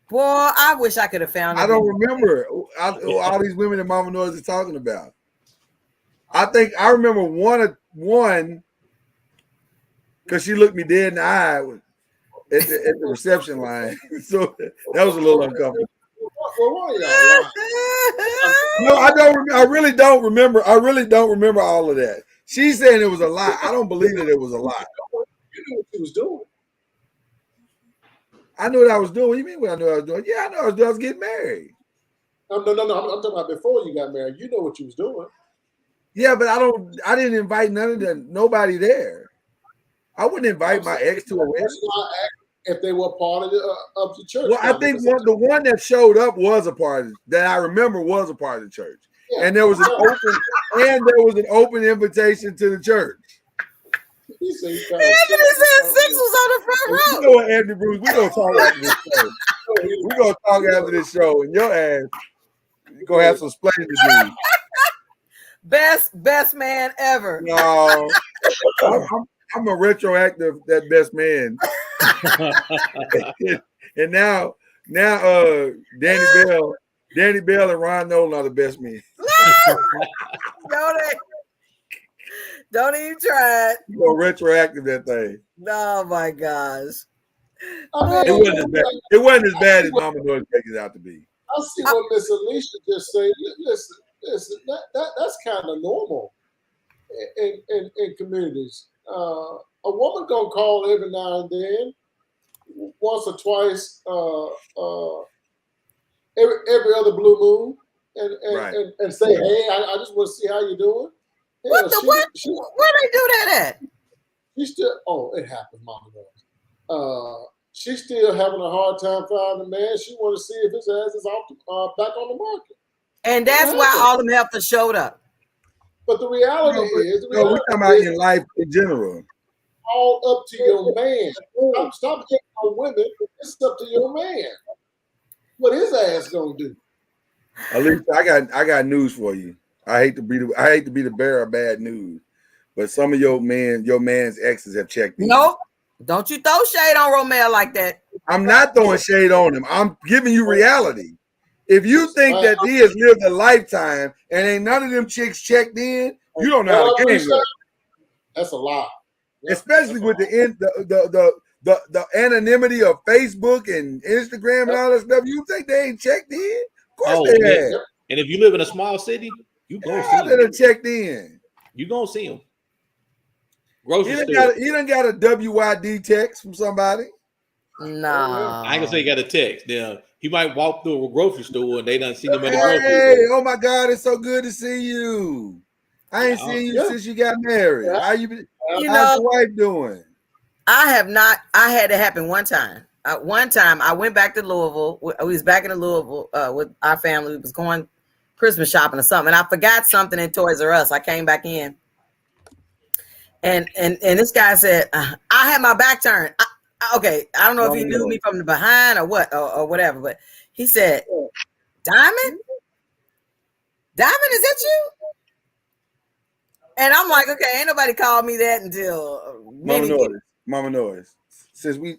Boy, I wish I could have found them. I don't remember all these women that Mama Noise is talking about. I think I remember one because she looked me dead in the eye at the reception line. So that was a little uncomfortable. No, I don't. I really don't remember. I really don't remember all of that. She's saying it was a lie. I don't believe that it was a lie. You knew what she was doing. I knew what I was doing. What do you mean what I knew what I was doing? Yeah, I know I was getting married. No. I'm talking about before you got married. You know what you was doing. Yeah, but I didn't invite nobody there. I wouldn't invite my ex to a wedding. If they were part of the church. Well, I think the one that showed up was a part of that I remember was a part of the church. Yeah. And there was an open invitation to the church. Anthony said 6 was on the front row. You know what, Anthony Bruce? We're gonna talk after this show. We're gonna talk after this show, and your ass you're gonna have some explaining to do. Best man ever. No, I'm a retroactive that best man. And now Danny Bell and Ron Nolan are the best men. Don't even try it. You go retroactive that thing. Oh my gosh. It wasn't as bad as Mama Noise make it out to be. I see what Miss Alicia just said. Listen, that's kind of normal in communities. A woman gonna call every now and then, once or twice, every other blue moon, and say, "Hey, I just want to see how you're doing." Where they do that at? She's still. It happened, Mama. She's still having a hard time finding a man. She want to see if his ass is back on the market. And that's why all them helpers showed up. But the reality is, we're talking about in life in general. All up to your man. Stop getting on women. It's up to your man. What his ass gonna do? At least I got news for you. I hate to be the bearer of bad news, but some of your man's exes have checked in. Nope. Don't you throw shade on Romeo like that. I'm not throwing shade on him. I'm giving you reality. If you think that he has lived a lifetime and ain't none of them chicks checked in, you don't know how the game works. That's a lie. Especially with the anonymity of Facebook and Instagram and all that stuff. You think they ain't checked in? Of course they have. And if you live in a small city, you gonna see them. They checked in. You gonna see them. He done got a WYD text from somebody. Nah. I ain't gonna say he got a text. Yeah, he might walk through a grocery store and they done see him at the Hey, grocery store. oh my God, it's so good to see you. I ain't seen you since you got married. How's your wife doing? I have not. I had it happen one time. One time I went back to Louisville. We was back in Louisville with our family. We was going Christmas shopping or something. And I forgot something in Toys R Us. I came back in. And this guy said, I had my back turned. Okay, I don't know if he knew me from the behind or what or whatever, but he said, Diamond, is that you? And I'm like, okay, ain't nobody called me that until Mama Noise. Since we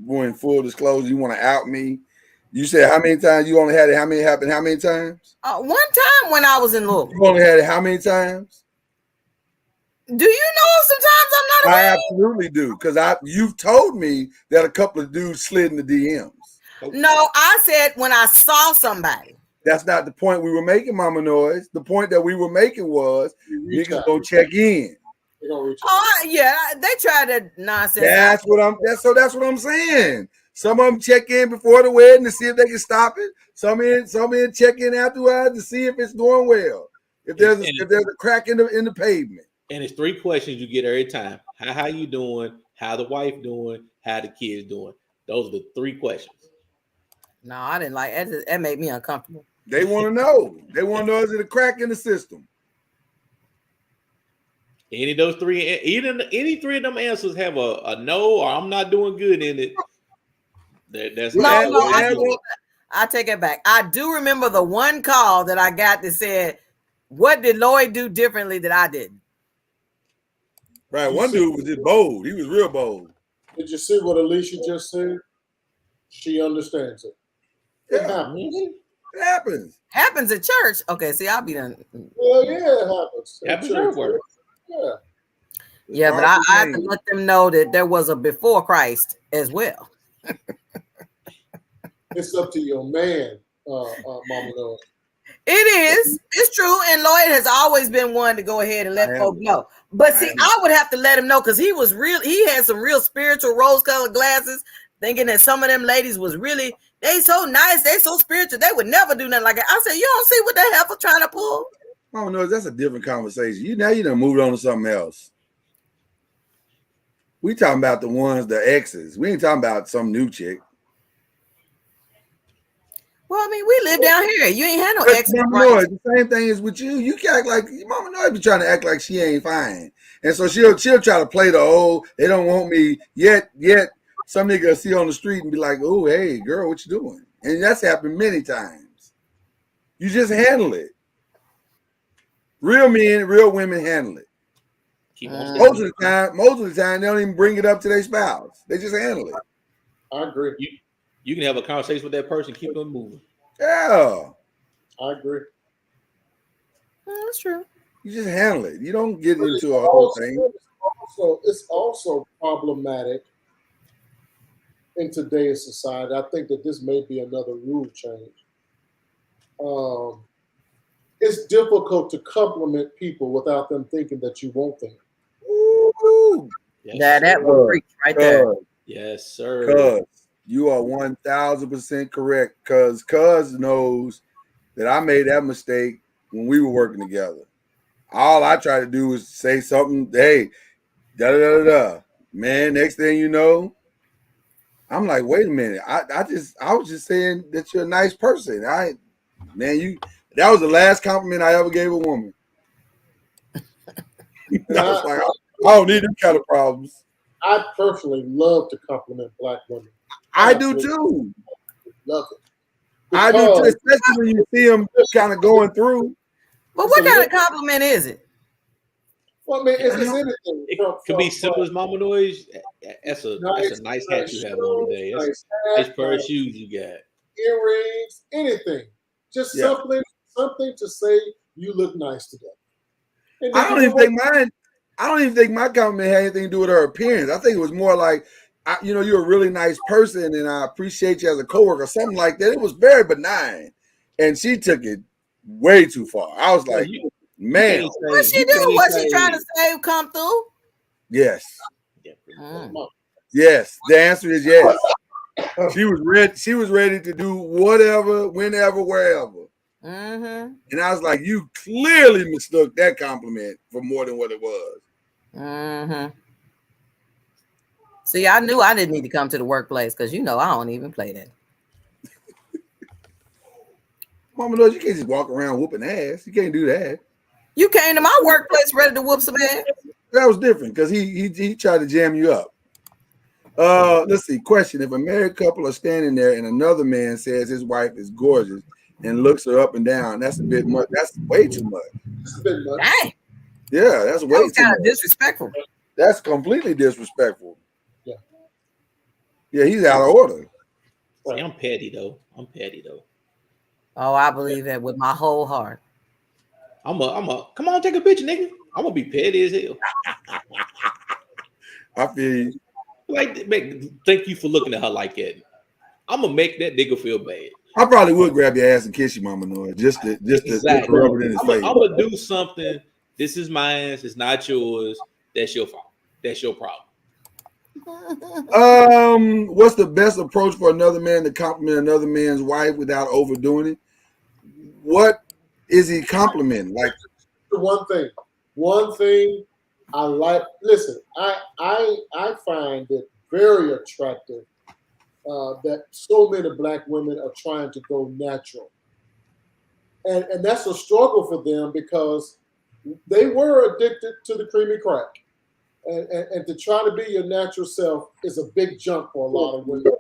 were in full disclosure, you want to out me. You said how many times you only had it? How many happened? How many times? One time when I was in Louisville. You only had it how many times? Do you know sometimes I'm not I absolutely do, because you've told me that a couple of dudes slid in the DMs. No, I said when I saw somebody. That's not the point we were making, Mama Noise. The point that we were making was niggas go check in. Oh yeah, they tried to nonsense. That's what I'm saying. Some of them check in before the wedding to see if they can stop it. Some in check in afterwards to see if it's going well. If there's a crack in the pavement. And it's 3 questions you get every time. How you doing? How the wife doing? How the kids doing? Those are the 3 questions. No, I didn't like it. That made me uncomfortable. They want to know. They want to know, is it a crack in the system? Any of those 3, any 3 of them answers have a no or I'm not doing good in it. That's no. I take it back. I do remember the one call that I got that said, "What did Lloyd do differently that I didn't?" Right. One dude was just bold. He was real bold. Did you see what Alicia just said? She understands it. It happens. It happens. Happens at church. Okay, see, I'll be done. Well, yeah, it happens. Happens everywhere. Yeah. Yeah, but I have to let them know that there was a before Christ as well. It's up to your man, Mama Noise. It is. It's true. And Lloyd has always been one to go ahead and let folks know. But see, I would have to let him know because he was real. He had some real spiritual rose-colored glasses, thinking that some of them ladies was really, they so nice, they so spiritual, they would never do nothing like that. I said, you don't see what the heifer trying to pull? Mama Noise, that's a different conversation. You done moved on to something else. We talking about the ones, the exes. We ain't talking about some new chick. Well, I mean, we live down here. You ain't had no exes. Mama Noise, the same thing is with you. You can act like Mama Noise be trying to act like she ain't fine. And so she'll try to play the old, they don't want me yet. Some nigga see on the street and be like, oh, hey, girl, what you doing? And that's happened many times. You just handle it. Real men, real women handle it. Most of the time, they don't even bring it up to their spouse. They just handle it. I agree. You can have a conversation with that person, keep them moving. Yeah. I agree. That's true. You just handle it. You don't get into a whole thing. It's also problematic in today's society. I think that this may be another rule change. It's difficult to compliment people without them thinking that you want them. Ooh. Yes, that was preach right there. Yes, sir. Cuz you are 1000% correct. Cuz knows that I made that mistake when we were working together. All I try to do is say something. Hey, man. Next thing you know, I'm like, wait a minute. I was just saying that you're a nice person. That was the last compliment I ever gave a woman. I was like, I don't need them kind of problems. I personally love to compliment Black women. I do too. Love it. I do too, especially when you see them kind of going through. But what kind of compliment is it? Well, I mean, it's anything. It could be simple as Mama Noise. That's a nice hat you have on today. That's nice pair of shoes you got. Earrings, anything. Just something to say you look nice today. I don't even think my compliment had anything to do with her appearance. I think it was more like, you're a really nice person, and I appreciate you as a coworker, something like that. It was very benign, and she took it way too far. I was like, man, what she do? What she trying to say? Come through? Yes. Yes. The answer is yes. She was ready. She was ready to do whatever, whenever, wherever. And I was like, you clearly mistook that compliment for more than what it was. See, I knew I didn't need to come to the workplace because I don't even play that. Mama knows you can't just walk around whooping ass. You can't do that. You came to my workplace ready to whoop some ass. That was different because he tried to jam you up. Let's see. Question: if a married couple are standing there and another man says his wife is gorgeous and looks her up and down, that's a bit much. That's way too much. It's a bit much. Dang. Yeah, that's way too much. Kind of disrespectful. That's completely disrespectful. Yeah. Yeah, he's out of order. See, I'm petty though. Oh, I believe that with my whole heart. I'm a come on, take a picture, nigga. I'm gonna be petty as hell. I feel you. Like, thank you for looking at her like that. I'm gonna make that nigga feel bad. I probably would grab your ass and kiss you, Mama Noah, just to rub it in his face. I'm gonna do something. This is mine. It's not yours. That's your fault. That's your problem. What's the best approach for another man to compliment another man's wife without overdoing it? What is he complimenting? Like the one thing I like. Listen, I find it very attractive that so many black women are trying to go natural, and that's a struggle for them because they were addicted to the creamy crack, and to try to be your natural self is a big jump for a lot of women.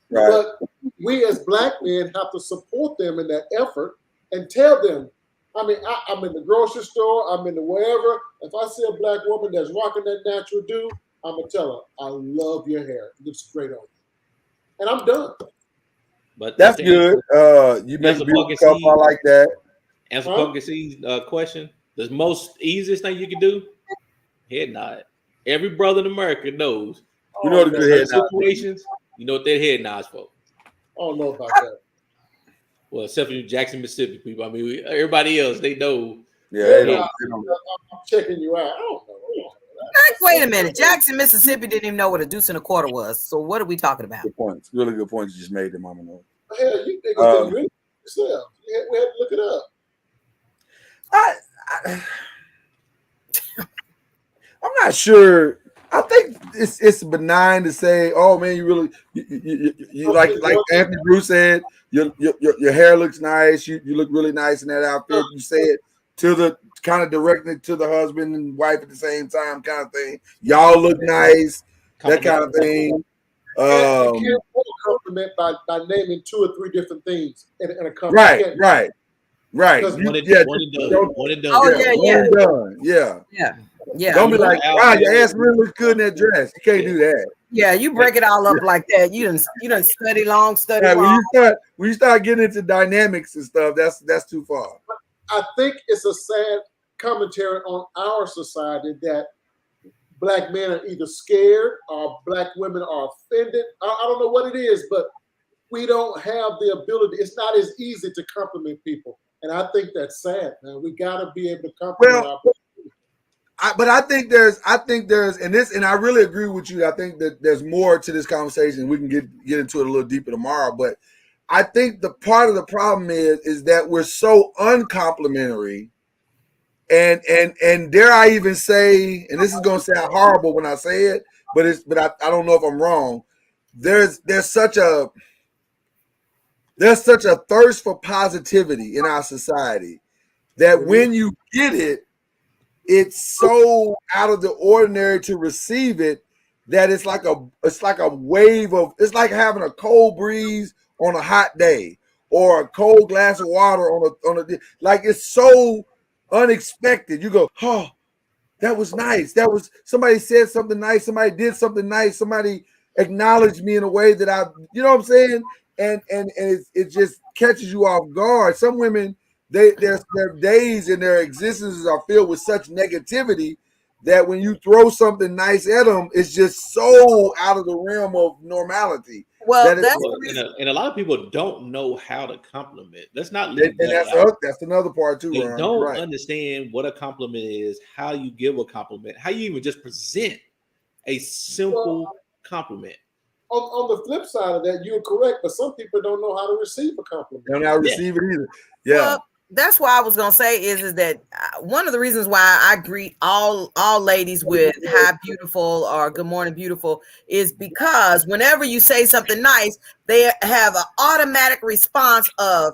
Right. But we as black men have to support them in that effort and tell them. I mean, I'm in the grocery store, I'm in the wherever. If I see a black woman that's rocking that natural do, I'm gonna tell her, I love your hair. It looks great on you. And I'm done. But that's good. You make a beautiful couple. I like that. Answer Pumpkin C's question. The most easiest thing you can do, head nod. Every brother in America knows. You know the good head nod situations. You know what that head nod's for. I don't know about that. Well, except for Jackson, Mississippi people. I mean, everybody else, they know. Yeah, I'm checking you out. I don't know. Wait a minute. Jackson, Mississippi didn't even know what a deuce and a quarter was. So what are we talking about? Good points. Really good points you just made there, Mama Noah. Hell, you niggas didn't read yourself. We had to look it up. I'm not sure. I think it's benign to say, "Oh man, you really you like Anthony Bruce said, your hair looks nice. You look really nice in that outfit." You say it to the kind of directing it to the husband and wife at the same time, kind of thing. Y'all look nice, that kind of thing. You can't compliment by naming 2 or 3 different things in a compliment. Right. One and done. Oh yeah. Yeah. Don't be like, wow, your ass really looks good in that dress. You can't do that. Yeah, you break it all up like that. You done study long. When you start getting into dynamics and stuff, that's too far. I think it's a sad commentary on our society that black men are either scared or black women are offended. I don't know what it is, but we don't have the ability. It's not as easy to compliment people. And I think that's sad, man. We got to be able to compliment our people. But I think there's, and I really agree with you. I think that there's more to this conversation. We can get into it a little deeper tomorrow. But I think the part of the problem is that we're so uncomplimentary, and dare I even say, and this is going to sound horrible when I say it, but I don't know if I'm wrong. There's such a thirst for positivity in our society that when you get it, it's so out of the ordinary to receive it that it's like a wave of, it's like having a cold breeze on a hot day or a cold glass of water on a like, it's so unexpected. You go, oh, that was nice. That was somebody said something nice. Somebody did something nice. Somebody acknowledged me in a way that I, you know what I'm saying? And it just catches you off guard. Some women, their days and their existences are filled with such negativity that when you throw something nice at them, it's just so out of the realm of normality. Well, and a lot of people don't know how to compliment. Let's not leave and that's another part too. They Ron. don't understand what a compliment is, how you give a compliment, how you even just present a simple compliment. On the flip side of that, you're correct, but some people don't know how to receive a compliment. They don't know how to receive it either. Yeah. Well, that's why I was gonna say is that one of the reasons why I greet all ladies with "Hi, beautiful" or "Good morning, beautiful" is because whenever you say something nice, they have an automatic response of,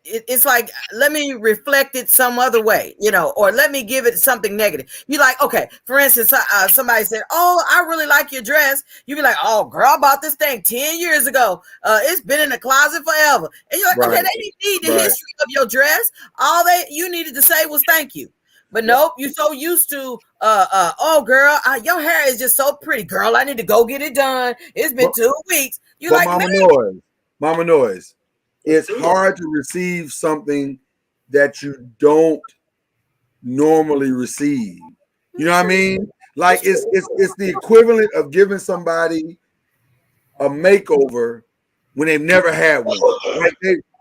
it's like, let me reflect it some other way, or let me give it something negative. You like, okay, for instance, somebody said, "Oh, I really like your dress." You be like, "Oh, girl, I bought this thing 10 years ago. It's been in the closet forever." And you're like, okay, they didn't need the history of your dress. All you needed to say was thank you. But nope, you're so used to, "Oh, girl, your hair is just so pretty. Girl, I need to go get it done. It's been 2 weeks." You like, Mama Noise. It's hard to receive something that you don't normally receive. You know what I mean? Like it's the equivalent of giving somebody a makeover when they've never had one. Like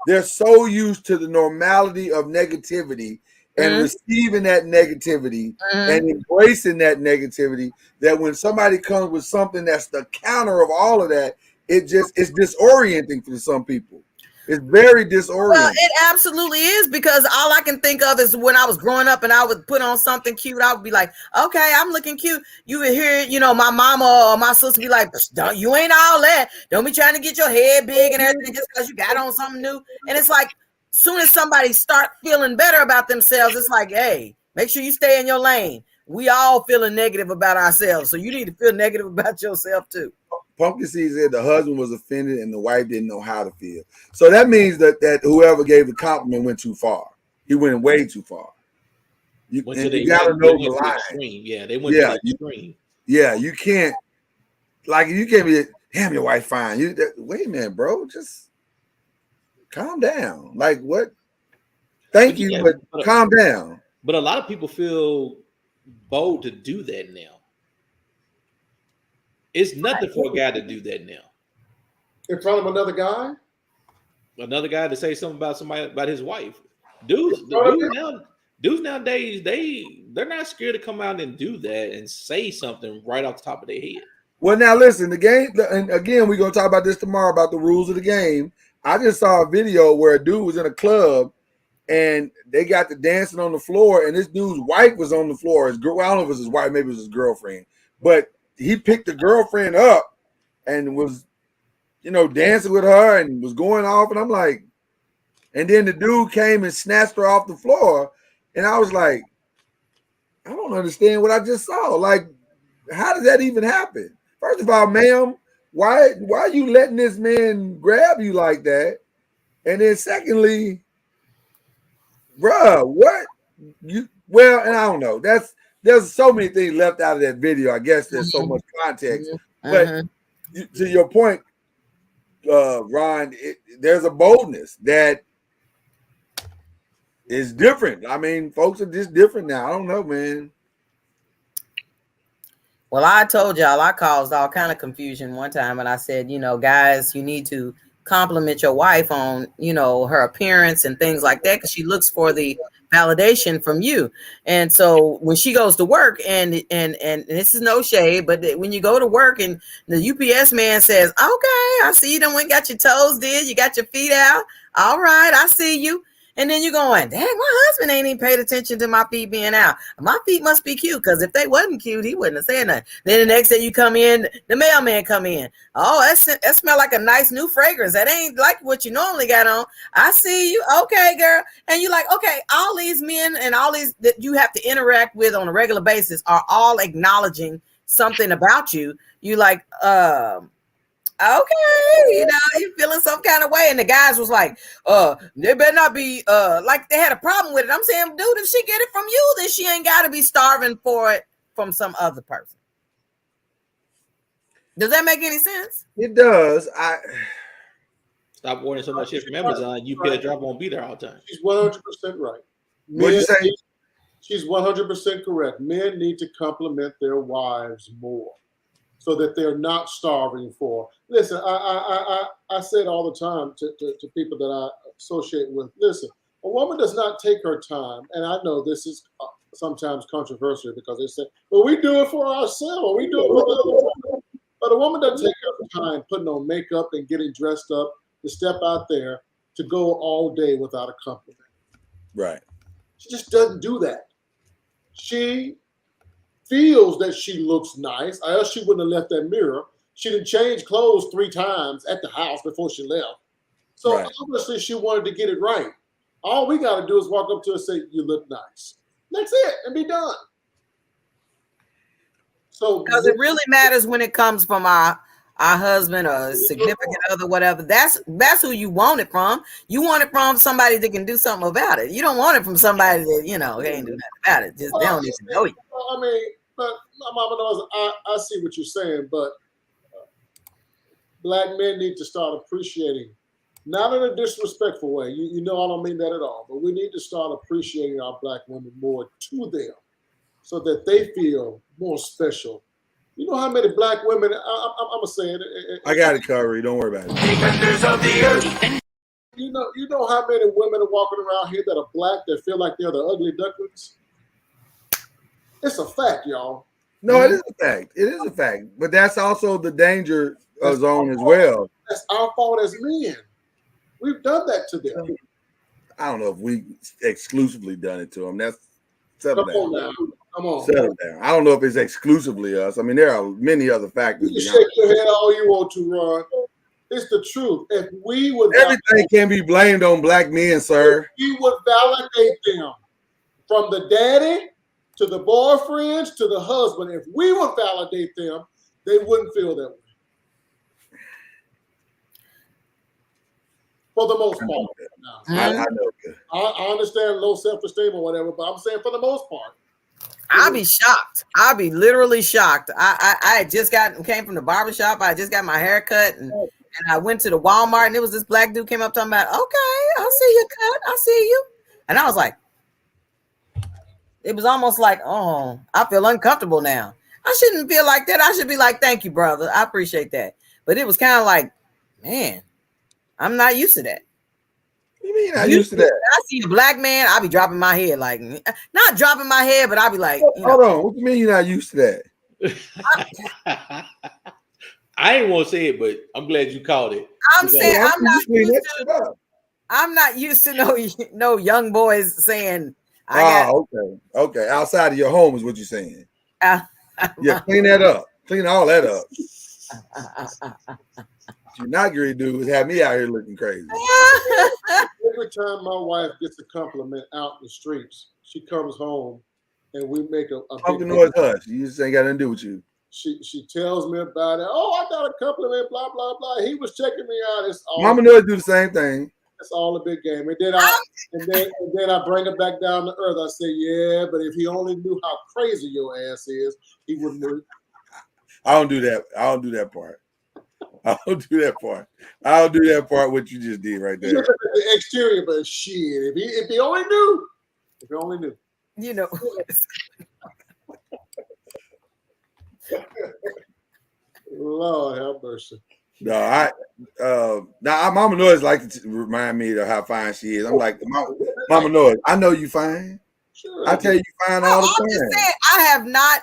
they're so used to the normality of negativity and receiving that negativity and embracing that negativity that when somebody comes with something that's the counter of all of that, it's disorienting for some people. It's very disorienting. Well, it absolutely is, because all I can think of is when I was growing up and I would put on something cute, I would be like, okay, I'm looking cute. You would hear, my mama or my sister be like, you ain't all that. Don't be trying to get your head big and everything just because you got on something new. And it's like, as soon as somebody start feeling better about themselves, it's like, hey, make sure you stay in your lane. We all feeling negative about ourselves, so you need to feel negative about yourself too. Pumpkin Seed said the husband was offended and the wife didn't know how to feel. So that means that whoever gave the compliment went too far. He went way too far. You gotta know the line. Yeah, they went to the extreme. Yeah, you can't be, damn, your wife fine. Wait a minute, bro. Just calm down. Like what? Thank you, but calm down. But a lot of people feel bold to do that now. It's nothing for a guy to do that now. In front of another guy? Another guy to say something about his wife. Dudes nowadays, they're not scared to come out and do that and say something right off the top of their head. Well, now listen, the game, and again, we're gonna talk about this tomorrow about the rules of the game. I just saw a video where a dude was in a club and they got the dancing on the floor, and this dude's wife was on the floor. His girl, I don't know if it was his wife, maybe it was his girlfriend, but he picked the girlfriend up and was, dancing with her and was going off. And I'm like, and then the dude came and snatched her off the floor. And I was like, I don't understand what I just saw. Like, how did that even happen? First of all, ma'am, why are you letting this man grab you like that? And then secondly, bruh, what? And I don't know. There's so many things left out of that video. I guess there's so much context. But to your point, Ron, there's a boldness that is different. I mean, folks are just different now. I don't know, man. Well, I told y'all I caused all kind of confusion one time, and I said, guys, you need to compliment your wife on, her appearance and things like that, because she looks for the validation from you. And so when she goes to work, and this is no shade, but when you go to work and the UPS man says, okay, I see you done went got your toes did, you got your feet out, all right, I see you. And then you're going, dang, my husband ain't even paid attention to my feet being out. My feet must be cute, because if they wasn't cute, he wouldn't have said nothing. Then the next day you come in, the mailman come in. Oh, that smell like a nice new fragrance. That ain't like what you normally got on. I see you. Okay, girl. And you're like, okay, all these men and all these that you have to interact with on a regular basis are all acknowledging something about you. You like, Okay, you know, you feeling some kind of way. And the guys was like, they better not be like they had a problem with it. I'm saying, dude, if she get it from you, then she ain't gotta be starving for it from some other person. Does that make any sense? It does. Stop ordering so much shit from Amazon. UPS driver won't be there all the time. She's 100% right. What you say? She's 100% correct. Men need to compliment their wives more, so that they're not starving for. Listen, I say it all the time to people that I associate with. Listen, a woman does not take her time, and I know this is sometimes controversial because they say, "Well, we do it for ourselves. We do it for the other women." But a woman doesn't take her time putting on makeup and getting dressed up to step out there to go all day without a compliment. Right. She just doesn't do that. She feels that she looks nice, or else she wouldn't have left that mirror. She didn't change clothes 3 times at the house before she left. So obviously she wanted to get it right. All we got to do is walk up to her and say, "You look nice." That's it, and be done. So because it really matters when it comes from our husband or significant other, whatever. That's who you want it from. You want it from somebody that can do something about it. You don't want it from somebody that, you know, they ain't do nothing about it. Just they don't need to know you. I mean, but my mama knows I see what you're saying, but black men need to start appreciating, not in a disrespectful way. You know I don't mean that at all, but we need to start appreciating our black women more to them, so that they feel more special. You know how many black women, I'm going to say it. I got it covered. Don't worry about it. You know how many women are walking around here that are black that feel like they're the ugly ducklings? It's a fact, y'all. No, it is a fact. It is a fact. But that's also the danger zone as well. That's our fault as men. We've done that to them. I don't know if we exclusively done it to them. That's settle down. Come on. Settle down. I don't know if it's exclusively us. I mean, there are many other factors. You shake your head all you want to, Ron. It's the truth. If we would everything can be blamed on black men, sir. We would validate them from the daddy to the boyfriends to the husband. If we would validate them, they wouldn't feel that way. For the most part. I understand low self-esteem or whatever, but I'm saying for the most part. I'll be shocked. I'll be literally shocked. I had just came from the barbershop. I just got my hair cut and I went to the Walmart and there was this black dude came up talking about, "Okay, I see your cut. I see you." And I was like, it was almost like, oh, I feel uncomfortable now. I shouldn't feel like that. I should be like, "Thank you, brother. I appreciate that." But it was kind of like, man, I'm not used to that. You mean not used to that? I see a black man, I'll be dropping my head, like not dropping my head, but I'll be like, hold on. What do you mean you're not used to that? I ain't want to say it, but I'm glad you called it. I'm saying I'm not used to no young boys saying okay. Outside of your home is what you're saying. Yeah, clean that up. Clean all that up. What you're not going to do is have me out here looking crazy. Every time my wife gets a compliment out in the streets, she comes home and we make a Talkin NOIZ hush. You just ain't got nothing to do with you. She tells me about it. "Oh, I got a compliment, blah, blah, blah. He was checking me out." It's all Mama NOIZ do the same thing. It's all a big game. And then I bring it back down to earth. I say, "Yeah, but if he only knew how crazy your ass is, he wouldn't move." I don't do that. I don't do that part. I don't do that part. I'll do that part. What you just did right there. The exterior, but shit, if he only knew, you know. Lord have mercy. No, now Mama NOIZ like to remind me of how fine she is. I'm like, Mama NOIZ, I know you fine. Sure, I tell you fine all the time. Saying, I have not.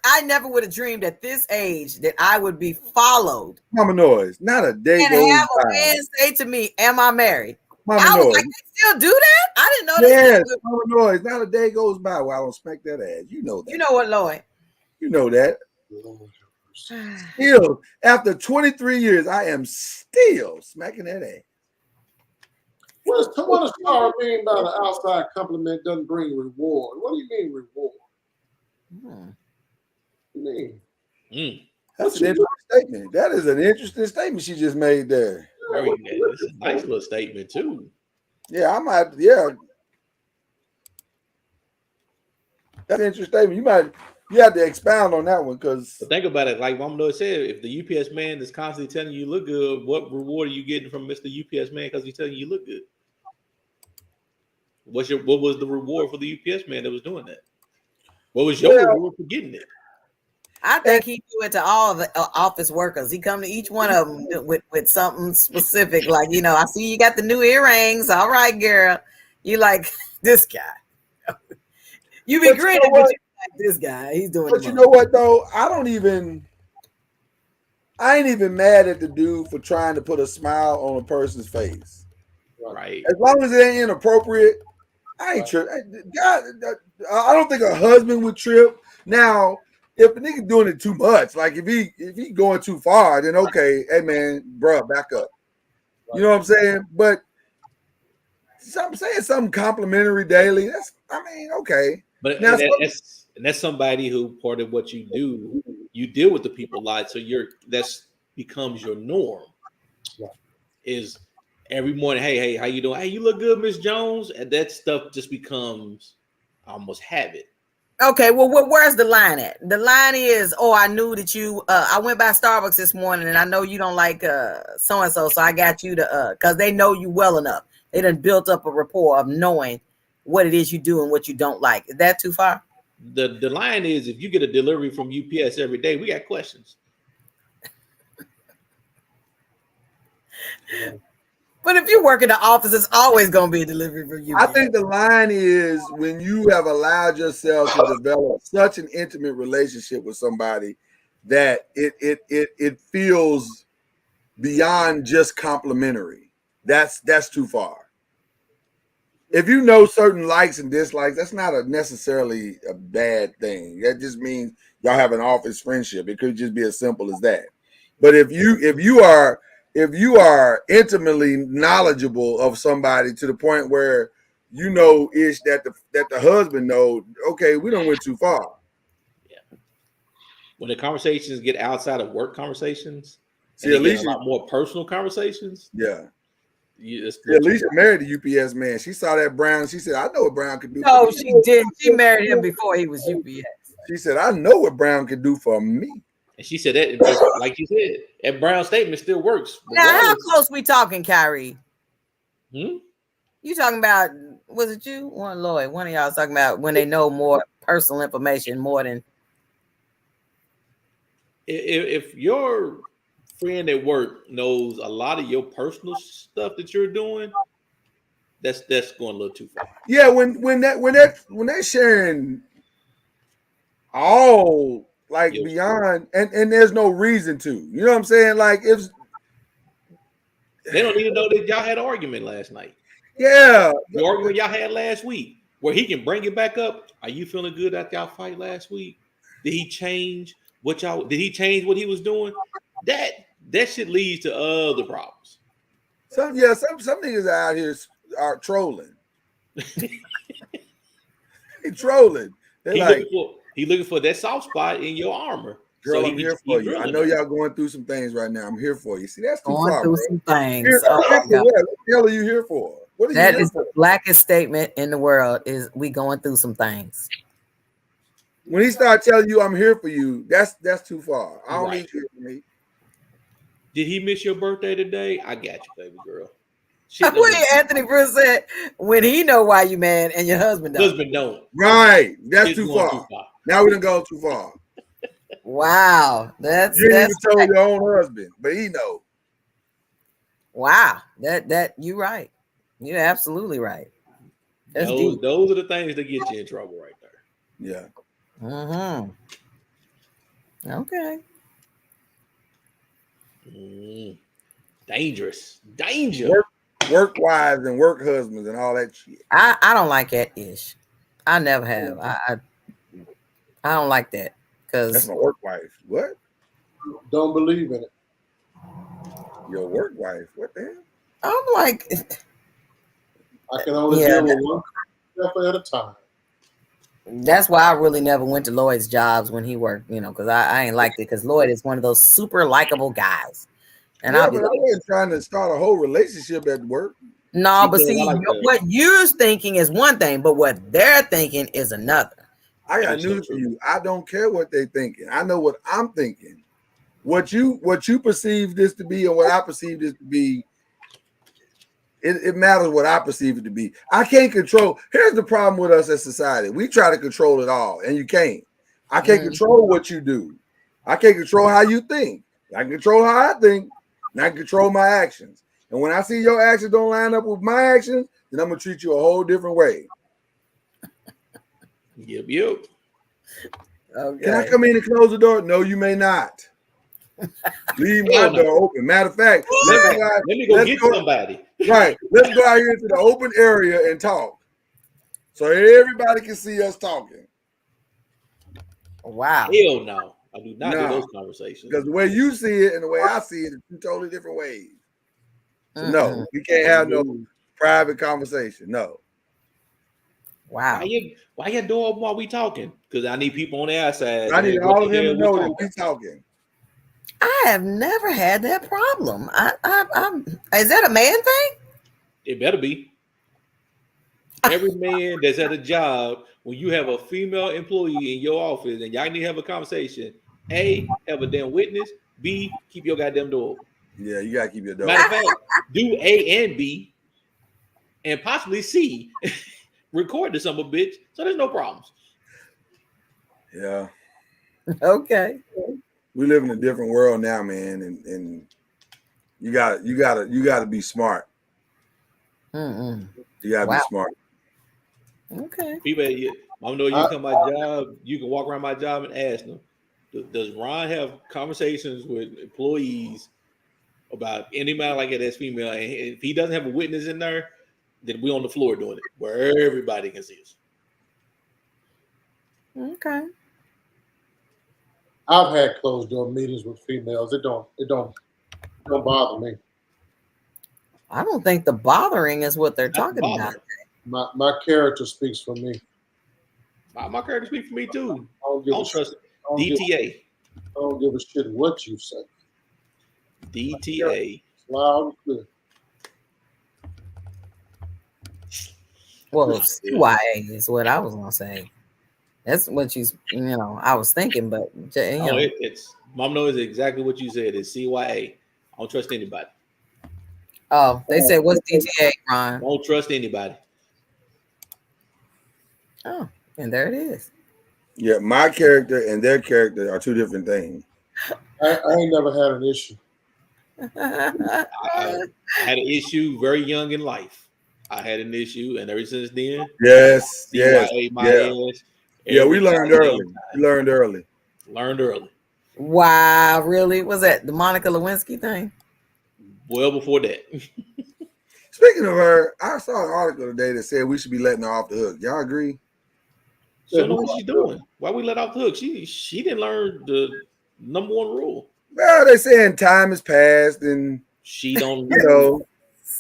I never would have dreamed at this age that I would be followed. Mama NOIZ, not a day and goes have by. a man say to me, "Am I married?" Mama I was NOIZ. like, "They still do that? I didn't know." Yes, Mama NOIZ. Not a day goes by where I don't smack that ass. You know that. You know what, Lloyd? You know that. Still, after 23 years, I am still smacking that ass. What does Tara mean by the outside compliment doesn't bring reward? What do you mean reward? What do you mean? That's an interesting statement. That is an interesting statement she just made there. It's a nice little statement too. Yeah, I might. Yeah, that's an interesting statement. You have to expound on that one because think about it. Like Mama Lloyd said, if the UPS man is constantly telling you look good, what reward are you getting from Mr. UPS man because he's telling you look good? What was the reward for the UPS man that was doing that? What was your reward for getting it? I think he do it to all the office workers. He come to each one of them with something specific. Like, you know, I see you got the new earrings. All right, girl. You like this guy. You be grinning, but you like this guy. He's doing. But you know what though? I ain't even mad at the dude for trying to put a smile on a person's face. Right. As long as it ain't inappropriate, I ain't trip. God, I don't think a husband would trip. Now, if the nigga doing it too much, like if he going too far, then okay, hey man, bruh, back up. You know what I'm saying? But I'm saying something complimentary daily. Okay. But now, that's somebody who part of what you do, you deal with the people a lot. So that's becomes your norm. Right. Is every morning, hey, how you doing? Hey, you look good, Miss Jones. And that stuff just becomes almost habit. Okay, well, where's the line at? The line is, I knew that you. I went by Starbucks this morning, and I know you don't like so and so, so I got you to because they know you well enough. They done built up a rapport of knowing what it is you do and what you don't like. Is that too far? The line is, if you get a delivery from UPS every day, we got questions. But if you work in the office, it's always going to be a delivery for you. I think the line is when you have allowed yourself to develop such an intimate relationship with somebody that it feels beyond just complimentary. That's too far. If you know certain likes and dislikes, that's not necessarily a bad thing. That just means y'all have an office friendship. It could just be as simple as that. But if you are intimately knowledgeable of somebody to the point where you know ish that the husband knows, okay, we don't went too far. Yeah. When the conversations get outside of work conversations, see, at least a lot more personal conversations. Yeah. Alicia married the UPS man. She saw that Brown. She said, I know what Brown could do. No, she did. She married him before he was UPS. She said, I know what Brown could do for me. And she said that, like you said, that Brown statement still works. Now, how close we talking, Kyrie? You talking about, was it you? One Lloyd. One of y'all was talking about when they know more personal information more than. If your friend at work knows a lot of your personal stuff that you're doing, that's going a little too far. Yeah, when they're sharing all like beyond and there's no reason to. You know what I'm saying? Like if they don't even know that y'all had an argument last night. Yeah. The argument y'all had last week, where he can bring it back up. Are you feeling good after y'all fight last week? Did he change what he was doing? That shit leads to other problems. Some niggas out here are trolling. He trolling. He looking for that soft spot in your armor. Girl, so I'm here for you. I know y'all going through some things right now. I'm here for you. See, that's too far, bro. Some things. What the hell are you here for? What are that you here is for? the blackest statement in the world. Is we going through some things. When he started telling you I'm here for you, that's too far. I don't need you for me. Did he miss your birthday today? I got you, baby girl. What Anthony Bruce said, when he know why you mad and your husband don't. Husband don't. Right. That's too far. Now we done gone too far. Wow. You didn't even tell your own husband, but he know. Wow. That you right. You're absolutely right. That's deep. Those are the things that get you in trouble right Yeah. there. Okay. Dangerous. Danger. Work wives and work husbands and all that shit. I don't like that ish. I never have. I don't like that because that's my work wife. What? Don't believe in it. Your work wife. What the hell? I'm like, I can only deal with one step at a time. That's why I really never went to Lloyd's jobs when he worked, because I ain't liked it, because Lloyd is one of those super likable guys. And Yeah, I'll be but I like, wasn't trying to start a whole relationship at work. no, but I see, like that. what you're thinking is one thing, but what they're thinking is another. I That got is so news for true. you. I don't care what they thinking. I know what I'm thinking. What you perceive this to be and what I perceive this to be, it matters what I perceive it to be. I can't control. Here's the problem with us as society. We try to control it all, and you can't. I can't control what you do. I can't control how you think. I can control how I think, and I can control my actions. And when I see your actions don't line up with my actions, then I'm gonna treat you a whole different way. Yep. Okay. Can I come in and close the door? No, you may not. Leave my door open. Matter of fact, Let me go get somebody. Right. Let's go out here into the open area and talk. So everybody can see us talking. Wow. Hell no. I do not do those conversations. Because the way you see it and the way I see it are two totally different ways. So no, we can't have no private conversation. No. Wow. Why your door open while we talking? Because I need people on the outside. I need all of them to know that we talking. I have never had that problem. Is that a man thing? It better be. Every man that's at a job, when you have a female employee in your office and y'all need to have a conversation, A, have a damn witness, B, keep your goddamn door open. Yeah, you gotta keep your door Matter open. of fact, do A and B and possibly C, record to some of bitch, so there's no problems. Yeah. Okay. We live in a different world now, man, and you gotta be smart. You gotta be smart. Okay. People, I know you come my job, you can walk around my job and ask them, does Ron have conversations with employees about anybody like it that's female? And if he doesn't have a witness in there, then we on the floor doing it where everybody can see us. Okay. I've had closed door meetings with females. It don't bother me. I don't think the bothering is what they're talking about. My character speaks for me. My character speaks for me too. I don't trust DTA. I don't give a shit what you say. DTA. Loud and clear. Well, CYA is what I was gonna say. That's what she's, I was thinking, but it's Mom knows exactly what you said. It's CYA. I don't trust anybody. Oh, they said what's DTA, Ron? Don't trust anybody. Oh, and there it is. Yeah, my character and their character are two different things. I ain't never had an issue. I had an issue very young in life. I had an issue, and ever since then, yes, CYA, my ass. Yeah, we learned early. Learned early. Wow, really? Was that the Monica Lewinsky thing? Well, before that. Speaking of her, I saw an article today that said we should be letting her off the hook. Y'all agree? She don't know what she's doing. Why we let off the hook? She didn't learn the number one rule. Well, they saying time has passed and she don't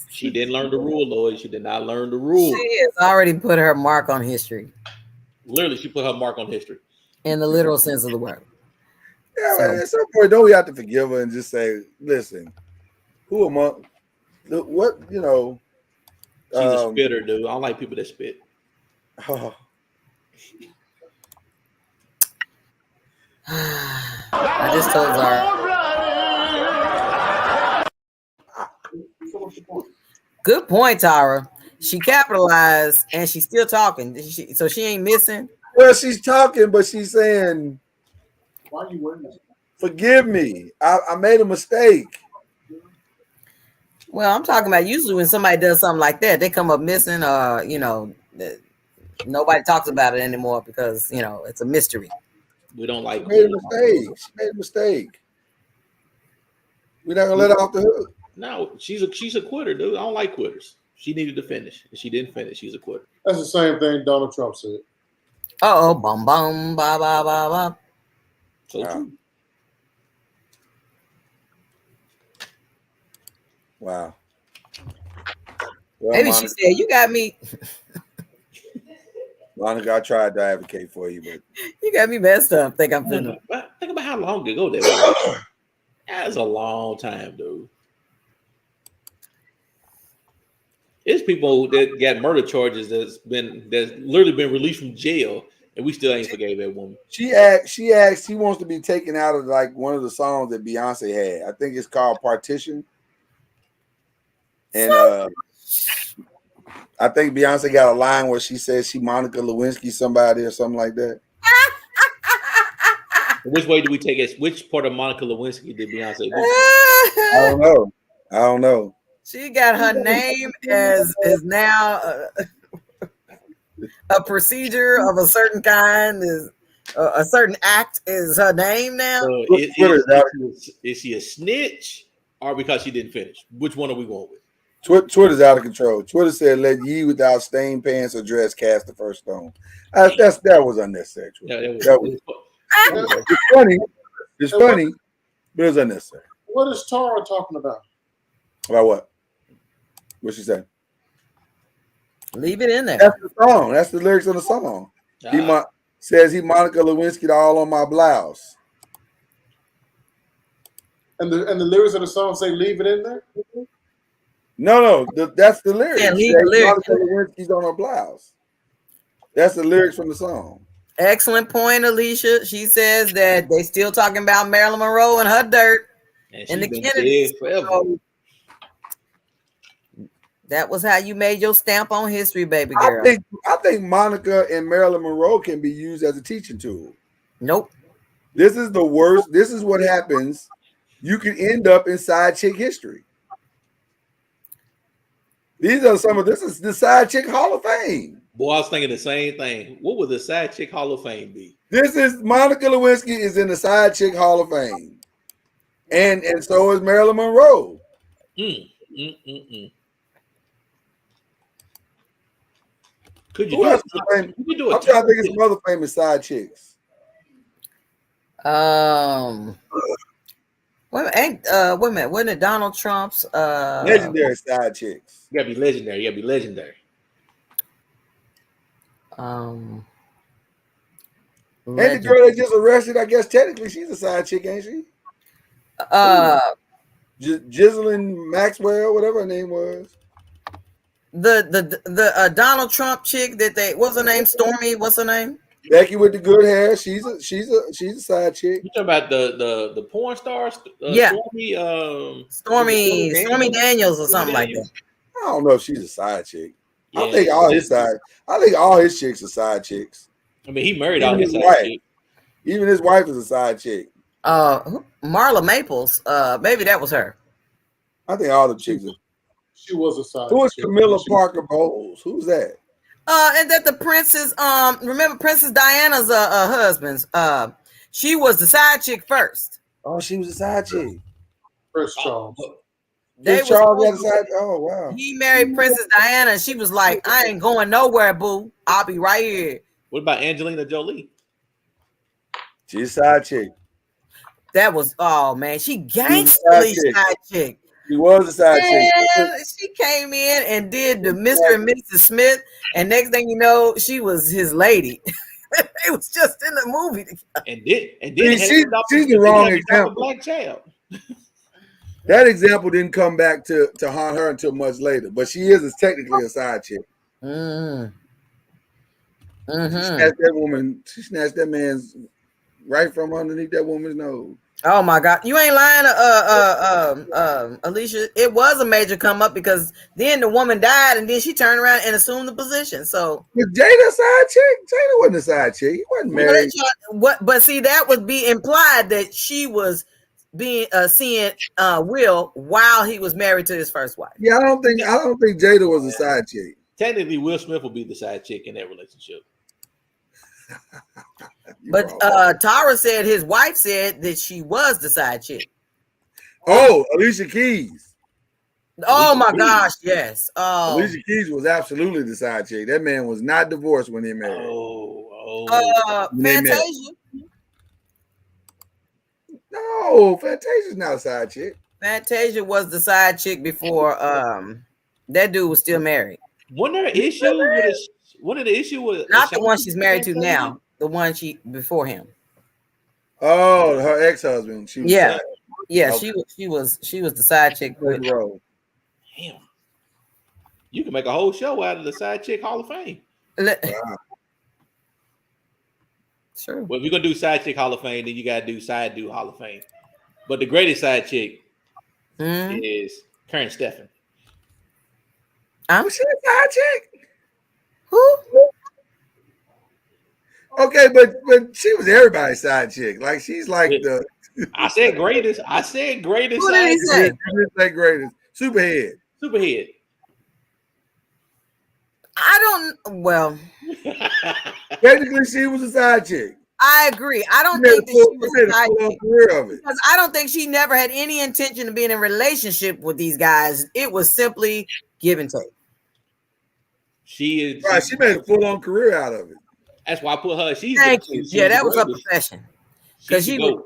she didn't learn the rule, Lloyd. She did not learn the rule. She has already put her mark on history. Literally, she put her mark on history. In the literal sense of the word. Yeah, so, at some point, don't we have to forgive her and just say, listen, who among what, She's a spitter, dude. I don't like people that spit. Oh. I just told Zara. Good point, Tara. She capitalized and she's still talking. So she ain't missing. Well, she's talking, but she's saying, why are you wearing that? Forgive me. I made a mistake. Well, I'm talking about usually when somebody does something like that, they come up missing, nobody talks about it anymore because, it's a mystery. We don't like. She made a mistake. We're not gonna let her off the hook. No, she's a quitter, dude. I don't like quitters. She needed to finish, and she didn't finish. She's a quitter. That's the same thing Donald Trump said. Uh-oh, bum bum ba ba ba ba. So true. Wow. Well, maybe Monica, she said, "You got me." Monica, I tried to advocate for you, but you got me messed up. Think I'm finna. Think about how long ago that was. That's a long time, dude. There's people that got murder charges that's literally been released from jail, and we still ain't forgave that woman. She asked he wants to be taken out of like one of the songs that Beyonce had. I think it's called Partition. And I think Beyonce got a line where she says she Monica Lewinsky somebody or something like that. Which way do we take it? Which part of Monica Lewinsky did Beyonce do? I don't know. She got her name as is now a procedure of a certain kind. Is a certain act is her name now? So is she a snitch or because she didn't finish? Which one are we going with? Twitter's out of control. Twitter said, "Let ye without stained pants or dress cast the first stone." That was unnecessary. Yeah, it's funny. It's funny, but it's unnecessary. What is Tara talking about? About what? What she said? Leave it in there. That's the song. That's the lyrics of the song. He says he Monica Lewinsky all on my blouse. And the lyrics of the song say leave it in there? No, that's the lyrics. Yeah, leave the lyrics. Monica Lewinsky's on her blouse. That's the lyrics from the song. Excellent point, Alicia. She says that they still talking about Marilyn Monroe and her dirt and the Kennedys. So that was how you made your stamp on history, baby girl. I think Monica and Marilyn Monroe can be used as a teaching tool. Nope. This is the worst. This is what happens. You can end up in side chick history. This is the side chick Hall of Fame. Boy, I was thinking the same thing. What would the side chick Hall of Fame be? This is Monica Lewinsky is in the side chick Hall of Fame. And so is Marilyn Monroe. Could you do it? I'm trying to think of some other famous side chicks. Wait a minute. Wasn't it Donald Trump's legendary side chicks? You gotta be legendary. And the girl that just arrested, I guess technically she's a side chick, ain't she? Ghislaine Maxwell, whatever her name was. The Donald Trump chick that what's her name? Stormy, what's her name? Becky with the good hair. She's a side chick. You talking about the porn stars? Yeah. Stormy Daniels or something like that. I don't know if she's a side chick. Yeah, I think all his chicks are side chicks. I mean, he married all his side chicks. Even his wife is a side chick. Marla Maples. Maybe that was her. I think all the chicks are. She was a side. Who is Camilla Parker Bowles? Who's that? And that the princess, remember Princess Diana's husband's, she was the side chick first. Oh, she was a side chick. First Charles. Charles got a side. Oh wow. He married Princess Diana, and she was like, "I ain't going nowhere, boo. I'll be right here." What about Angelina Jolie? She's a side chick. That was man, she gangsterly side chick. She was a side chick. She came in and did the Mr. and Mrs. Smith, and next thing you know, she was his lady. It was just in the movie together. And then she's the wrong example. Black child. That example didn't come back to haunt her until much later, but she is technically a side chick. She snatched that man's right from underneath that woman's nose. Oh my God, you ain't lying, Alicia. It was a major come up because then the woman died, and then she turned around and assumed the position. So was Jada a side chick? Jada wasn't a side chick. He wasn't married. But see, that would be implied that she was being seeing Will while he was married to his first wife. Yeah, I don't think Jada was a side chick. Technically, Will Smith would be the side chick in that relationship. But Tara said his wife said that she was the side chick. Oh, Alicia Keys. Oh my gosh, yes. Oh, Alicia Keys was absolutely the side chick. That man was not divorced when they married. Fantasia. No, Fantasia's not a side chick. Fantasia was the side chick before that dude was still married. Wasn't there an issue One of the issue was not the one she's married to now. The one she before him. Oh, her ex-husband. She was Yeah. sad. Yeah, Okay. she was the side chick. Good role. Damn. You can make a whole show out of the Side Chick Hall of Fame. Wow. Sure. Well, if you're gonna do Side Chick Hall of Fame, then you gotta do Side Dude Hall of Fame. But the greatest side chick is Karen Stephan. Was she a side chick? Who? Okay, but she was everybody's side chick. Like she's like the. I said greatest. I said greatest. Who did he say? You didn't say greatest. Superhead. Superhead. I don't. Well, Technically, she was a side chick. I agree. I don't She think that made a she was a side full chick career of it. because I don't think she never had any intention of being in a relationship with these guys. It was simply give and take. She is Right. She made a full-on career out of it. That's why I put her. She's Thank you. she's Yeah, that the was her greatest. profession. Because she would.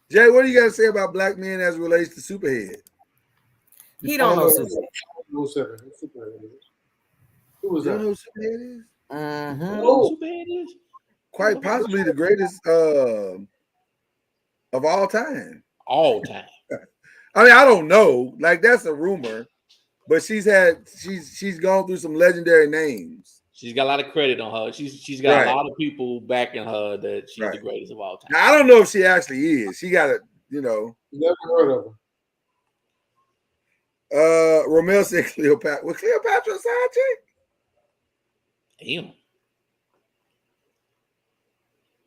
Jay, what do you got to say about black men as it relates to Superhead? He don't know Superhead. Who was You don't know that? who Superhead is? Mm-hmm. Oh, Superhead is? Quite possibly the greatest of all time. All time. I mean, I don't know. Like that's a rumor, but she's gone through some legendary names. She's got a lot of credit on her. She's got Right. a lot of people backing her that she's the Right. greatest of all time. Now I don't know if she actually is. She got a, Never heard of her. Romel said Cleopatra. Was Cleopatra a side chick? Damn.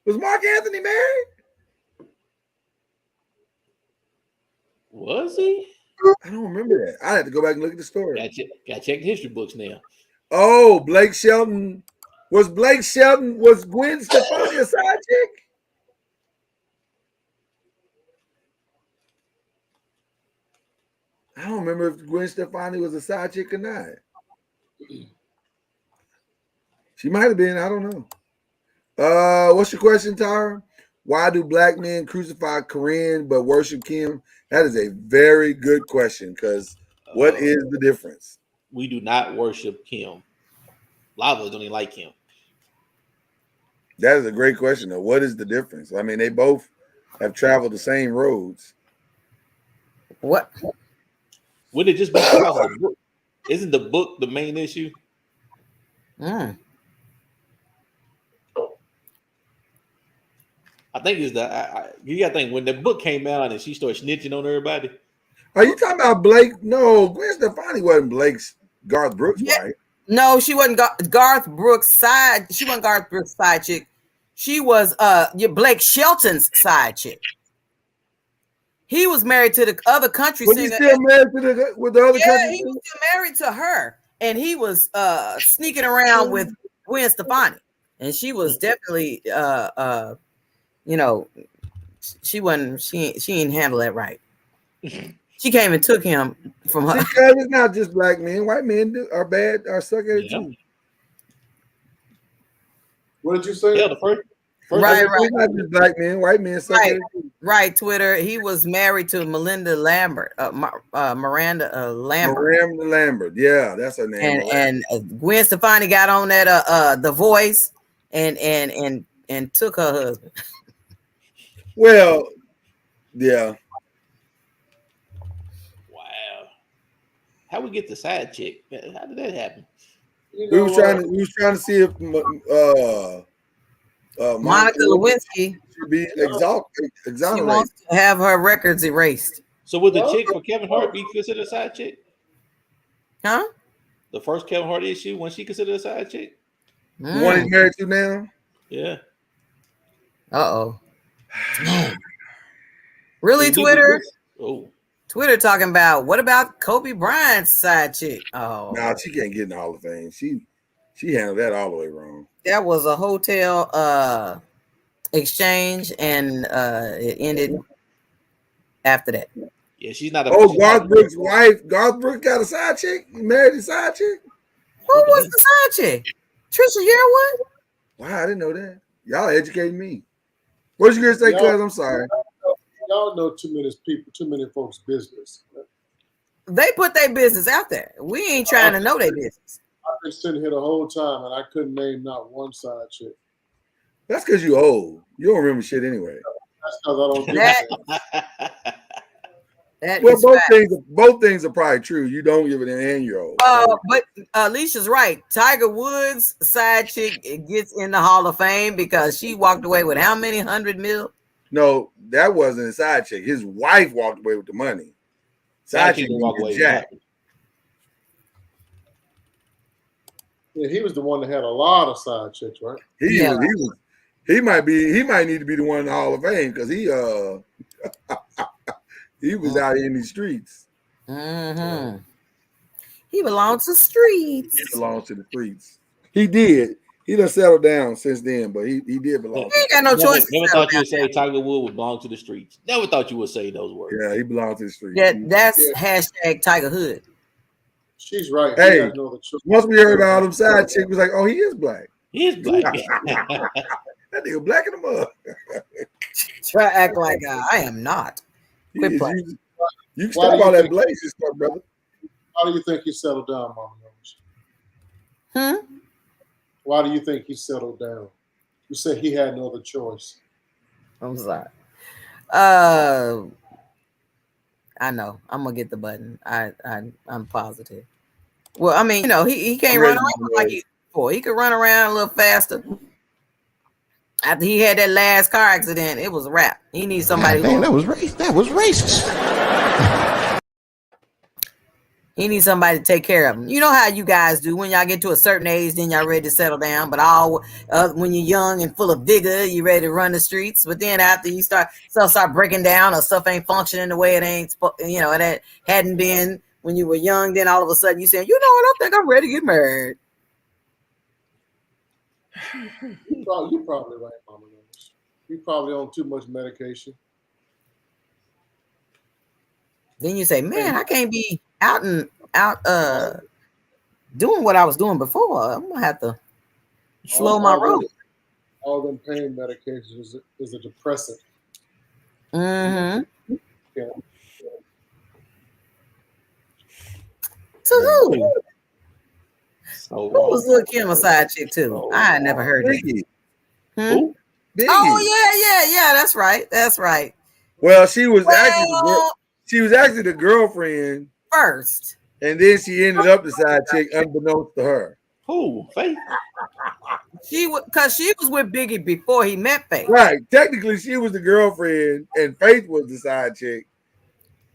Was Mark Anthony married? Was he? I don't remember that. I had to go back and look at the story. Got to check the history books now. Oh, Blake Shelton. Was Gwen Stefani a side chick? I don't remember if Gwen Stefani was a side chick or not. She might have been. I don't know. What's your question, Tara? Why do black men crucify Korean but worship Kim? That is a very good question because what is the difference? We do not worship Kim. A lot of us don't even like Kim. That is a great question, though. What is the difference? I mean, they both have traveled the same roads. What? Would it just be because of the book? Isn't the book the main issue? Mm. I think it's you got to think when the book came out and she started snitching on everybody. Are you talking about Blake? No, Gwen Stefani wasn't Blake's Garth Brooks, right? No, she wasn't Garth Brooks' side. She wasn't Garth Brooks' side chick. She was Blake Shelton's side chick. He was married to the other country Was he singer. still married to with the other country? He was still married to her, and he was sneaking around with Gwen Stefani, and she was definitely she wasn't. She didn't handle that right. She came and took him from her. Because it's not just black men. White men are bad, are suck at it too. What did you say? Yeah, the first Right. It's not just black men. White men suck at it too. Right, Twitter. He was married to Miranda Lambert. Miranda Lambert. Yeah, that's her name. And Gwen Stefani got on that The Voice and took her husband. Well, yeah. Wow. How we get the side chick? How did that happen? We was trying to see if Monica Lewinsky should be exonerated. She wants to have her records erased. So would the chick for Kevin Hart be considered a side chick? Huh? The first Kevin Hart issue, when she considered a side chick? The one he's married to now? Yeah. Uh-oh. Really, Twitter? Oh. Twitter talking about, what about Kobe Bryant's side chick? Oh. No, she can't get in the Hall of Fame. She handled that all the way wrong. That was a hotel exchange, and it ended after that. Yeah, she's not a Garth Brooks' wife. Garth Brooks got a side chick? He married a side chick? Who was the side chick? Trisha Yearwood? Wow, I didn't know that. Y'all educating me. What you gonna say, cuz? I'm sorry. Y'all know too many folks' business. They put their business out there. We ain't trying to know their business. I've been sitting here the whole time and I couldn't name not one side chick. That's because you old. You don't remember shit anyway. That's because I don't do That- that. Well, both things are probably true. You don't give it an and you're old. But Alicia's right. Tiger Woods' side chick gets in the Hall of Fame because she walked away with how many $100 million? No, that wasn't a side chick. His wife walked away with the money. Side chick walk away. Jack. Yeah, he was the one that had a lot of side chicks, right? He might need to be the one in the Hall of Fame because he was out in these streets. Mm-hmm. He belongs to streets. He belongs to the streets. He did. He done settled down since then, but he did belong. He ain't got no choice. Never thought you would say Tiger Woods would belong to the streets. Never thought you would say those words. Yeah, he belongs to the streets. Yeah, that's hashtag Tiger Hood. She's right. Hey, once we heard all them side chicks, was like, oh, he is black. He is black. That nigga black in the mud. Try to act like I am not. Quit playing. You can stop all that blaze stuff, brother. How do you think he settled down, Mama Knows? Hmm? Why do you think he settled down? You said he had no other choice. I'm sorry. I know. I'm gonna get the button. I'm positive. Well, I mean, he can't run around like he did before. He could run around a little faster. After he had that last car accident, it was a wrap. He needs somebody. Dang, that was racist. He needs somebody to take care of him. You know how you guys do when y'all get to a certain age, then y'all ready to settle down. But when you're young and full of vigor, you ready to run the streets. But then after you start breaking down or stuff ain't functioning the way it ain't, it hadn't been when you were young. Then all of a sudden you saying, you know what? I think I'm ready to get married. You're probably right, Mama Knows. You're probably on too much medication. Then you say, man, I can't be out doing what I was doing before. I'm gonna have to slow my roll. All them pain medications is a depressant. Mm-hmm. Yeah. To who? So who was Lil Kim a side chick too? I had never heard Biggie. Who? Oh yeah. That's right. Well, she was actually the girlfriend first, and then she ended up the side chick, unbeknownst to her. Who? Faith? Because she was with Biggie before he met Faith. Right. Technically, she was the girlfriend, and Faith was the side chick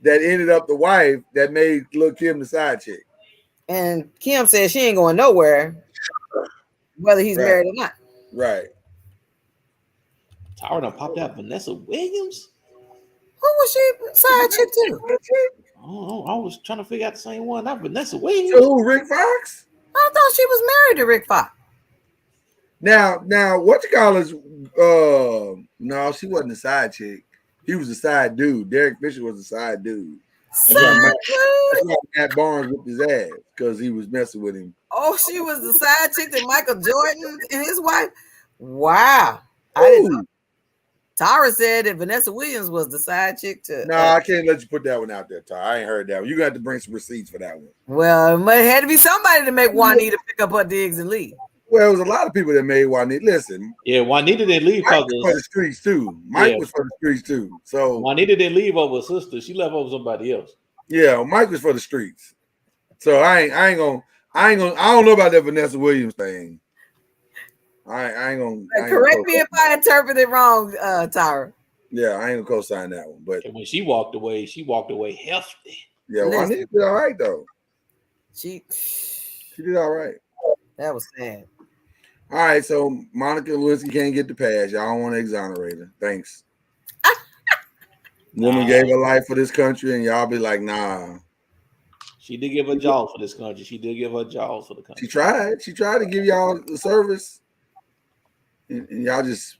that ended up the wife that made Lil Kim the side chick. And Kim said she ain't going nowhere, whether he's married or not. Right. Tara done popped out Vanessa Williams. Who was she side chick to? Oh, I was trying to figure out the same one. Not Vanessa Williams. So who, Rick Fox? I thought she was married to Rick Fox. Now, what you call is? No, she wasn't a side chick. He was a side dude. Derek Fisher was a side dude. That's why Matt Barnes whipped his ass because he was messing with him. Oh, she was the side chick to Michael Jordan and his wife. Wow. I didn't know. Tara said that Vanessa Williams was the side chick to. No, I can't let you put that one out there, Tara. I ain't heard that one. You got to bring some receipts for that one. Well, it had to be somebody to make Juanita pick up her digs and leave. Well, it was a lot of people that made Juanita. Listen. Yeah, Juanita didn't leave Mike was for the streets too. Mike was for the streets too. So Juanita didn't leave over her sister. She left over somebody else. Yeah, Mike was for the streets. So I don't know about that Vanessa Williams thing. I ain't gonna correct me if I interpret it wrong, Tyra. Yeah, I ain't gonna co-sign that one. But when she walked away hefty. Yeah, Juanita did all right though. She did all right. That was sad. All right, so Monica Lewinsky can't get the pass. Y'all don't want to exonerate her. Thanks. Woman gave her life for this country, and y'all be like, nah. She did give her jaws for this country. She did give her jaws for the country. She tried. She tried to give y'all the service. And y'all just,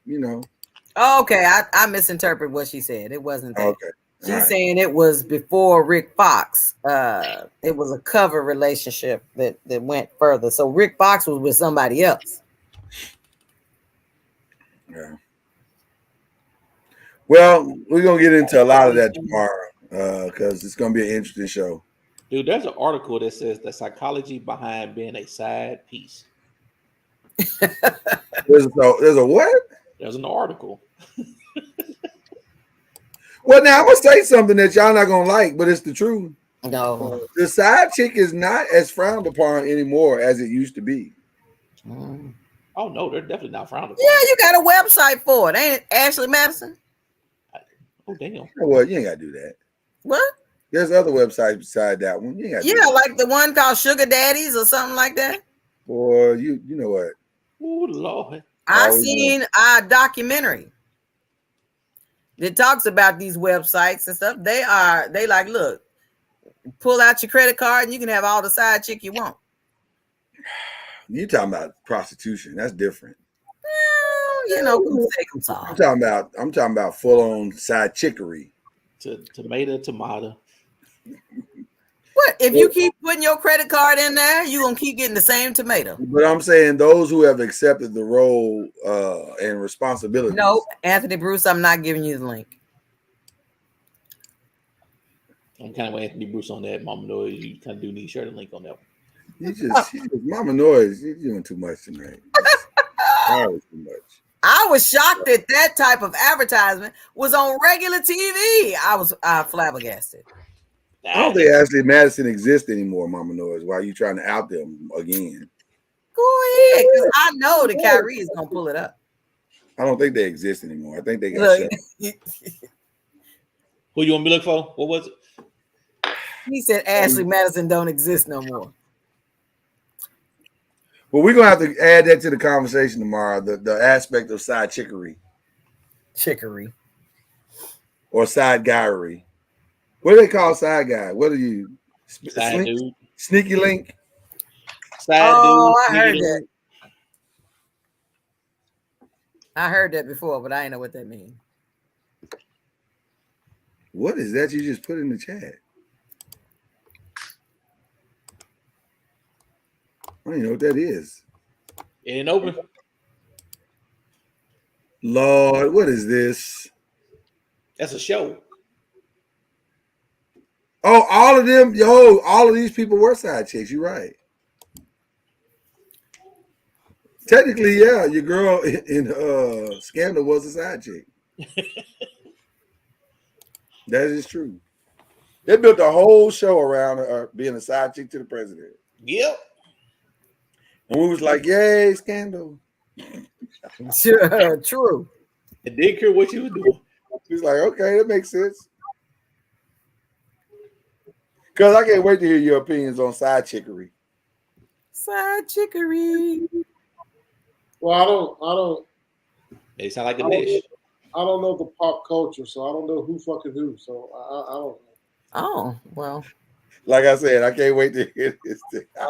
Okay, I misinterpreted what she said. It wasn't that. Okay. She's saying it was before Rick Fox. It was a cover relationship that went further. So Rick Fox was with somebody else. Yeah. Well, we're gonna get into a lot of that tomorrow because it's gonna be an interesting show. Dude, there's an article that says the psychology behind being a side piece. There's a what? There's an article. Well, now I'm gonna say something that y'all not gonna like, but it's the truth. No. The side chick is not as frowned upon anymore as it used to be. Oh no, they're definitely not frowned upon. Yeah, you got a website for it, ain't it? Ashley Madison. Oh damn. You know what? You ain't gotta do that. What? There's other websites beside that one. You ain't gotta do that. Like the one called Sugar Daddies or something like that. Boy, you know what? Oh Lord. I seen a documentary that talks about these websites and stuff. They like, look, pull out your credit card and you can have all the side chick you want. You talking about prostitution? That's different. Well, I'm talking about full on side chickery. Tomato. What if you keep putting your credit card in there? You gonna keep getting the same tomato. But I'm saying those who have accepted the role and responsibility. No, Anthony Bruce, I'm not giving you the link. I'm kind of with Anthony Bruce on that. Mama Noise, you kind of do need to share the link on that one. You just Mama Noise, you're doing too much tonight. Too much. I was shocked that that type of advertisement was on regular TV. I was flabbergasted. I don't think Ashley Madison exists anymore, Mama Noise. Why are you trying to out them again? Go ahead, because I know that Kyrie is gonna pull it up. I don't think they exist anymore. I think they got shut. Who you want me to look for? What was it? He said Ashley Madison don't exist no more. Well, we're gonna have to add that to the conversation tomorrow. The aspect of side chickery or side guyery. What do they call side guy? What are you? Side dude. Sneaky link. Side dude. I heard that. I heard that before, but I didn't know what that means. What is that you just put in the chat? I don't even know what that is. It ain't open. Lord, what is this? That's a show. Oh, all of these people were side chicks. You're right. Technically, yeah, your girl in Scandal was a side chick. That is true. They built a whole show around her being a side chick to the president. Yep. And we was like, yay, Scandal. True. It did care what you were doing. He's like, okay, that makes sense. Because I can't wait to hear your opinions on side chickery. Side chickery. Well, I don't. They sound like a dish. I don't know the pop culture, so I don't know who fucking who. So I don't know. Oh, well. Like I said, I can't wait to hear this thing. I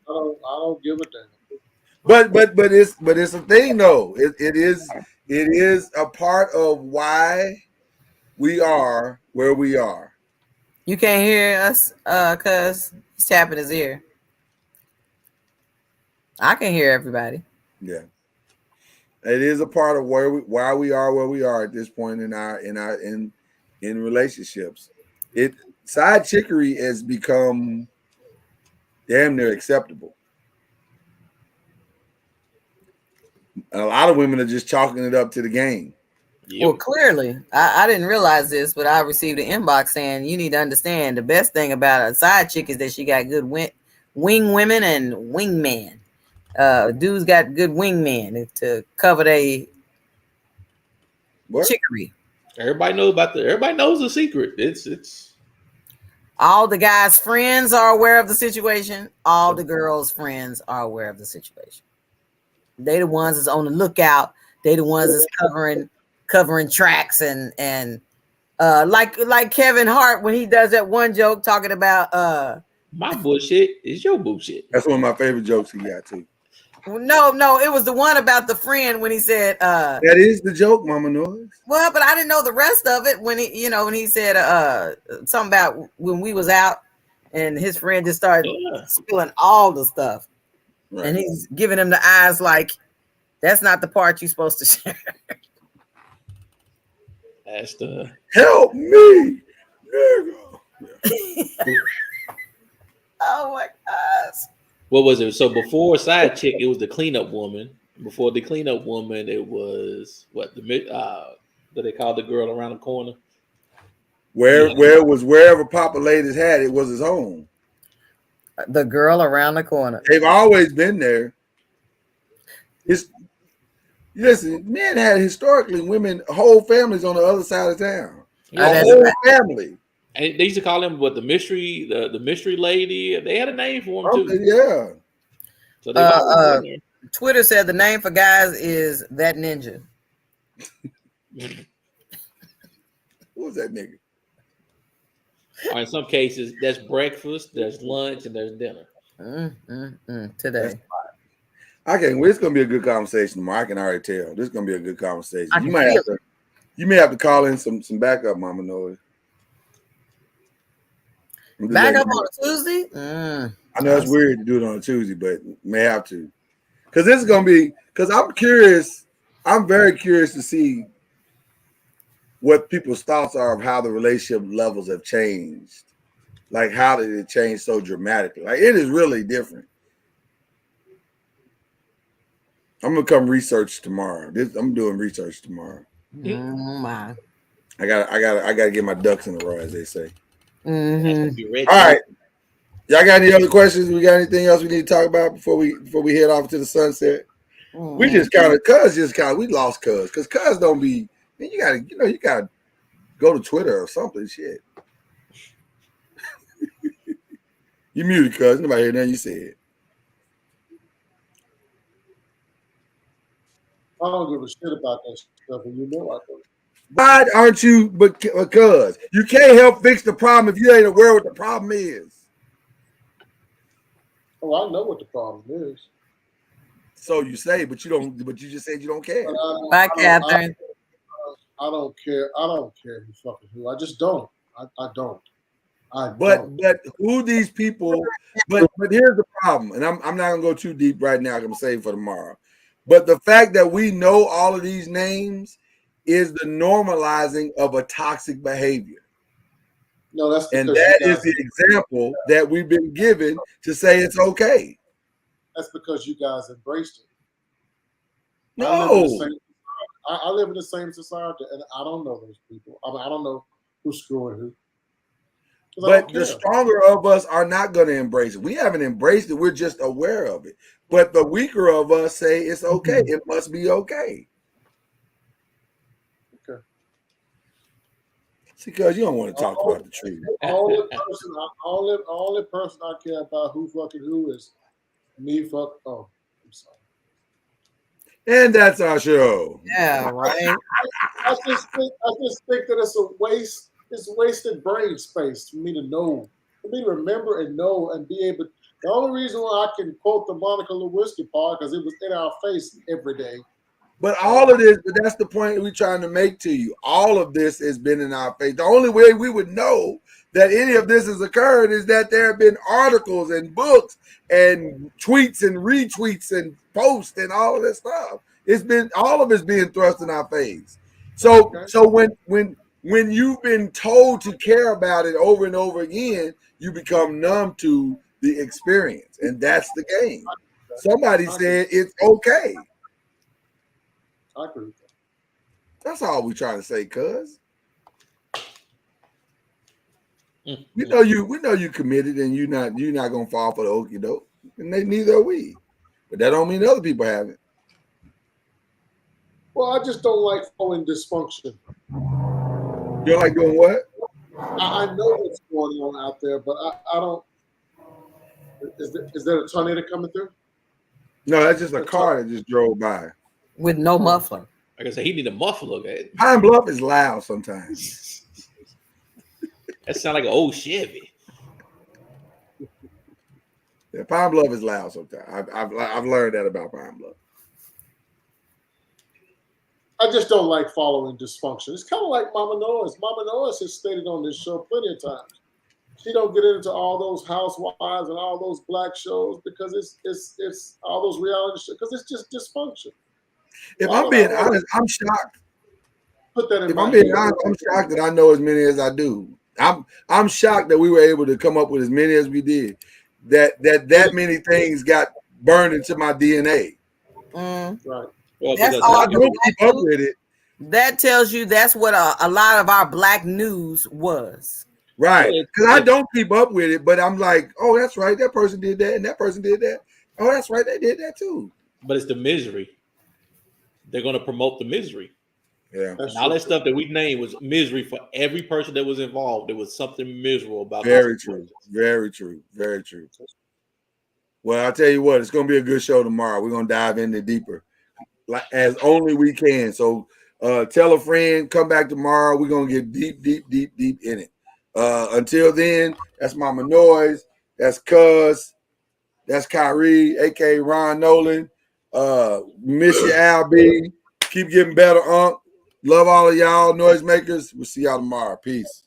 don't give a damn. But it's a thing though. It is a part of why we are where we are. You can't hear us because he's tapping his ear. I can hear everybody. Yeah. It is a part of why we are where we are at this point in relationships. Side chickery has become damn near acceptable. A lot of women are just chalking it up to the game. Yep. Well, clearly, I didn't realize this, but I received an inbox saying you need to understand the best thing about a side chick is that she got good wing women and wingman. Dudes got good wingmen to cover their chickery. Everybody knows the secret. It's all the guys' friends are aware of the situation. All the girls' friends are aware of the situation. They the ones that's on the lookout. They the ones that's covering tracks and like Kevin Hart when he does that one joke talking about my bullshit is your bullshit. That's one of my favorite jokes he got too. No, it was the one about the friend when he said that is the joke, Mama Noise. Well, but I didn't know the rest of it when he said something about when we was out and his friend just started spilling all the stuff. Right. And he's giving him the eyes like that's not the part you're supposed to share. That's the help me, nigga. Oh my gosh. What was it? So before side chick, it was the cleanup woman. Before the cleanup woman, it was what what they call the girl around the corner. Where it was wherever Papa laid his hat, it was his home. The girl around the corner. They've always been there. Listen, men had historically women, whole families on the other side of town. Yeah, A whole family. And they used to call him the mystery lady. They had a name for him too. Yeah. So they Twitter said the name for guys is that ninja. Who was that nigga? Or in some cases, there's breakfast, there's lunch, and there's dinner. Today. I can't wait. It's gonna be a good conversation tomorrow. I can already tell. This is gonna be a good conversation. You may have to call in some backup, Mama Noise. Back up on a Tuesday? I know it's weird to do it on a Tuesday, but may have to. Because this is gonna be I'm curious. I'm very curious to see what people's thoughts are of how the relationship levels have changed. Like, how did it change so dramatically? Like, it is really different. I'm gonna come research tomorrow. I'm doing research tomorrow. My. I gotta get my ducks in a row, as they say. Mm-hmm. All right. Y'all got any other questions? We got anything else we need to talk about before we head off to the sunset? We just we lost cuz don't be. You gotta go to Twitter or something. Shit. You muted, cuz nobody heard nothing you said. I don't give a shit about that stuff, and you know I do. Why aren't you? Because you can't help fix the problem if you ain't aware what the problem is. Oh, I know what the problem is. So you say, but you don't. But you just said you don't care. Bye, Catherine. I don't care. I don't care who fucking who. I just don't. I don't. But who these people? But here's the problem, and I'm not gonna go too deep right now. I'm gonna save for tomorrow. But the fact that we know all of these names is the normalizing of a toxic behavior. No, that's and that is the example that we've been given to say it's okay. That's because you guys embraced it. No, I live in the same society, and I don't know those people. I mean, I don't know who's screwing who. But the stronger of us are not going to embrace it. We haven't embraced it. We're just aware of it. But the weaker of us say it's okay. It must be okay. Okay. See, because you don't want to talk about the truth. Only person I care about who fucking who is me. Fuck. Oh, I'm sorry. And that's our show. Yeah, right. I just think that it's a waste. It's wasted brain space for me to know, for me to remember and know and be able. The only reason why I can quote the Monica Lewinsky part because it was in our face every day. But all of this, but that's the point we're trying to make to you. All of this has been in our face. The only way we would know that any of this has occurred is that there have been articles and books and tweets and retweets and posts and all of this stuff. It's been all of it's being thrust in our face. So when you've been told to care about it over and over again, you become numb to the experience, and that's the game. Somebody said it's okay. I agree with that. That's all we're trying to say, cuz. We know you committed, and you're not gonna fall for the okie doke, and neither are we. But that don't mean other people haven't. Well, I just don't like following dysfunction. You don't like doing what? I know what's going on out there, but I don't. Is there a tornado coming through? No, that's just a car that just drove by with no muffler. Like I said, he need a muffler. Okay? Pine Bluff is loud sometimes. That sounds like an old Chevy. Yeah, Pine Bluff is loud sometimes. I've learned that about Pine Bluff. I just don't like following dysfunction. It's kind of like Mama Noise. Mama Noise has stated on this show plenty of times. She don't get into all those housewives and all those black shows because it's all those reality shows because it's just dysfunction. If I'm being honest, I'm shocked. Put that in. If I'm being honest, I'm shocked that I know as many as I do. I'm shocked that we were able to come up with as many as we did. that many things got burned into my DNA. Right. Well, That's because all I don't keep up with it. That tells you that's what a lot of our black news was. Right. Because I don't keep up with it, but I'm like, oh, that's right. That person did that, and that person did that. Oh, that's right. They did that too. But it's the misery. They're going to promote the misery. Yeah. And all that stuff that we named was misery for every person that was involved. There was something miserable about it. Very true. Very true. Very true. Well, I'll tell you what, it's going to be a good show tomorrow. We're going to dive into deeper, like as only we can. So tell a friend, come back tomorrow. We're going to get deep in it. Until then, that's Mama Noise. That's Cuz. That's Kyrie, a.k.a. Ron Nolan. Miss you, Al B. Keep getting better, Unc. Love all of y'all, noisemakers. We'll see y'all tomorrow. Peace.